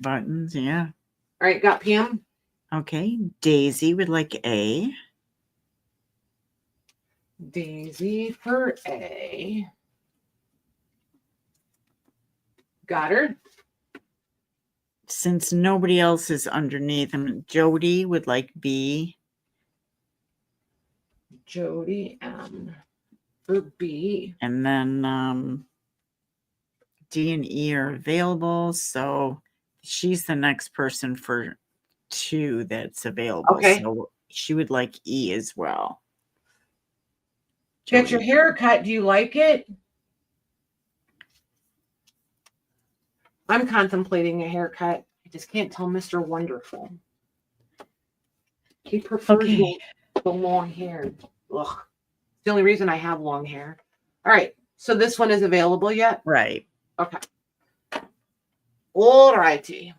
buttons. Yeah. All right. Got Pam. Okay. Daisy would like A. Daisy for A. Got her. Since nobody else is underneath them, Jody would like B. Jody M for B. And then D and E are available. So she's the next person for 2 that's available. Okay. So she would like E as well. Get your hair cut. Do you like it? I'm contemplating a haircut. I just can't tell Mr. Wonderful. He prefers the long hair. Ugh. It's the only reason I have long hair. All right. So this one is available yet? Right. Okay. All righty.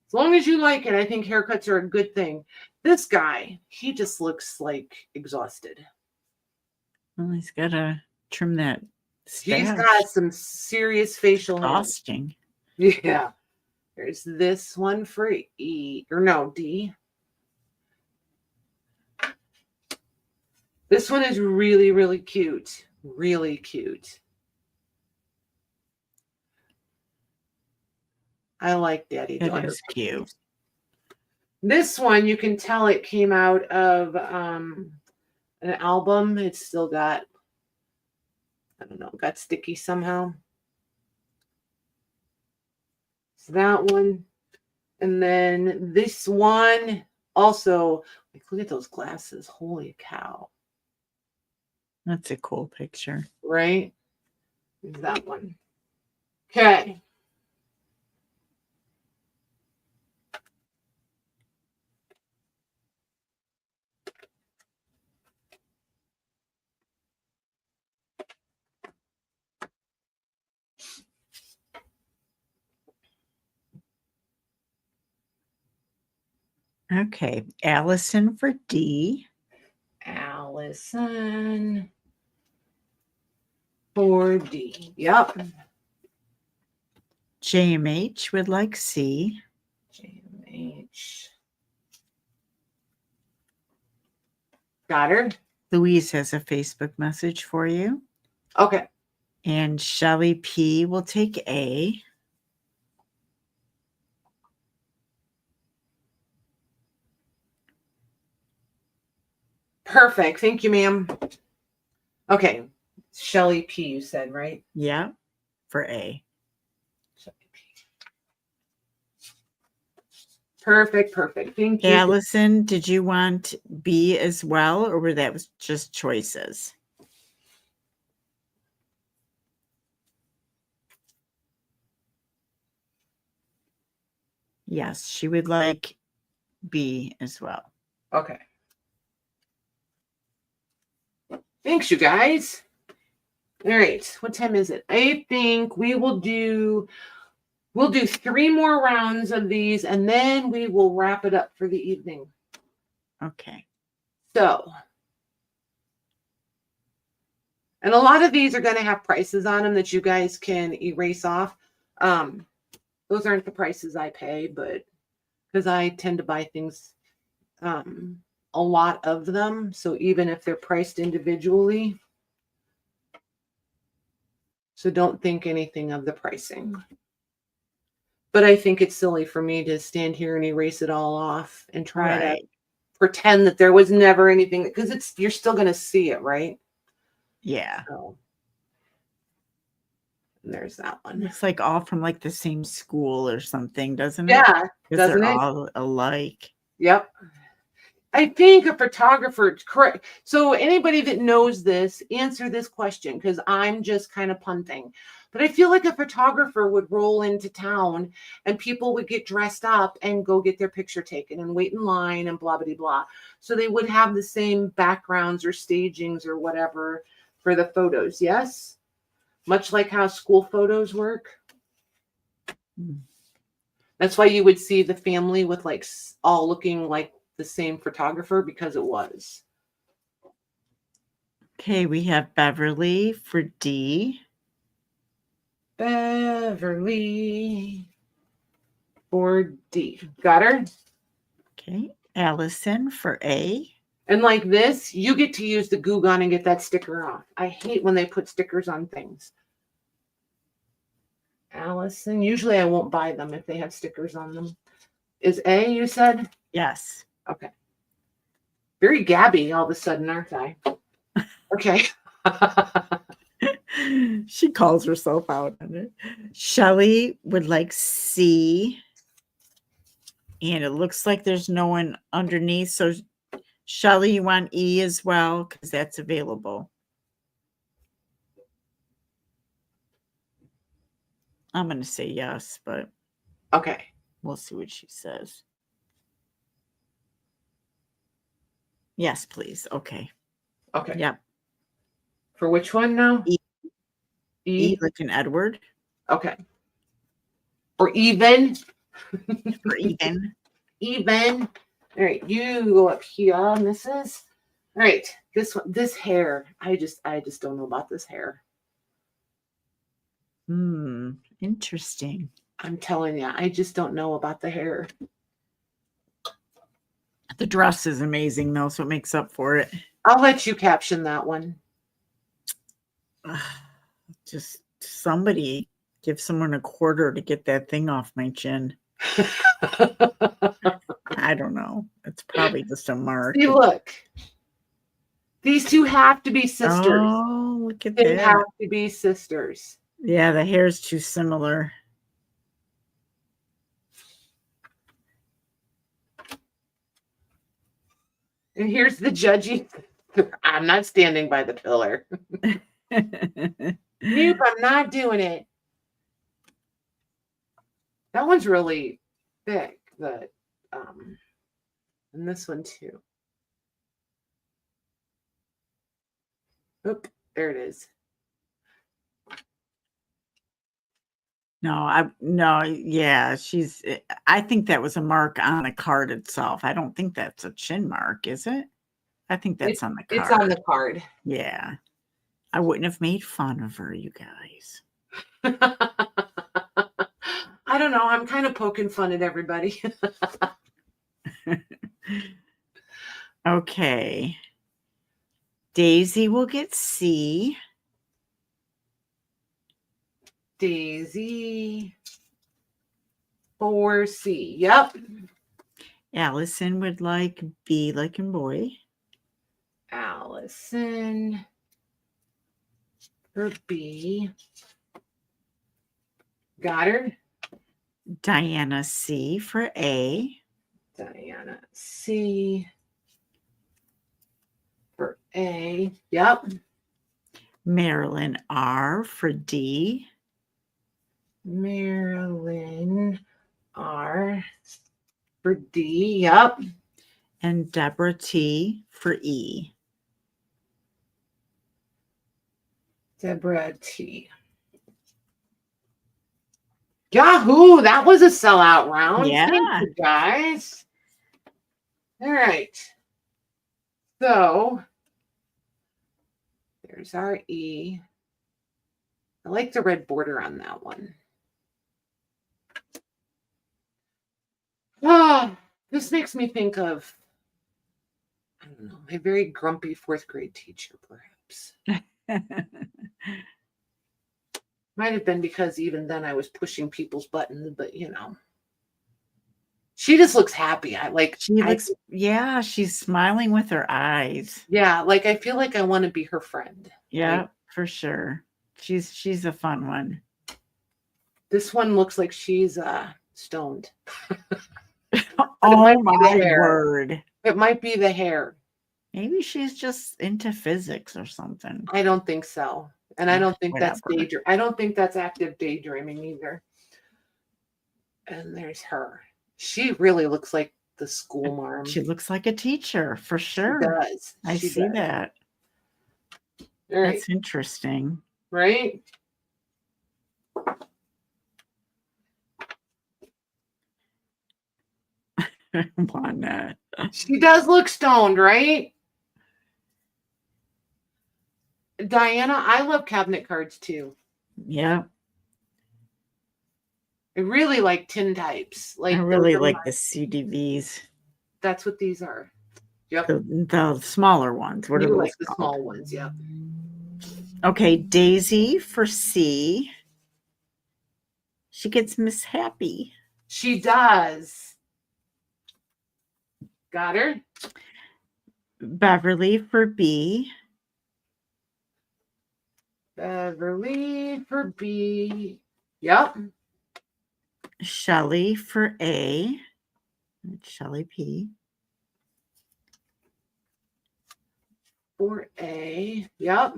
As long as you like it, I think haircuts are a good thing. This guy, he just looks like exhausted. Well, he's got to trim that stash. He's got some serious facial hair. Exhausting. Yeah. There's this one for E, or no, D. This one is really, really cute. Really cute. I like Daddy That Daughter. is cute. This one, you can tell it came out of an album. It's still got, I don't know, got sticky somehow. So that one. And then this one also, like, look at those glasses. Holy cow. That's a cool picture. Right? That one. Okay. Okay. Allison for D. Allison for D. Yep. JMH would like C. JMH. Got her. Louise has a Facebook message for you. Okay. And Shelly P will take A. Perfect. Thank you, ma'am. Okay. Shelly P, you said, right? Yeah, for A. Shelly P. Perfect. Perfect. Thank you. Allison, did you want B as well, or were that was just choices? Yes, she would like B as well. Okay. Thanks, you guys. All right. What time is it? I think we'll do 3 more rounds of these, and then we will wrap it up for the evening. Okay. So, and a lot of these are going to have prices on them that you guys can erase off. Those aren't the prices I pay, but because I tend to buy things, a lot of them. So even if they're priced individually, so don't think anything of the pricing. But I think it's silly for me to stand here and erase it all off and try to pretend that there was never anything, because you're still going to see it, right? Yeah. So there's that one. It's like all from like the same school or something, doesn't it? Yeah, Because doesn't they're it? all alike. Yep. I think a photographer, correct. So anybody that knows this, answer this question, because I'm just kind of punting. But I feel like a photographer would roll into town and people would get dressed up and go get their picture taken and wait in line and blah, blah, blah. So they would have the same backgrounds or stagings or whatever for the photos. Yes? Much like how school photos work. That's why you would see the family with like all looking like the same photographer, because it was. Okay, we have Beverly for D. Beverly for D. Got her? Okay, Allison for A. And like this, you get to use the Goo Gun and get that sticker off. I hate when they put stickers on things. Allison, usually I won't buy them if they have stickers on them. Is A, you said? Yes. Okay. Very Gabby all of a sudden, aren't I? Okay. She calls herself out on it. Shelly would like C. And it looks like there's no one underneath. So Shelly, you want E as well, because that's available. I'm going to say yes, but Okay. we'll see what she says. Yes, please. Okay. Okay. Yep. For which one now? E. E. Like an Edward. Okay. Or even. For even. Even. All right, you go up here, Mrs. All right, this one, this hair. I just don't know about this hair. Interesting. I'm telling you, I just don't know about the hair. The dress is amazing, though, so it makes up for it. I'll let you caption that one. Just somebody give someone a quarter to get that thing off my chin. I don't know. It's probably just a mark. See, look. These two have to be sisters. Oh, look at They that. have to be sisters. Yeah, the hair's too similar. And here's the judgy. I'm not standing by the pillar. Nope, I'm not doing it. That one's really thick, but and this one too. Oop, there it is. Yeah, I think that was a mark on the card itself. I don't think that's a chin mark, is it? I think that's on the card. It's on the card. Yeah. I wouldn't have made fun of her, you guys. I don't know. I'm kind of poking fun at everybody. Okay. Daisy will get C. Daisy for C. Yep. Allison would like B like in boy. Allison for B. Got her. Diana C for A. Diana C for A. Yep. Marilyn R for D. Marilyn R for D. Yep. And Deborah T for E. Deborah T. Yahoo! That was a sellout round. Yeah. Thank you, guys. All right. So there's our E. I like the red border on that one. Oh, this makes me think of, I don't know, a very grumpy fourth grade teacher, perhaps. Might have been because even then I was pushing people's buttons, but you know. She just looks happy. Yeah, she's smiling with her eyes. Yeah, like I feel like I want to be her friend. Yeah, Like, for sure. She's a fun one. this one looks like she's stoned. Oh my word. It might be the hair. Maybe she's just into physics or something. I don't think so. And I don't think that's Whatever. daydream. I don't think that's active daydreaming either. And there's her. She really looks like the school marm. She looks like a teacher for sure. She does. I She see does. that. All right. That's interesting. Right? Why not? She does look stoned, right? Diana, I love cabinet cards too. Yeah. I really like tin types. Like I really those are like my- the CDVs. That's what these are. Yep. The smaller ones. What are You those like the called? small ones, yeah. Okay, Daisy for C. She gets Miss Happy. She does. Got her. Beverly for B. Beverly for B. Yep. Shelly for A. Shelly P. For A. Yep.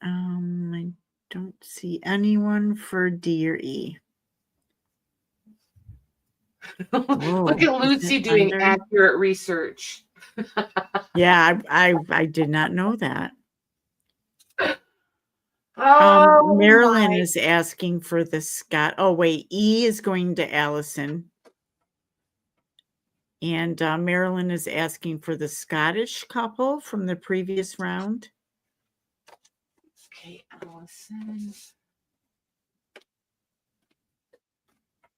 I don't see anyone for D or E. Look at is Lucy it doing under? accurate research. Yeah, I did not know that. Oh, Marilyn my. is asking for the Scott. Oh, wait. E is going to Allison. And Marilyn is asking for the Scottish couple from the previous round. Okay, Allison.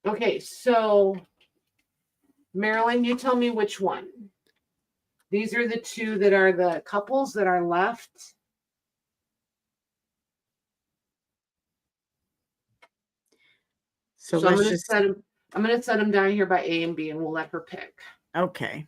Okay, so Marilyn, you tell me which one. These are the two that are the couples that are left. So I'm let's gonna just set them. I'm gonna set them down here by A and B, and we'll let her pick. okay.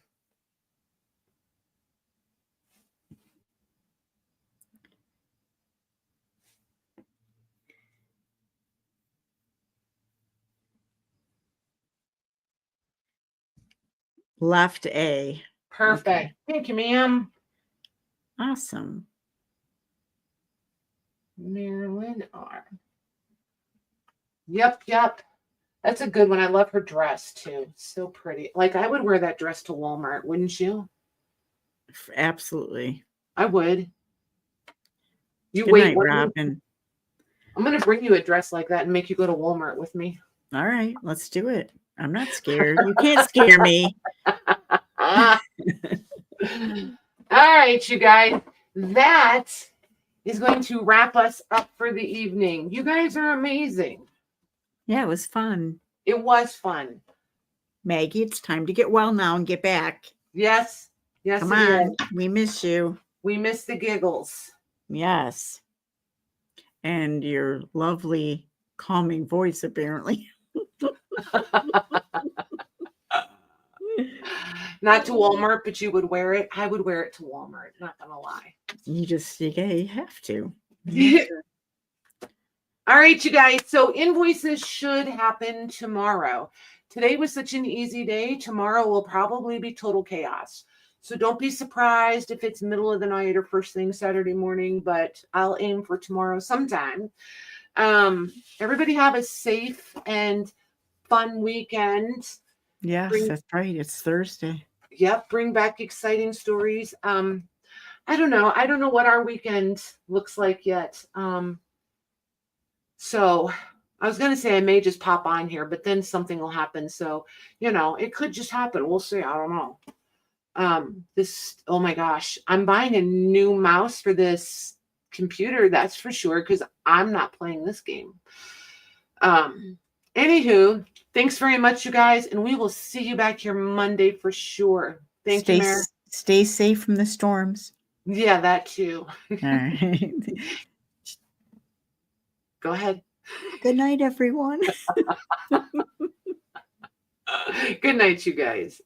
Left A. Perfect. Okay. Thank you, ma'am. Awesome. Marilyn R. Yep. That's a good one. I love her dress too. So pretty. Like I would wear that dress to Walmart, wouldn't you? Absolutely. I would. You Good wait. night, Robin. I'm gonna bring you a dress like that and make you go to Walmart with me. All right, let's do it. I'm not scared. You can't scare me. All right, you guys. That is going to wrap us up for the evening. You guys are amazing. Yeah, it was fun. It was fun. Maggie, it's time to get well now and get back. Yes. Come it on. is. We miss you. We miss the giggles. Yes. And your lovely calming voice, apparently. Not to Walmart, but you would wear it. I would wear it to Walmart, not gonna lie. You have to. All right, you guys. So invoices should happen tomorrow. Today was such an easy day. Tomorrow will probably be total chaos. So don't be surprised if it's middle of the night or first thing Saturday morning, but I'll aim for tomorrow sometime. Everybody have a safe and fun weekend. Yes, that's right. It's Thursday. Yep, bring back exciting stories. I don't know. I don't know what our weekend looks like yet. So I was going to say I may just pop on here, but then something will happen. So, it could just happen. We'll see. I don't know. Oh my gosh, I'm buying a new mouse for this computer. That's for sure. Cause I'm not playing this game. Anywho, thanks very much, you guys. And we will see you back here Monday for sure. Thank you, Mary. Stay safe from the storms. Yeah, that too. All right. Go ahead. Good night, everyone. Good night, you guys.